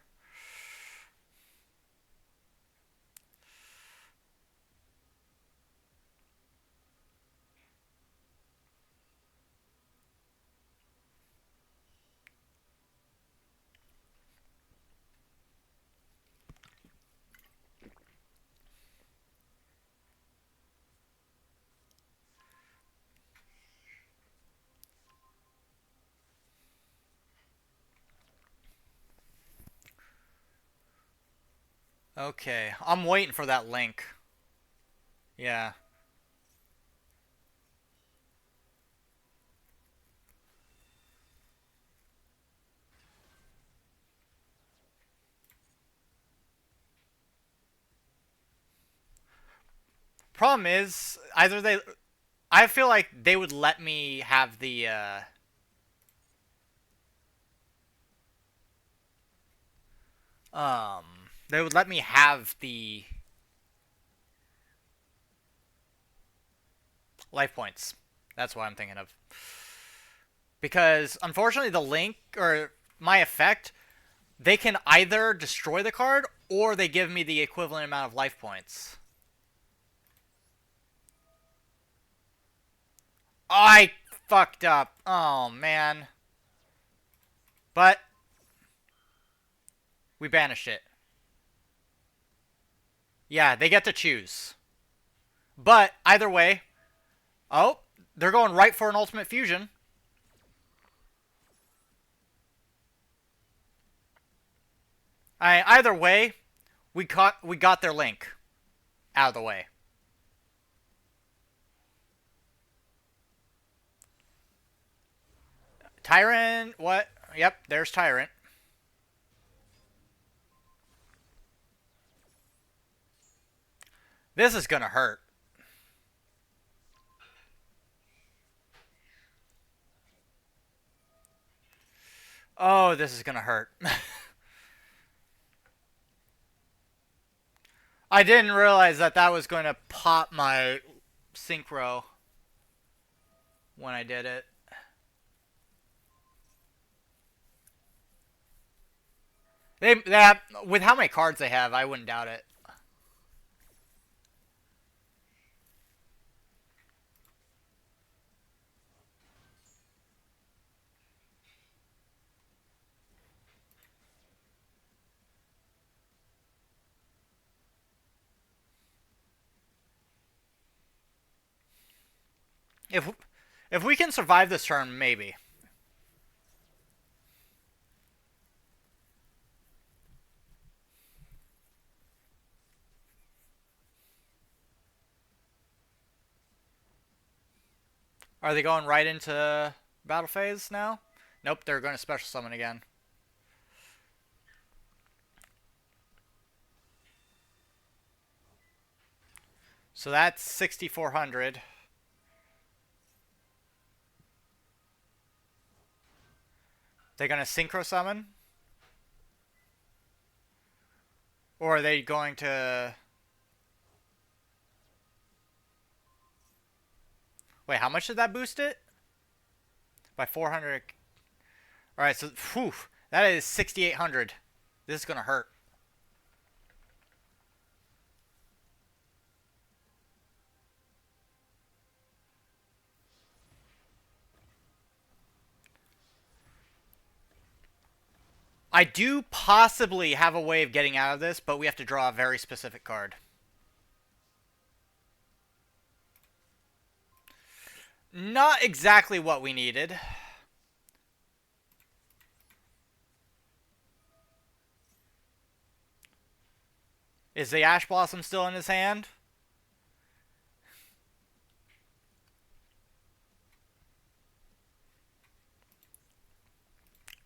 Speaker 1: Okay, I'm waiting for that link. Yeah. Problem is, either they. I feel like they would let me have the. Um. They would let me have the life points. That's what I'm thinking of. Because unfortunately, the link or my effect, they can either destroy the card or they give me the equivalent amount of life points. I fucked up. Oh man. But we banished it. Yeah, they get to choose. But either way, oh, they're going right for an ultimate fusion. Either way, we got their link out of the way. Tyrant, what? Yep, there's Tyrant. This is gonna hurt. Oh, this is gonna hurt. I didn't realize that that was going to pop my synchro when I did it. They have, with how many cards they have, I wouldn't doubt it. If if we can survive this turn, maybe. Are they going right into battle phase now? Nope, they're going to special summon again. So that's 6,400. They're going to synchro summon? Or are they going to... Wait, how much did that boost it? By 400. Alright, so whew, that is 6,800. This is going to hurt. I do possibly have a way of getting out of this, but we have to draw a very specific card. Not exactly what we needed. Is the Ash Blossom still in his hand?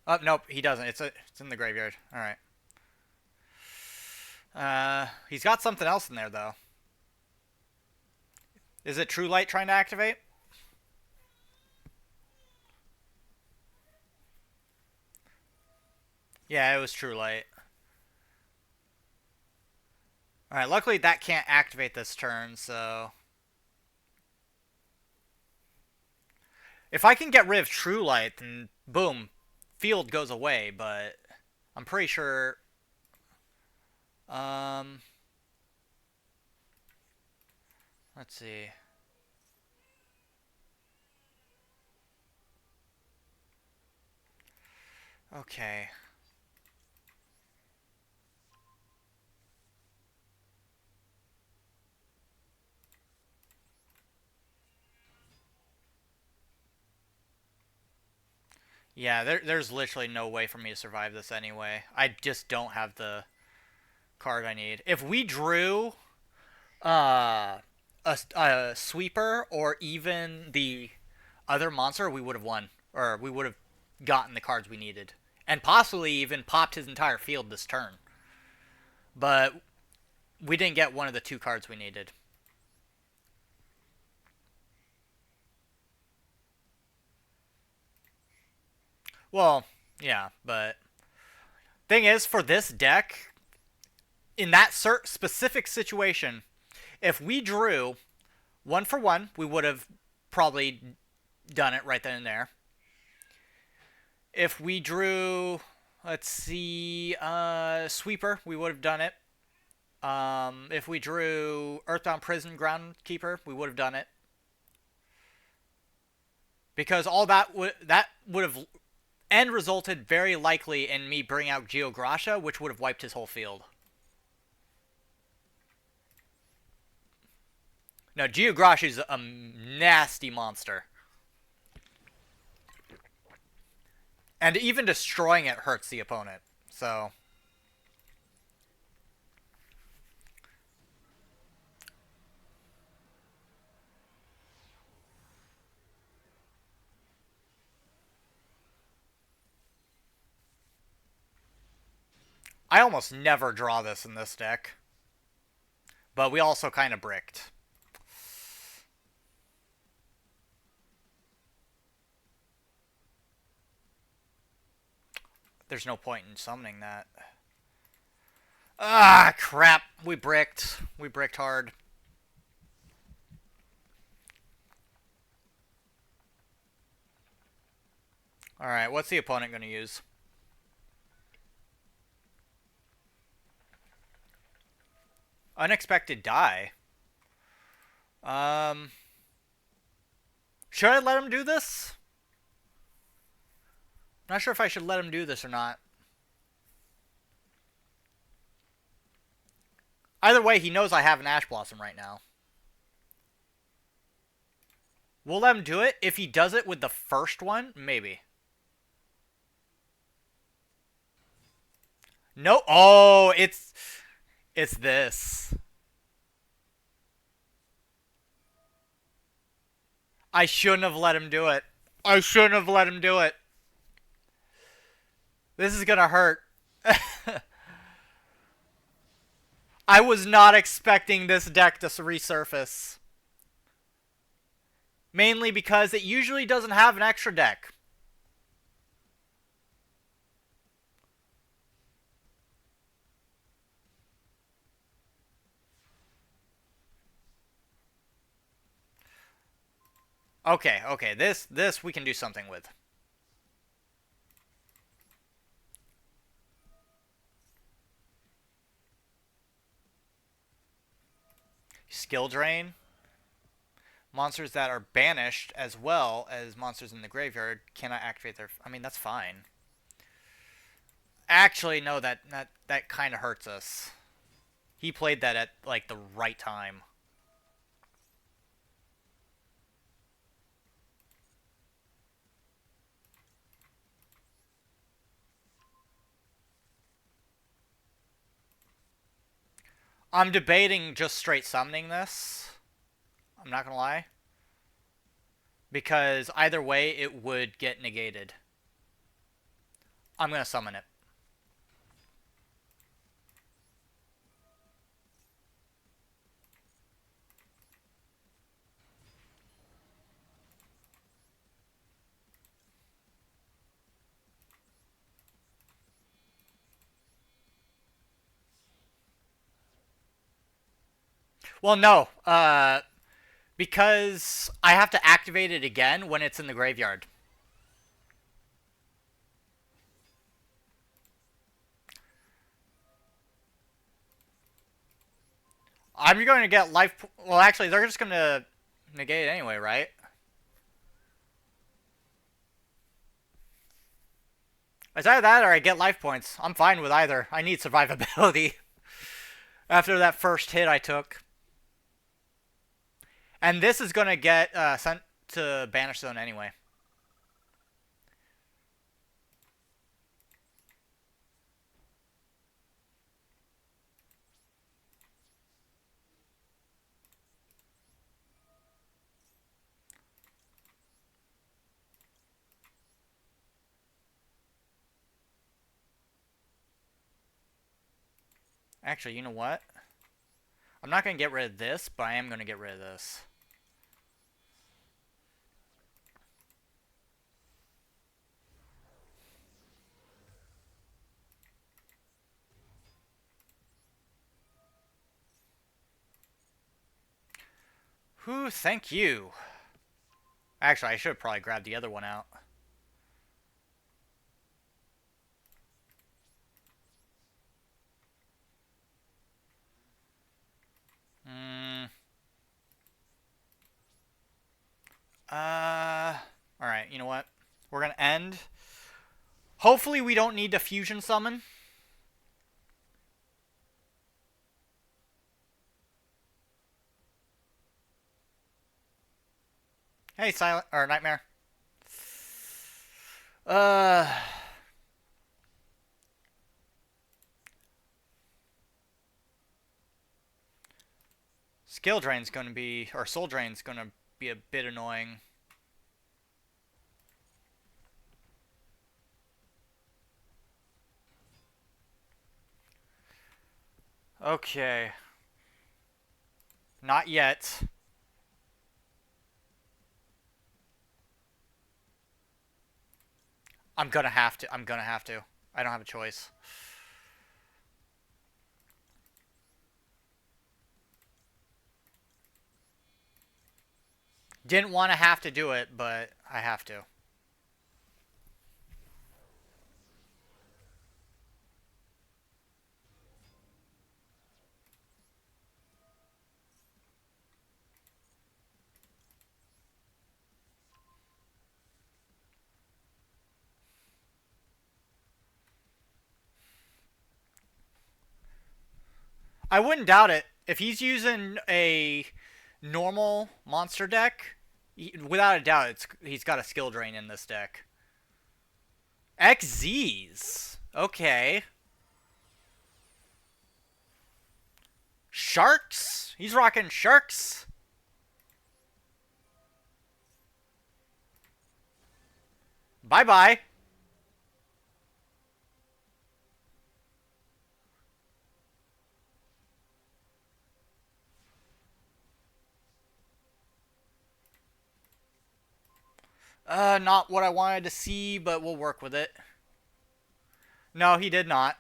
Speaker 1: Oh, nope, he doesn't. It's in the graveyard. All right. He's got something else in there though. Is it True Light trying to activate? Yeah, it was True Light. All right. Luckily, that can't activate this turn, so If I can get rid of True Light, then boom, field goes away. But I'm pretty sure. Um, let's see. Okay. Yeah, there's literally no way for me to survive this anyway. I just don't have the card I need. If we drew uh, a sweeper or even the other monster, we would have won. Or we would have gotten the cards we needed. And possibly even popped his entire field this turn. But we didn't get one of the two cards we needed. Well, yeah, but thing is, for this deck, in that specific situation, if we drew one for one, we would have probably done it right then and there. If we drew, let's see, sweeper, we would have done it. If we drew Earthbound Prison Groundkeeper, we would have done it. Because all that would have end resulted very likely in me bringing out Geogracia, which would have wiped his whole field. No, Geogracia is a nasty monster. And even destroying it hurts the opponent. So I almost never draw this in this deck. But we also kind of bricked. There's no point in summoning that. Ah, crap. We bricked. We bricked hard. Alright, what's the opponent going to use? Unexpected die. Um, should I let him do this? Not sure if I should let him do this or not. Either way, he knows I have an Ash Blossom right now. We'll let him do it. If he does it with the first one, maybe. No. Oh, it's this. I shouldn't have let him do it. I shouldn't have let him do it. This is gonna hurt. I was not expecting this deck to resurface. Mainly because it usually doesn't have an extra deck. Okay, okay, this we can do something with. Skill drain. Monsters that are banished as well as monsters in the graveyard cannot activate their... I mean, that's fine. Actually, no, that kind of hurts us. He played that at, like, the right time. I'm debating just straight summoning this. I'm not gonna lie. Because either way, it would get negated. I'm gonna summon it. Well, no. Because I have to activate it again when it's in the graveyard. I'm going to get life... Well, actually, they're just going to negate it anyway, right? It's either that or I get life points. I'm fine with either. I need survivability after that first hit I took. And this is going to get sent to Banish Zone anyway. Actually, you know what? I'm not going to get rid of this, but I am going to get rid of this. Whew, thank you. Actually, I should have probably grabbed the other one out. Alright, you know what? We're gonna end. Hopefully we don't need to fusion summon. Hey, Silent... or Nightmare. Skill Drain's gonna be... or Soul Drain's gonna be a bit annoying. Okay. Not yet. I'm gonna have to. I'm gonna have to. I don't have a choice. Didn't want to have to do it, but I have to. I wouldn't doubt it. If he's using a normal monster deck, without a doubt, he's got a skill drain in this deck. XZs. Okay. Sharks? He's rocking sharks. Bye-bye. Not what I wanted to see, but we'll work with it. No, he did not.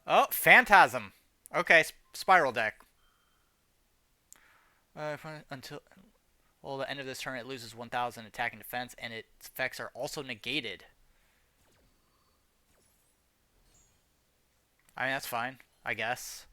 Speaker 1: Oh, Phantasm. Okay, Spiral deck. Until the end of this turn, it loses 1,000 attack and defense, and its effects are also negated. I mean, that's fine, I guess.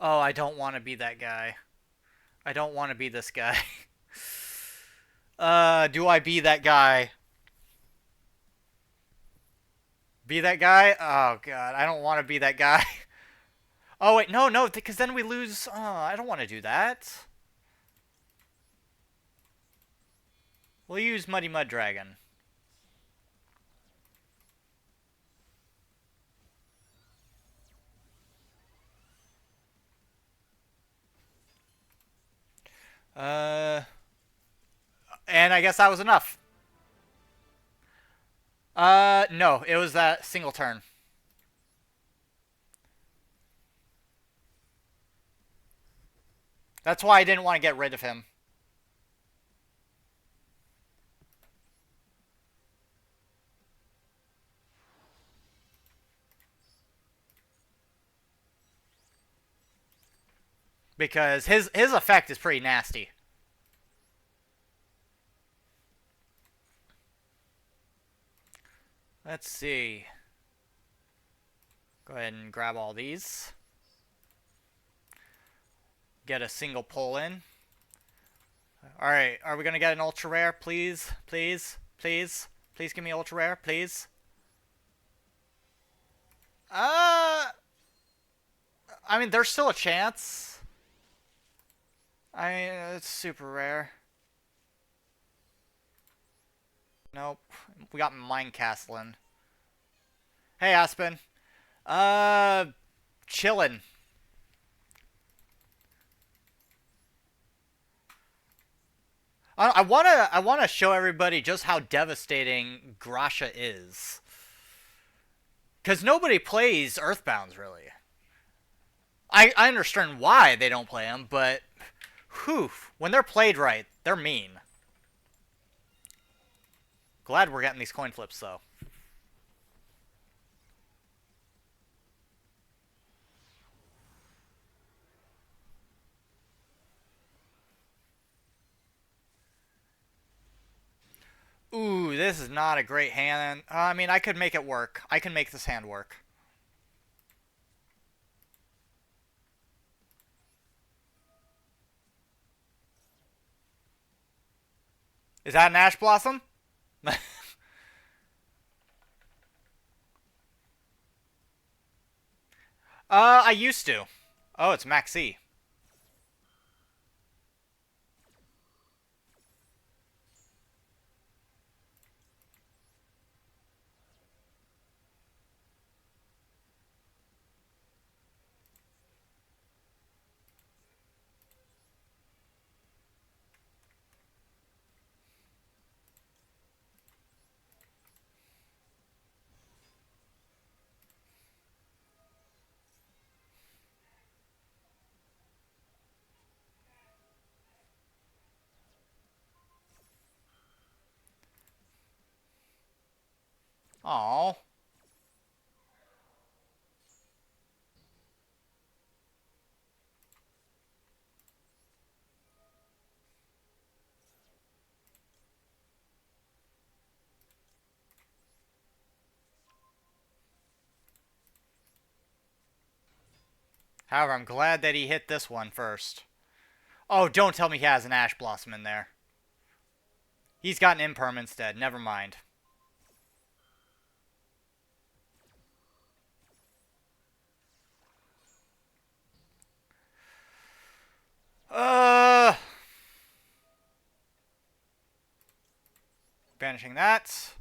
Speaker 1: Oh, I don't want to be that guy. I don't want to be this guy. Do I be that guy? Be that guy? Oh, God. I don't want to be that guy. Oh, wait. No, because then we lose... Oh, I don't want to do that. We'll use Muddy Mud Dragon. Uh, and I guess that was enough. No, it was that single turn. That's why I didn't want to get rid of him. Because his effect is pretty nasty. Let's see. Go ahead and grab all these. Get a single pull in. Alright, are we gonna get an ultra rare? Please, please, please, please give me ultra rare, please. Uh, I mean, there's still a chance. I mean, it's super rare. Nope. We got Mind Castling. Hey, Aspen. Uh, chillin'. I wanna show everybody just how devastating Grasha is. Cause nobody plays Earthbounds really. I understand why they don't play them, but whew, when they're played right, they're mean. Glad we're getting these coin flips though. Ooh, this is not a great hand. I mean, I could make it work. I can make this hand work. Is that an Ash Blossom? I used to. Oh, it's Maxi. Oh. However, I'm glad that he hit this one first. Oh, don't tell me he has an Ash Blossom in there. He's got an Imperm instead. Never mind. Uh, banishing that.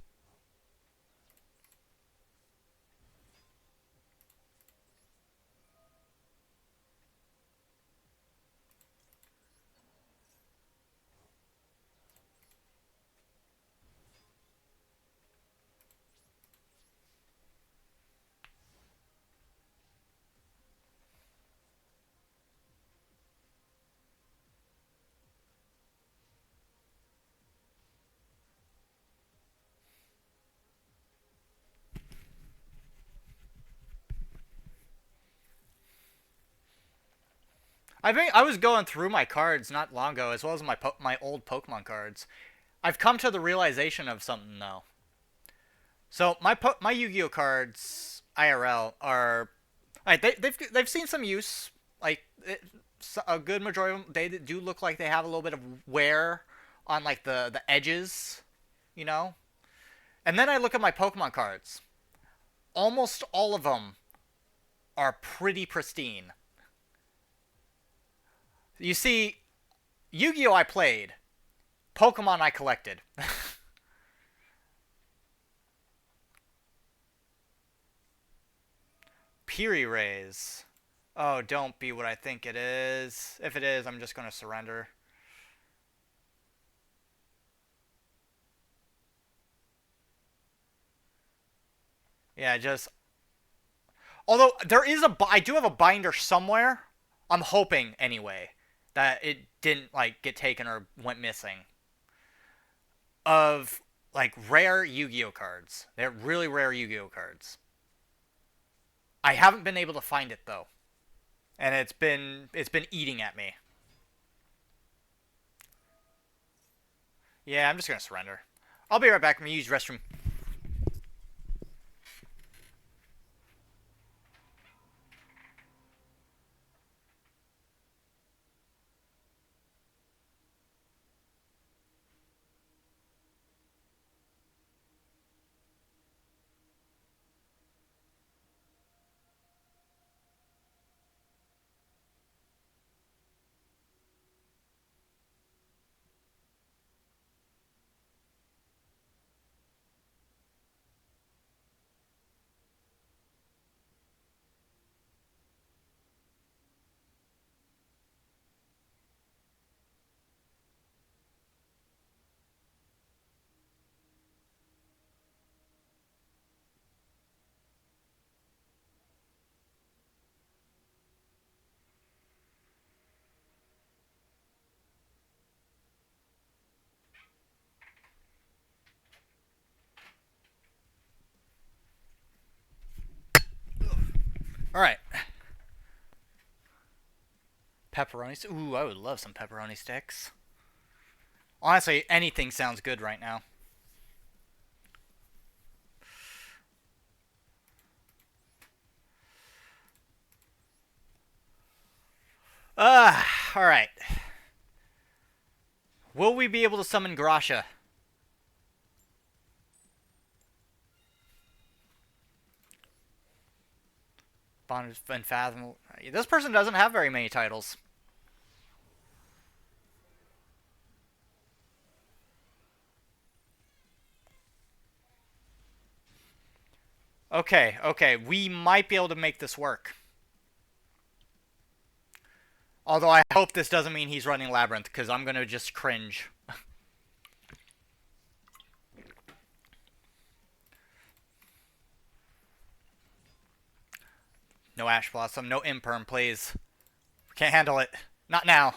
Speaker 1: I was going through my cards not long ago, as well as my old Pokemon cards. I've come to the realization of something though. So my Yu-Gi-Oh cards IRL are, right, they've seen some use. Like a good majority of them, they do look like they have a little bit of wear on like the edges, you know. And then I look at my Pokemon cards. Almost all of them are pretty pristine. You see, Yu-Gi-Oh I played, Pokemon I collected. Piri Rays. Oh, don't be what I think it is. If it is, I'm just gonna surrender. Yeah, just although there is I do have a binder somewhere. I'm hoping anyway that it didn't like get taken or went missing of like rare Yu-Gi-Oh cards. They're really rare Yu-Gi-Oh cards. I haven't been able to find it though, and it's been eating at me. Yeah, I'm just gonna surrender. I'll be right back. I'm gonna use restroom. All right, pepperoni. Ooh, I would love some pepperoni sticks. Honestly, anything sounds good right now. All right. Will we be able to summon Grasha? Bond and Fathom. This person doesn't have very many titles. Okay, okay, we might be able to make this work. Although I hope this doesn't mean he's running Labyrinth, because I'm gonna just cringe. No Ash Blossom, no Imperm, please. Can't handle it. Not now.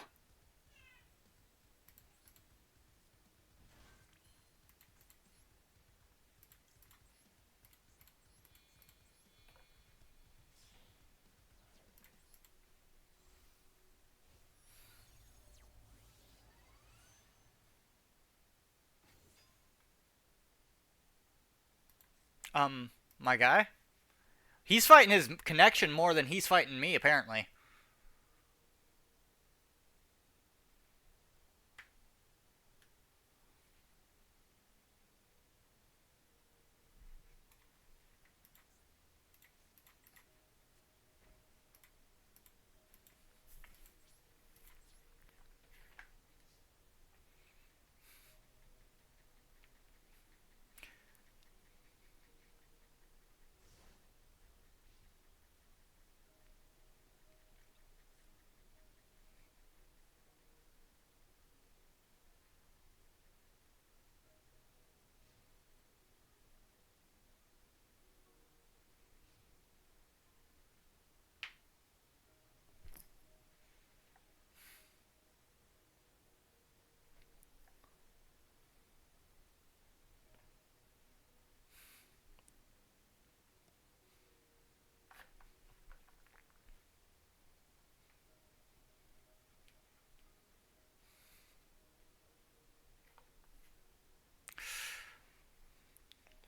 Speaker 1: My guy? He's fighting his connection more than he's fighting me, apparently.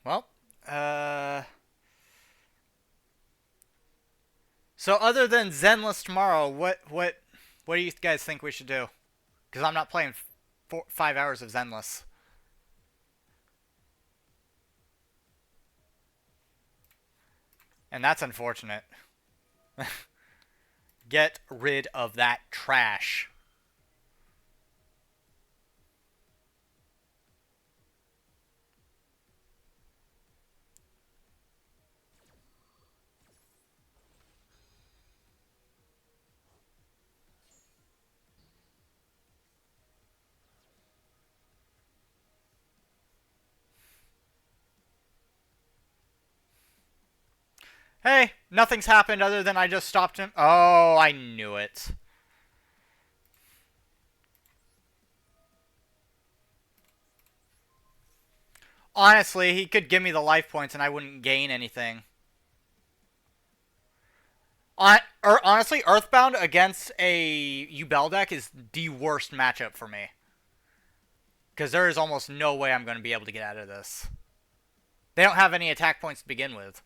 Speaker 1: Well, so other than Zenless tomorrow, what do you guys think we should do? Because I'm not playing 5 hours of Zenless. And that's unfortunate. Get rid of that trash. Hey, nothing's happened other than I just stopped him. Oh, I knew it. Honestly, he could give me the life points and I wouldn't gain anything. Honestly, Earthbound against a Ubel deck is the worst matchup for me. Because there is almost no way I'm going to be able to get out of this. They don't have any attack points to begin with.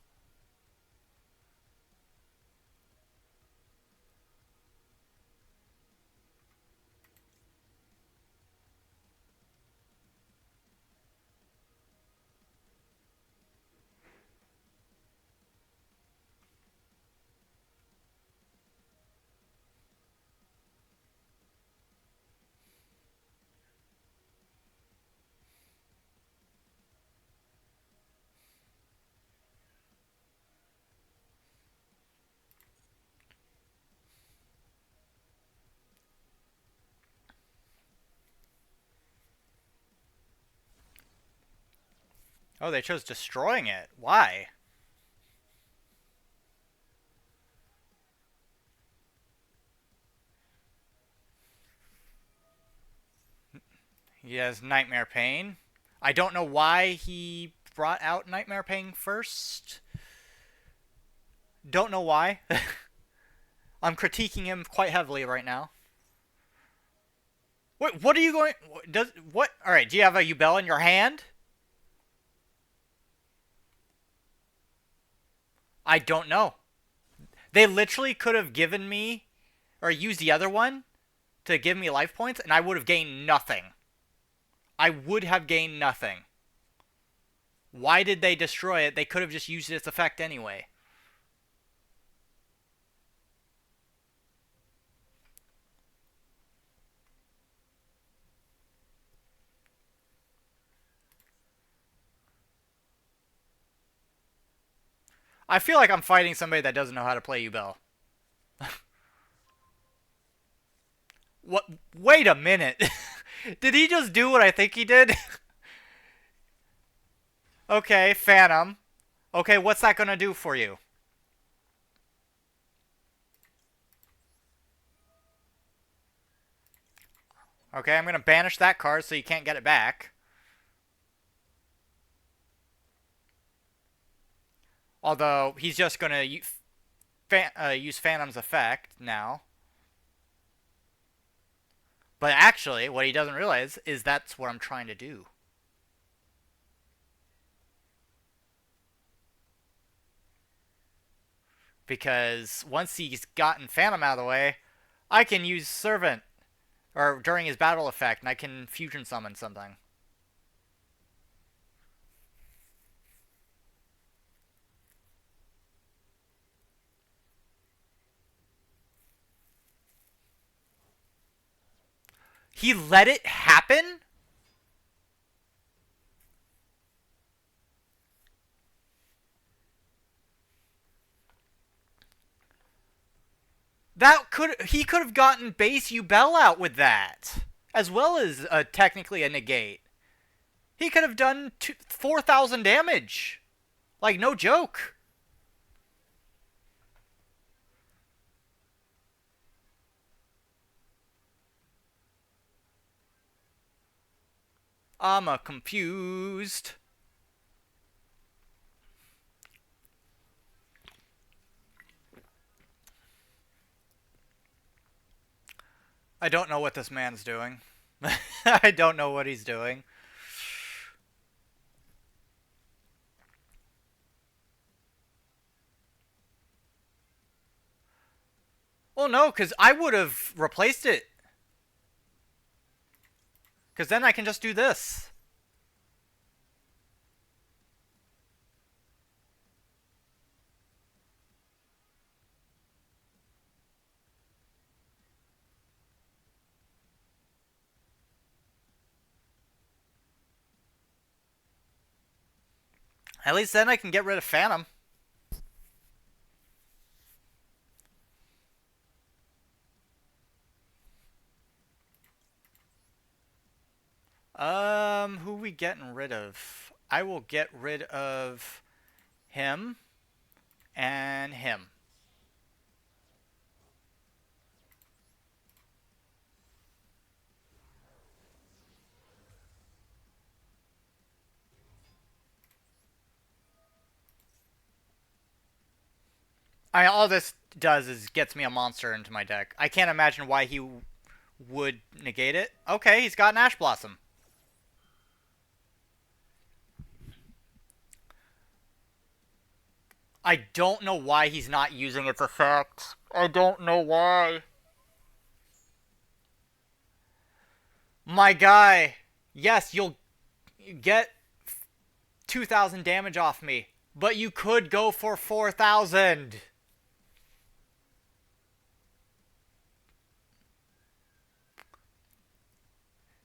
Speaker 1: Oh, they chose destroying it. Why? He has Nightmare Pain. I don't know why he brought out Nightmare Pain first. Don't know why. I'm critiquing him quite heavily right now. What are you going? Does what? All right. Do you have a Ubel in your hand? I don't know. They literally could have given me, or used the other one to give me life points, and I would have gained nothing. I would have gained nothing. Why did they destroy it? They could have just used its effect anyway. I feel like I'm fighting somebody that doesn't know how to play Ubel. What? Wait a minute. Did he just do what I think he did? Okay, Phantom. Okay, what's that gonna do for you? Okay, I'm gonna banish that card so you can't get it back. Although, he's just gonna use Phantom's effect now. But actually, what he doesn't realize is that's what I'm trying to do. Because once he's gotten Phantom out of the way, I can use Servant, or during his battle effect, and I can fusion summon something. He let it happen? He could have gotten base Ubel out with that, as well as technically a negate. He could have done 4,000 damage, like no joke. I'm confused. I don't know what this man's doing. I don't know what he's doing. Well, no, because I would have replaced it. Because then I can just do this. At least then I can get rid of Phantom. Who we getting rid of? I will get rid of him and him. All this does is gets me a monster into my deck. I can't imagine why he would negate it. Okay, he's got an Ash Blossom. I don't know why he's not using its effect. I don't know why. My guy, yes, you'll get 2,000 damage off me, but you could go for 4,000.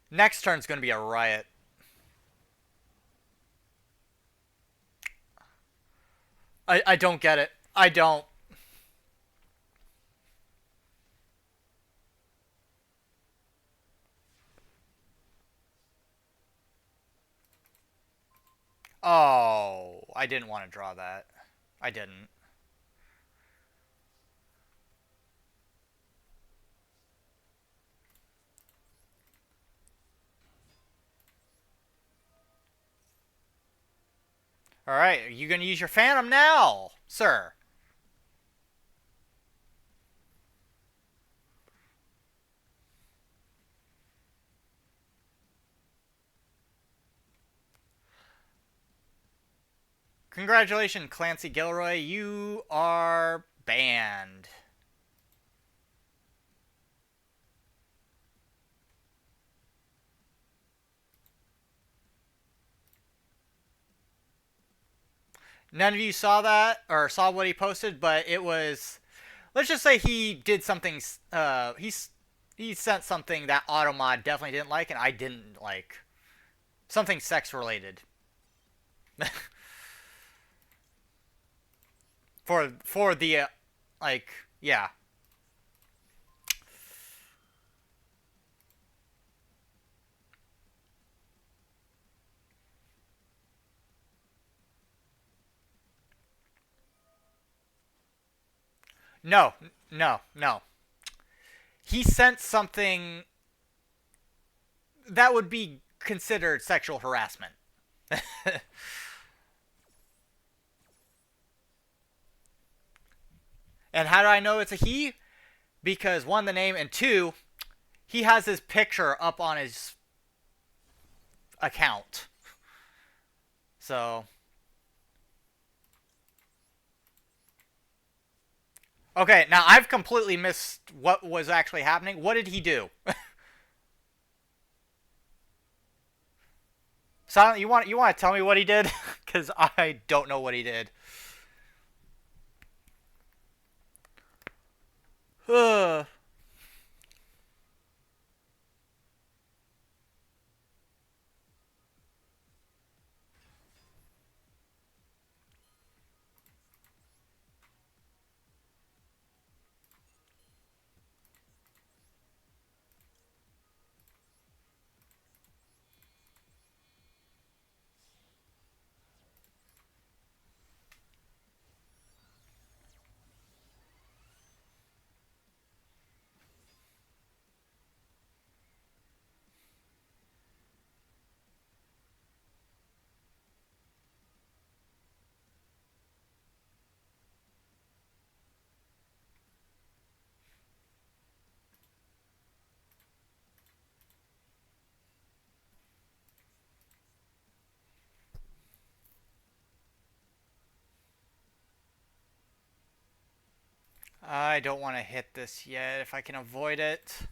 Speaker 1: Next turn's going to be a riot. I don't get it. I don't. Oh, I didn't want to draw that. I didn't. Alright, are you going to use your Phantom now, sir? Congratulations, Clancy Gilroy. You are banned. None of you saw that or saw what he posted, but it was. Let's just say he did something. He sent something that Automod definitely didn't like, and I didn't like. Something sex related. For the like yeah. No, no, no. He sent something that would be considered sexual harassment. And how do I know it's a he? Because one, the name, and two, he has his picture up on his account. So, okay, now I've completely missed what was actually happening. What did he do? Silent, you want to tell me what he did? Because I don't know what he did. I don't want to hit this yet if I can avoid it.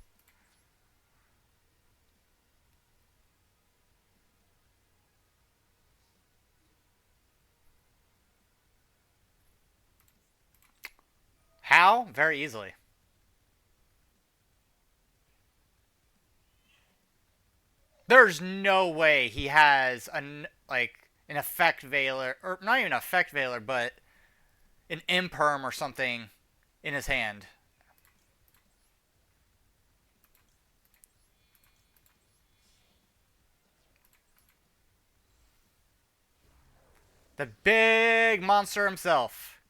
Speaker 1: How? Very easily. There's no way he has an effect veiler, or not even effect veiler, but an imperm or something in his hand. The big monster himself.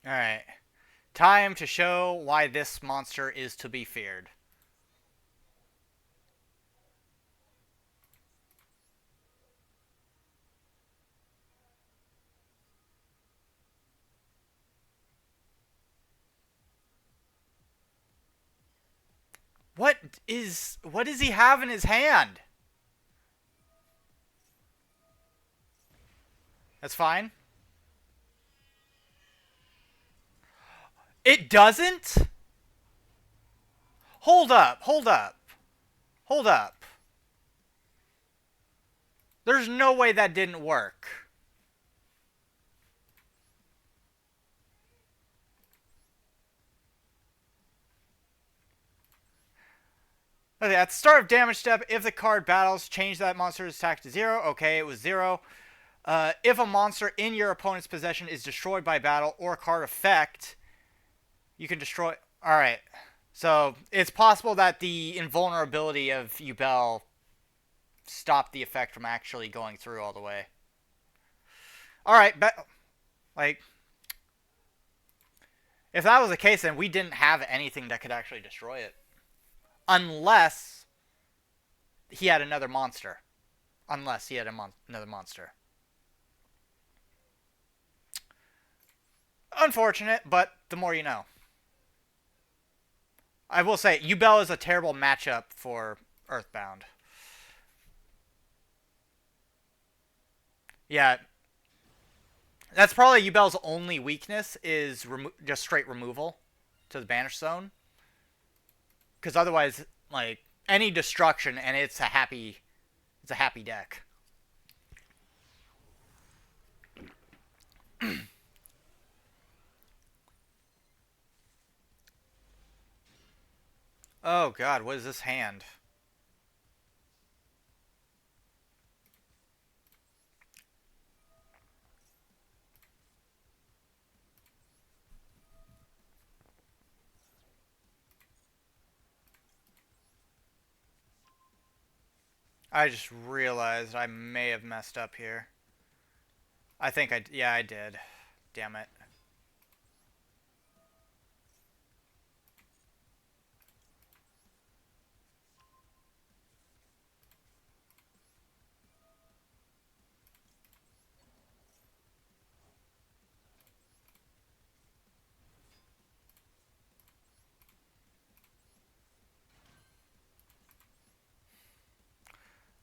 Speaker 1: Alright. Time to show why this monster is to be feared. What does he have in his hand? That's fine. It doesn't? Hold up, hold up, hold up. There's no way that didn't work. Okay, at the start of damage step, if the card battles, change that monster's attack to 0. Okay, it was 0. If a monster in your opponent's possession is destroyed by battle or card effect, you can destroy... Alright. So, it's possible that the invulnerability of Yubel stopped the effect from actually going through all the way. Alright, like... If that was the case, then we didn't have anything that could actually destroy it. Unless he had another monster. Unless he had another monster. Unfortunate, but the more you know. I will say, Yubel is a terrible matchup for Earthbound. Yeah. That's probably Yubel's only weakness is just straight removal to the Banish Zone. Because otherwise, like, any destruction and it's a happy deck. Oh god, what is this hand? I just realized I may have messed up here. I think yeah, I did. Damn it.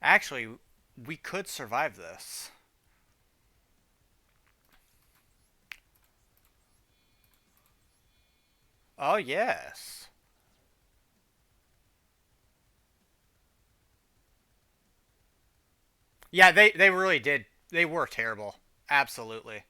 Speaker 1: Actually, we could survive this. Oh, yes. Yeah, they really did. They were terrible. Absolutely.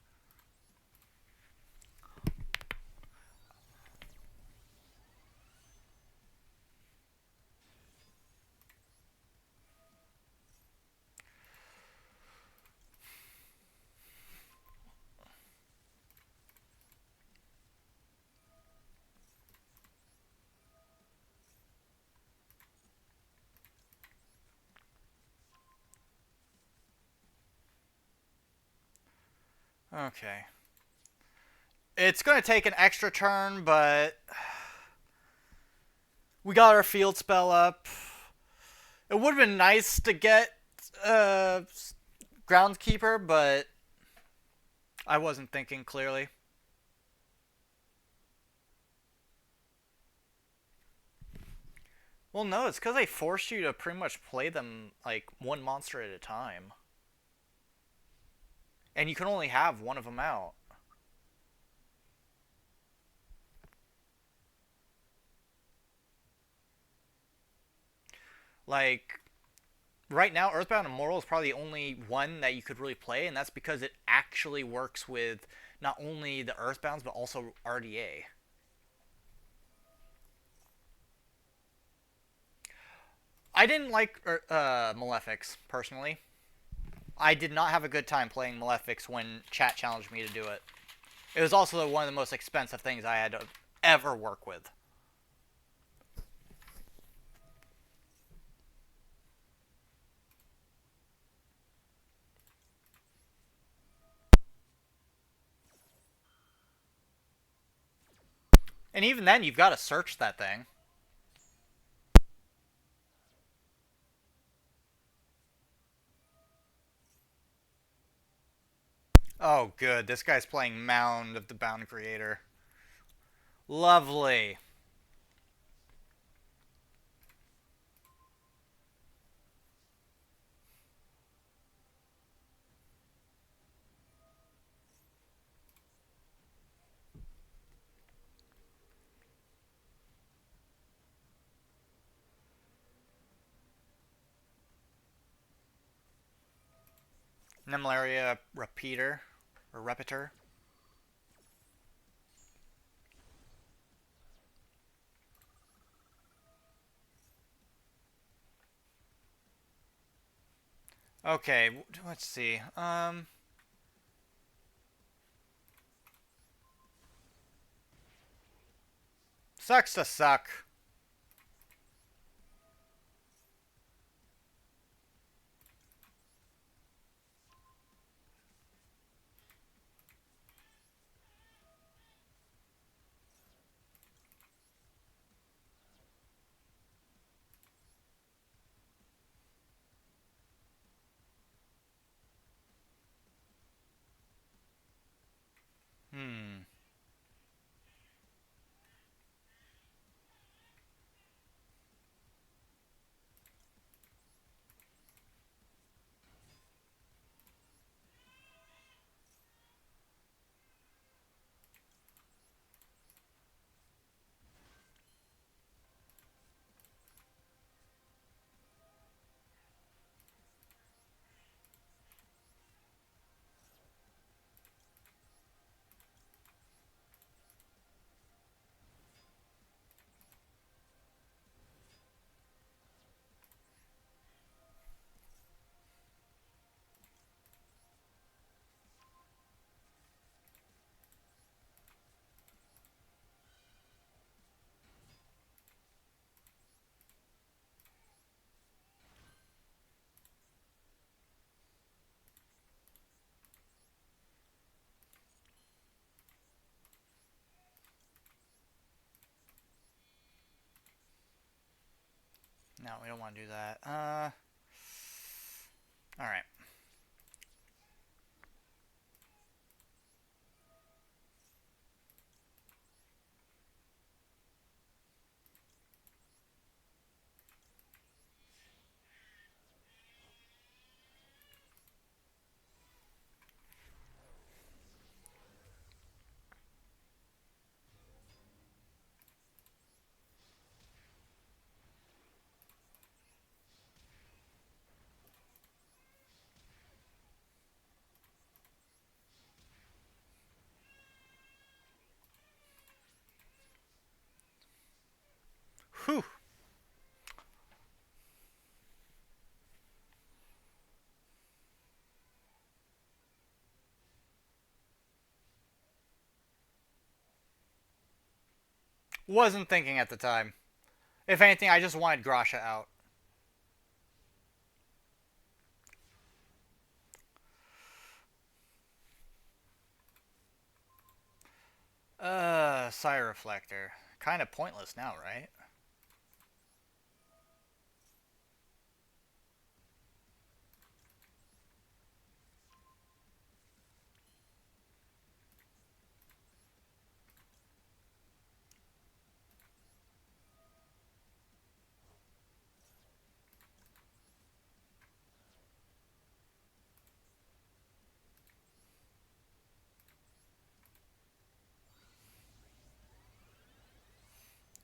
Speaker 1: Okay. It's going to take an extra turn, but we got our field spell up. It would have been nice to get Groundskeeper, but I wasn't thinking clearly. Well, no, it's because they forced you to pretty much play them like one monster at a time. And you can only have one of them out. Like, right now, Earthbound Immortal is probably the only one that you could really play, and that's because it actually works with not only the Earthbounds, but also RDA. I didn't like Malefics, personally. I did not have a good time playing Malefics when chat challenged me to do it. It was also one of the most expensive things I had to ever work with. And even then, you've got to search that thing. Oh, good. This guy's playing Mound of the Bound Creator. Lovely. Nemlaria Repeater. Or Repeater. Okay, let's see. Sucks to suck. Hmm. No, we don't want to do that. Alright. Whew. Wasn't thinking at the time. If anything, I just wanted Grasha out. Sire Reflector. Kind of pointless now, right?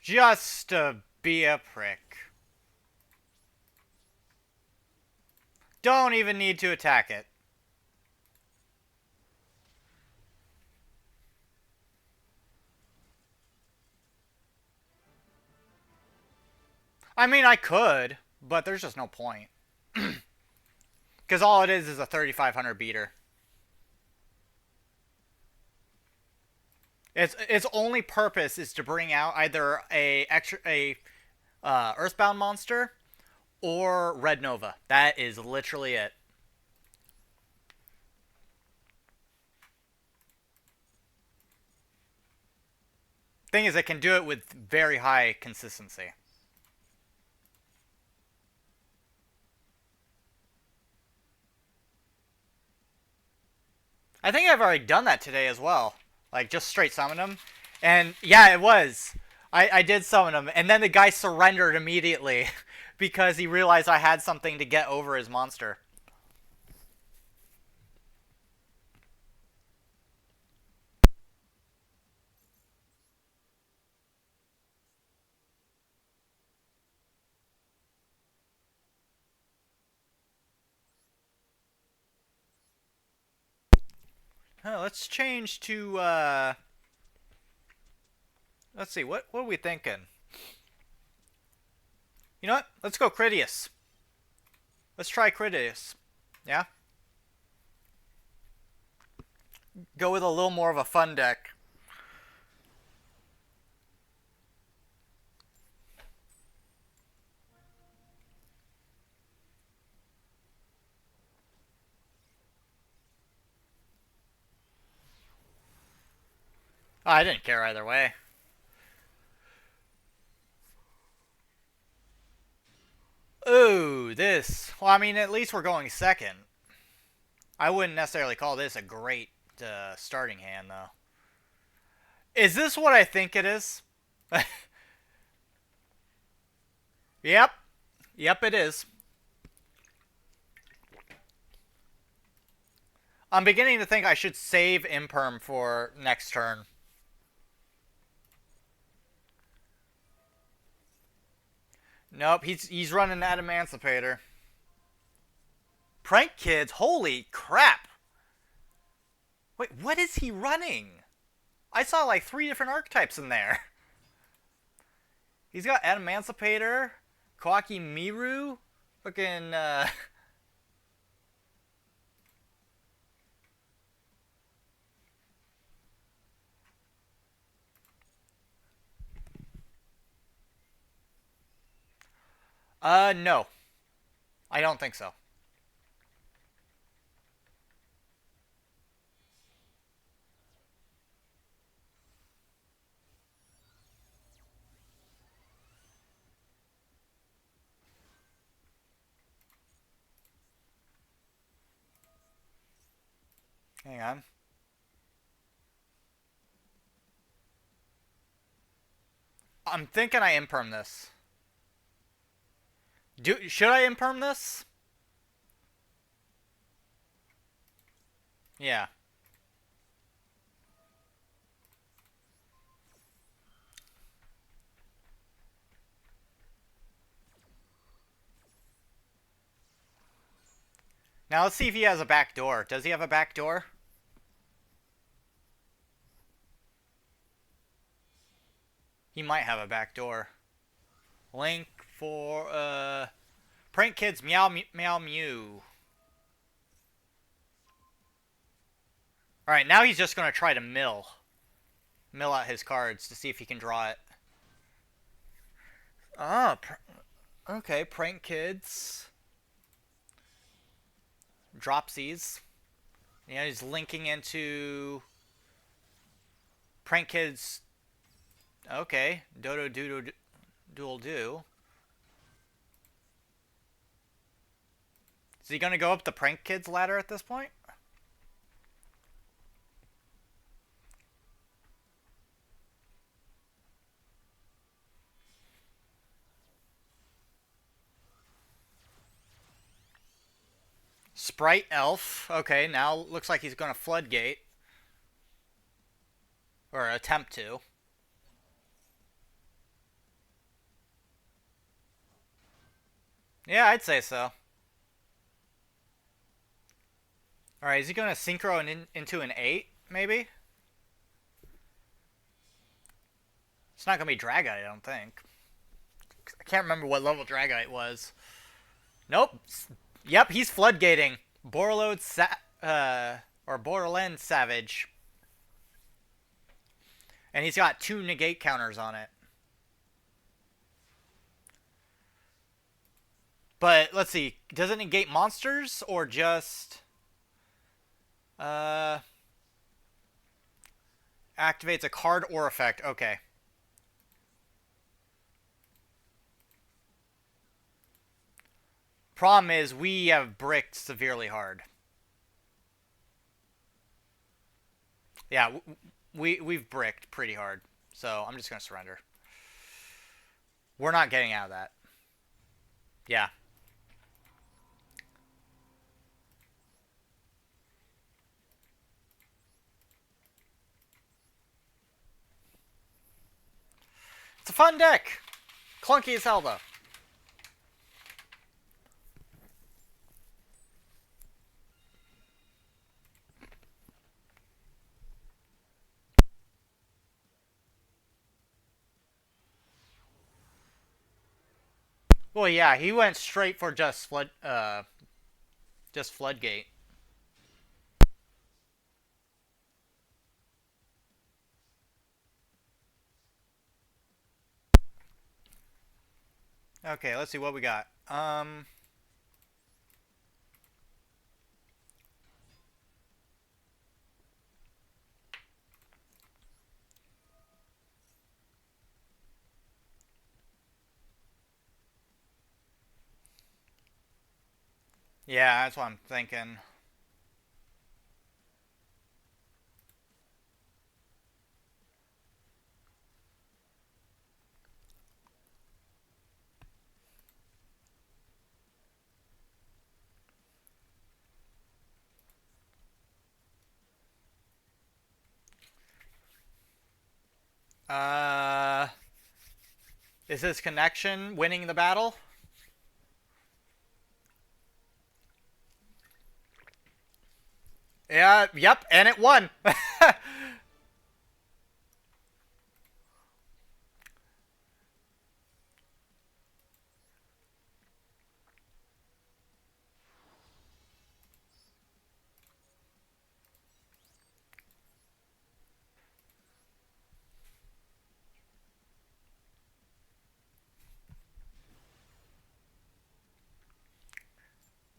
Speaker 1: Just to be a prick. Don't even need to attack it. I mean, I could, but there's just no point. Because all it is a 3,500 beater. Its only purpose is to bring out either a Earthbound monster or Red Nova. That is literally it. Thing is, it can do it with very high consistency. I think I've already done that today as well. Like, just straight summon him. And yeah, it was. I did summon him. And then the guy surrendered immediately because he realized I had something to get over his monster. Let's change to, let's see, what are we thinking? You know what? Let's go Critias. Let's try Critias. Yeah? Go with a little more of a fun deck. Oh, I didn't care either way. Ooh, this. Well, I mean, at least we're going second. I wouldn't necessarily call this a great starting hand, though. Is this what I think it is? Yep. Yep, it is. I'm beginning to think I should save Imperm for next turn. Nope, he's running that Emancipator. Prank Kids? Holy crap! Wait, what is he running? I saw like 3 different archetypes in there. He's got Emancipator, Kawaki Miru, fucking, no. I don't think so. Hang on. I'm thinking I imperm this. Should I imperm this? Yeah. Now let's see if he has a back door. Does he have a back door? He might have a back door. Link for, Prank Kids Meow Meow Mew. Alright, now he's just gonna try to mill out his cards to see if he can draw it. Ah, okay, Prank Kids. Dropsies. Yeah, he's linking into Prank Kids. Okay, Dodo Doodle Duel Do. Is he gonna go up the Prank Kids ladder at this point? Sprite Elf. Okay, now looks like he's gonna Floodgate. Or attempt to. Yeah, I'd say so. Alright, is he going to synchro into an 8, maybe? It's not going to be Dragite, I don't think. I can't remember what level Dragite was. Nope. Yep, he's floodgating. Borreload or Borderland Savage. And he's got 2 negate counters on it. But let's see, does it negate monsters or just activates a card or effect? Okay. Problem is, we have bricked severely hard. Yeah, we've bricked pretty hard. So I'm just gonna surrender. We're not getting out of that. Yeah. It's a fun deck. Clunky as hell, though. Well, yeah, he went straight for just floodgate. Okay, let's see what we got. Yeah, that's what I'm thinking. Uh, is this connection winning the battle? Yeah, yep, and it won.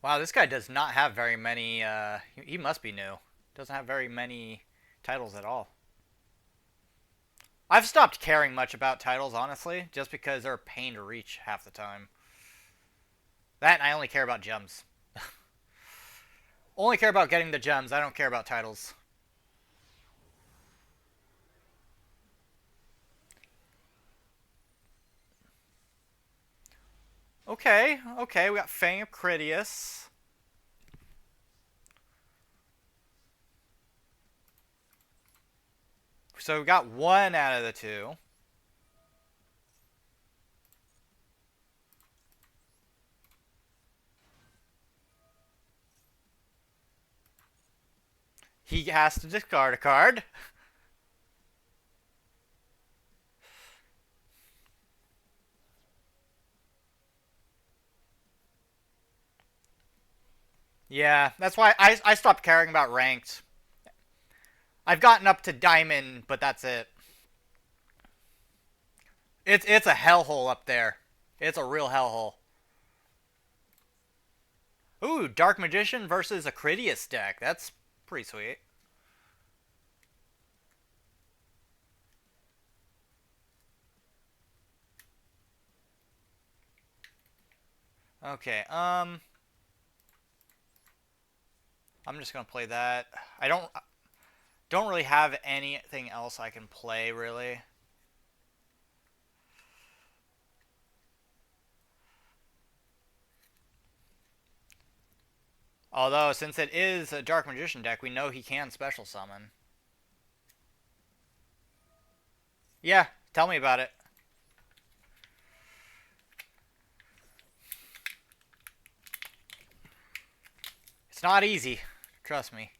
Speaker 1: Wow, this guy does not have very many. He must be new. Doesn't have very many titles at all. I've stopped caring much about titles, honestly, just because they're a pain to reach half the time. That and I only care about gems. Only care about getting the gems. I don't care about titles. Okay, okay, we got Fang of Critias. So we got one out of the two. He has to discard a card. Yeah, that's why I stopped caring about ranked. I've gotten up to diamond, but that's it. It's a hellhole up there. It's a real hellhole. Ooh, Dark Magician versus a Critias deck. That's pretty sweet. Okay, I'm just gonna play that. I don't really have anything else I can play really. Although since it is a Dark Magician deck, we know he can special summon. Yeah, tell me about it. It's not easy, trust me.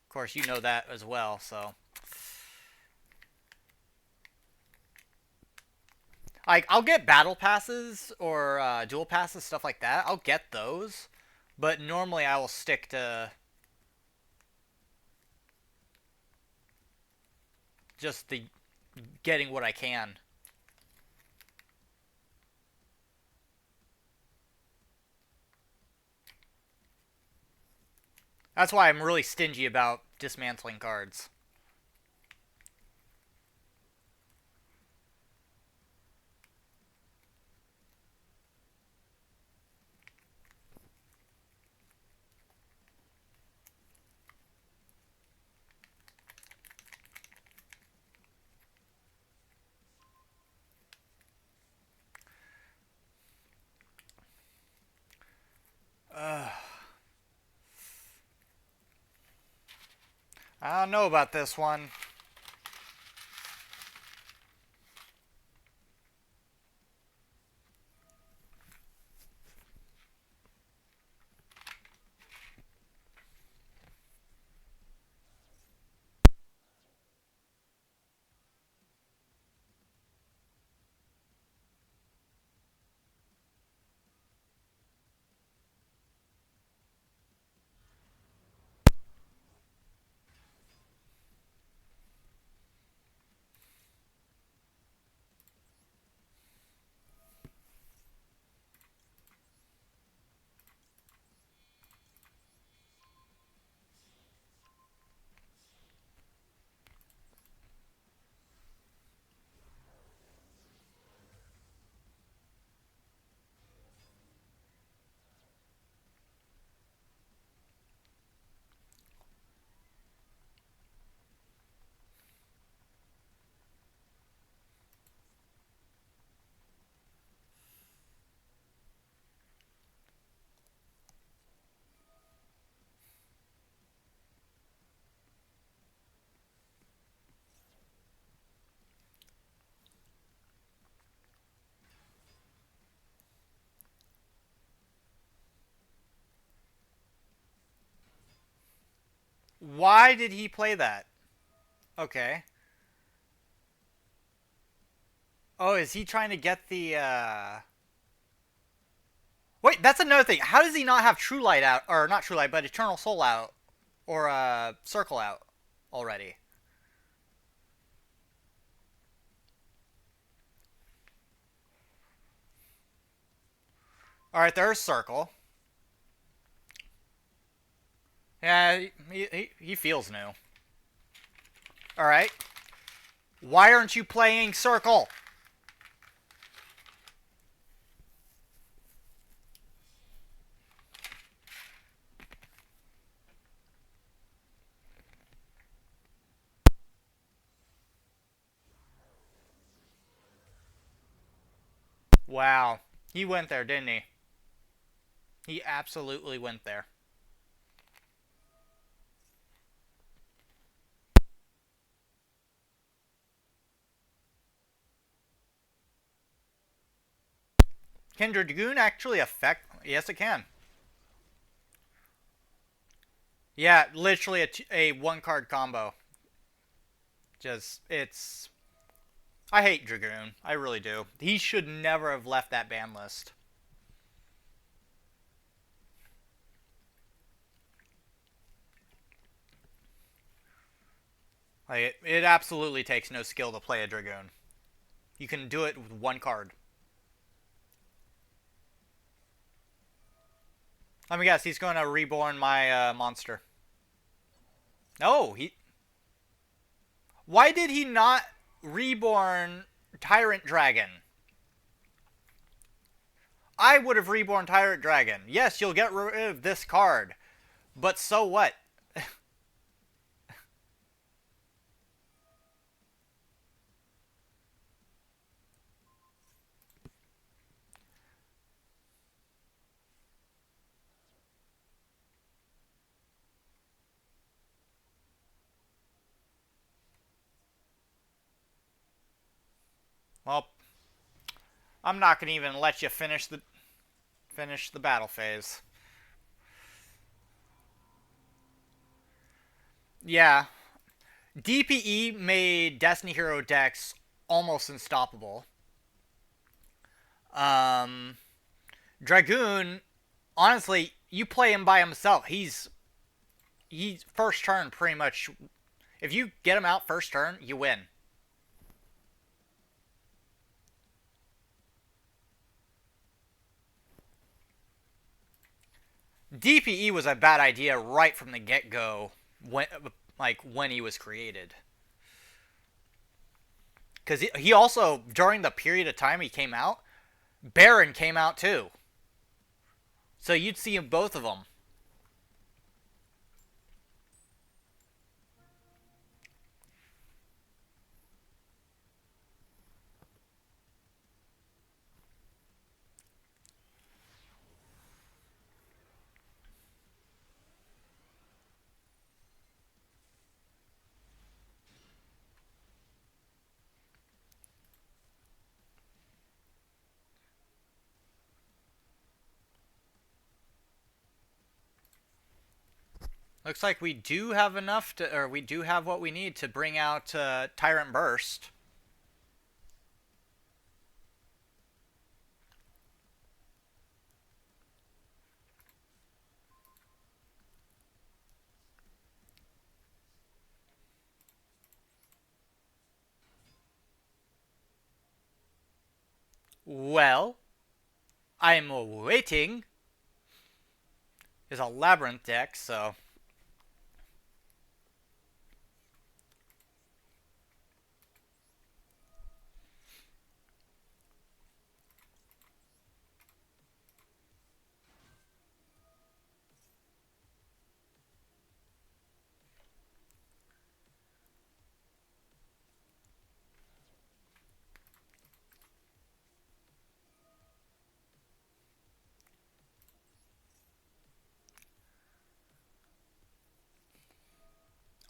Speaker 1: Of course, you know that as well, so. Like, I'll get battle passes or duel passes, stuff like that. I'll get those. But normally I will stick to just the getting what I can. That's why I'm really stingy about dismantling cards. I don't know about this one. Why did he play that? Okay. Oh, is he trying to get the Wait, that's another thing. How does he not have True Light out, or not True Light, but Eternal Soul out, or Circle out already? All right, there's Circle. Yeah, he feels new. All right. Why aren't you playing Circle? Wow. He went there, didn't he? He absolutely went there. Can Dragoon actually affect? Yes, it can. Yeah, literally a one card combo. Just, it's. I hate Dragoon. I really do. He should never have left that ban list. Like, it absolutely takes no skill to play a Dragoon. You can do it with one card. Let me guess, he's going to reborn my monster. No, he. Why did he not reborn Tyrant Dragon? I would have reborn Tyrant Dragon. Yes, you'll get rid of this card, but so what? Well, I'm not gonna even let you finish the battle phase. Yeah, DPE made Destiny Hero decks almost unstoppable. Um, Dragoon, honestly, you play him by himself. He's first turn pretty much. If you get him out first turn, you win. DPE was a bad idea right from the get go when when he was created. Because he also during the period of time he came out, Baron came out too. So you'd see both of them. Looks like we do have enough to, or we do have what we need to bring out Tyrant Burst. Well, I'm waiting. Is a Labyrinth deck, so.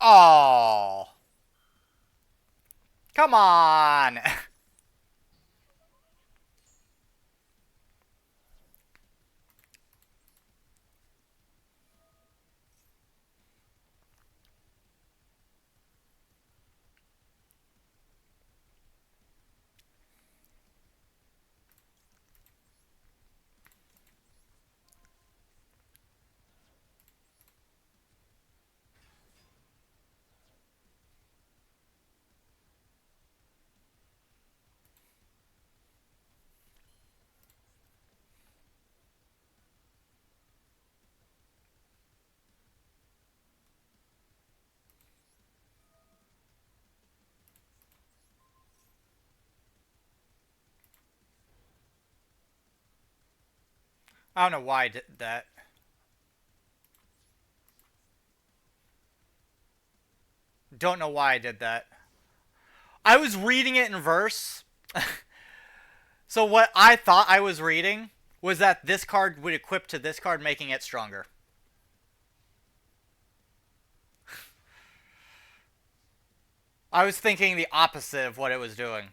Speaker 1: Oh, come on. I don't know why I did that. Don't know why I did that. I was reading it in verse. So what I thought I was reading was that this card would equip to this card, making it stronger. I was thinking the opposite of what it was doing.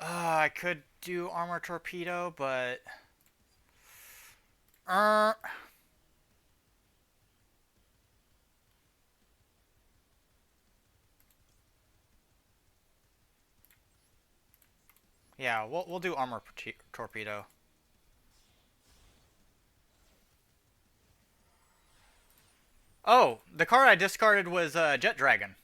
Speaker 1: I could do armor torpedo, but uh, yeah, we'll do armor torpedo. Oh, the card I discarded was Jet Dragon.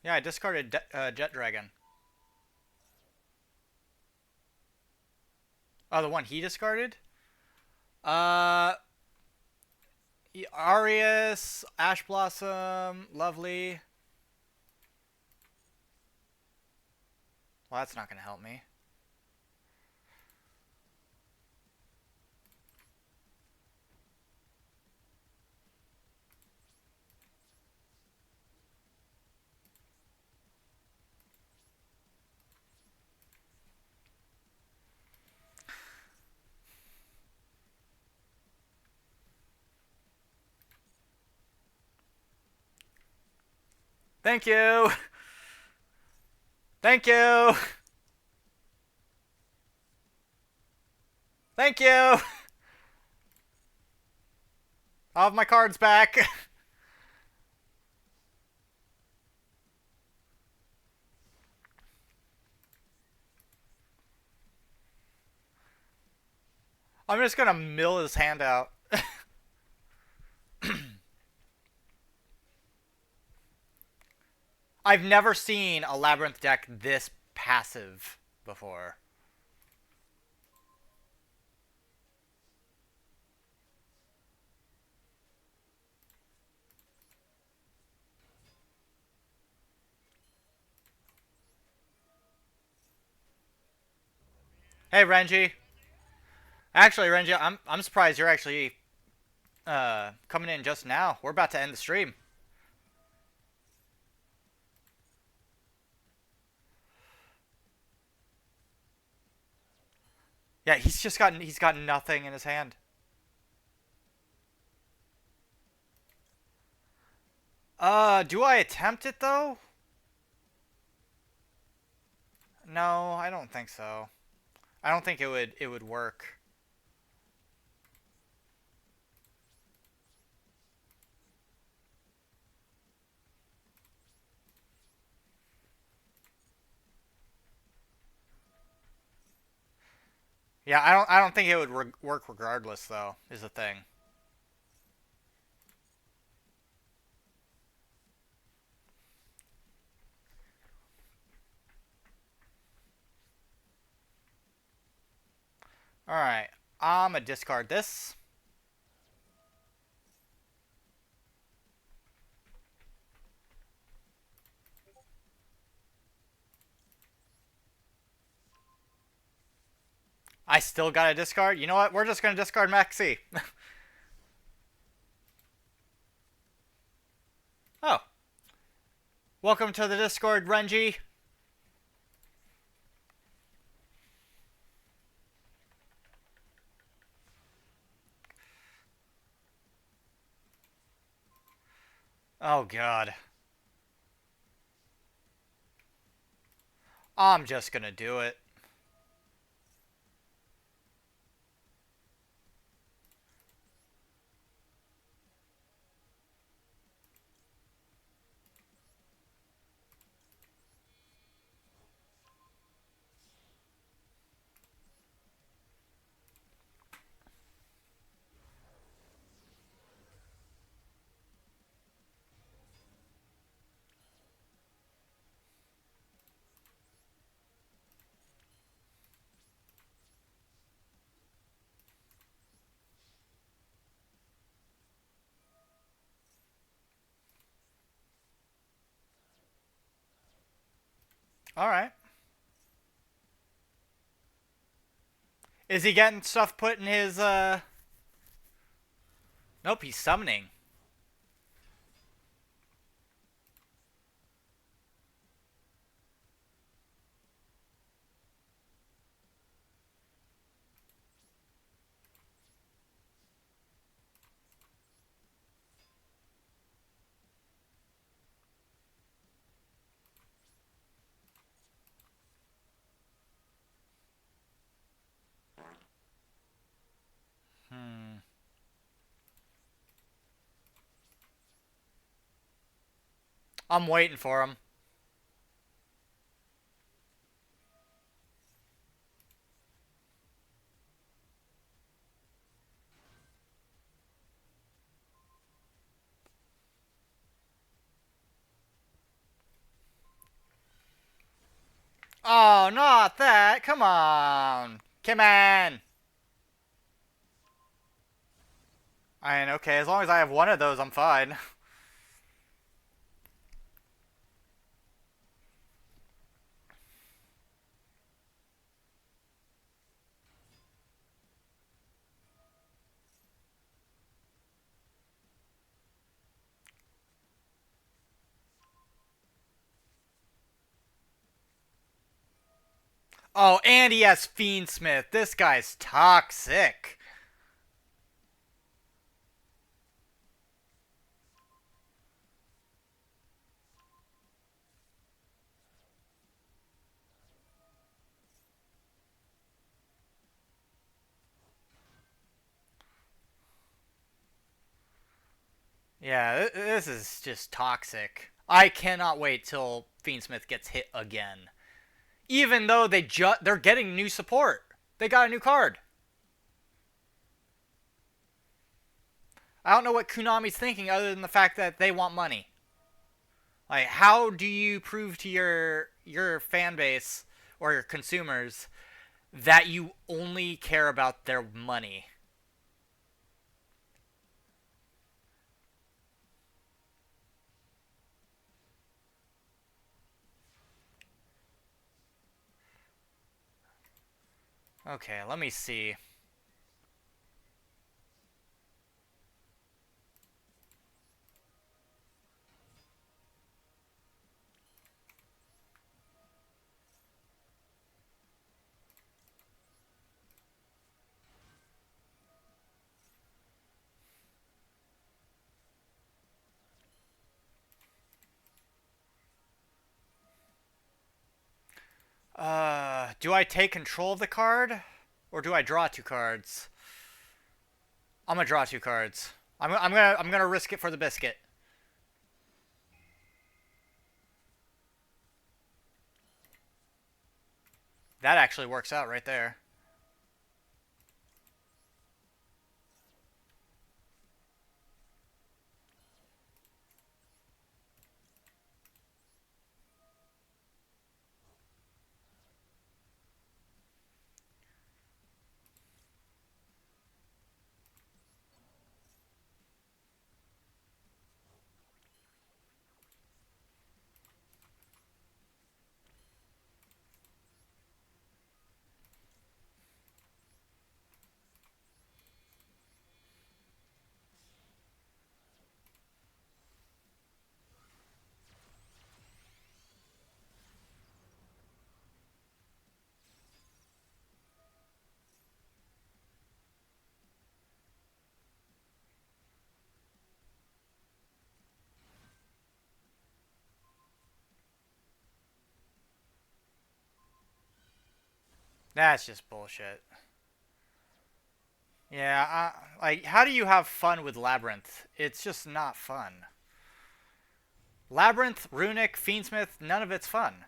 Speaker 1: Yeah, I discarded Jet Dragon. Oh, the one he discarded? Uh, Arius, Ash Blossom, Lovely. Well, that's not gonna help me. Thank you. Thank you. Thank you. I'll have my cards back. I'm just gonna mill his hand out. I've never seen a Labyrinth deck this passive before. Hey, Renji. Actually, Renji, I'm surprised you're actually coming in just now. We're about to end the stream. Yeah, he's got nothing in his hand. Do I attempt it though? No, I don't think so. I don't think it would work. Yeah, I don't think it would work regardless though. Is the thing. All right, I'm gonna discard this. I still got to discard. You know what? We're just gonna discard Maxi. Oh, welcome to the Discord, Renji. Oh God, I'm just gonna do it. All right. Is he getting stuff put in his? Nope, he's summoning. Hmm. I'm waiting for him. Oh, not that. Come on. Come on. I mean, okay, as long as I have one of those, I'm fine. Oh, and he has Fiendsmith. This guy's toxic. Yeah, this is just toxic. I cannot wait till Fiendsmith gets hit again. Even though they're getting new support. They got a new card. I don't know what Konami's thinking other than the fact that they want money. Like, how do you prove to your fan base or your consumers that you only care about their money? Okay, let me see. Do I take control of the card? Or do I draw two cards? I'm gonna draw two cards. I'm gonna risk it for the biscuit. That actually works out right there. That's just bullshit. Yeah, like, how do you have fun with Labyrinth? It's just not fun. Labyrinth, Runic, Fiendsmith, none of it's fun.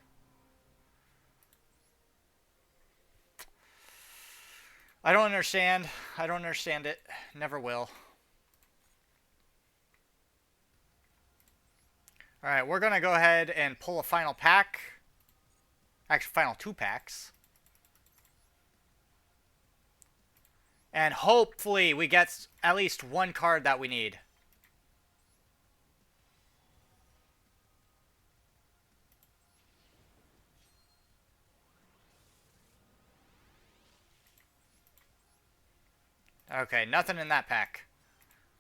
Speaker 1: I don't understand. I don't understand it. Never will. Alright, we're gonna go ahead and pull a final pack. Actually, final two packs. And hopefully we get at least one card that we need. Okay, nothing in that pack.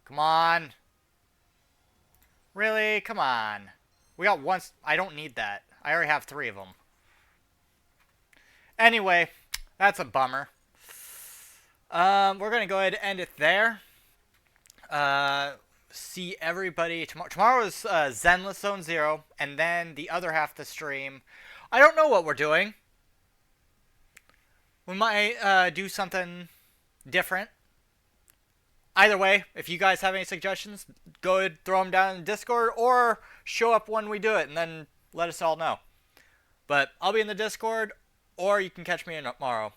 Speaker 1: Come on. Really? Come on. We got one. I don't need that. I already have three of them. Anyway, that's a bummer. We're going to go ahead and end it there. See everybody tomorrow. Tomorrow is Zenless Zone Zero, and then the other half of the stream. I don't know what we're doing. We might do something different. Either way, if you guys have any suggestions, go ahead, throw them down in Discord, or show up when we do it, and then let us all know. But I'll be in the Discord, or you can catch me tomorrow.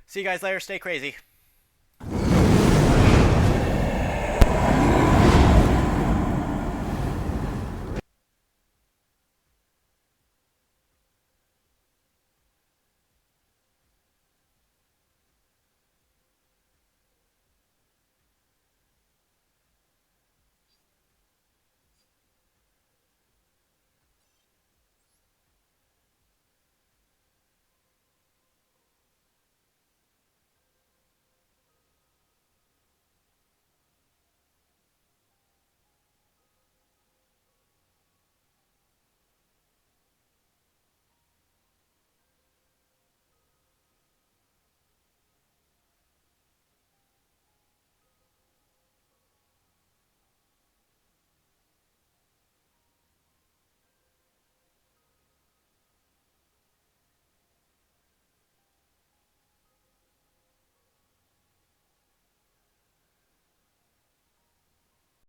Speaker 1: See you guys later. Stay crazy.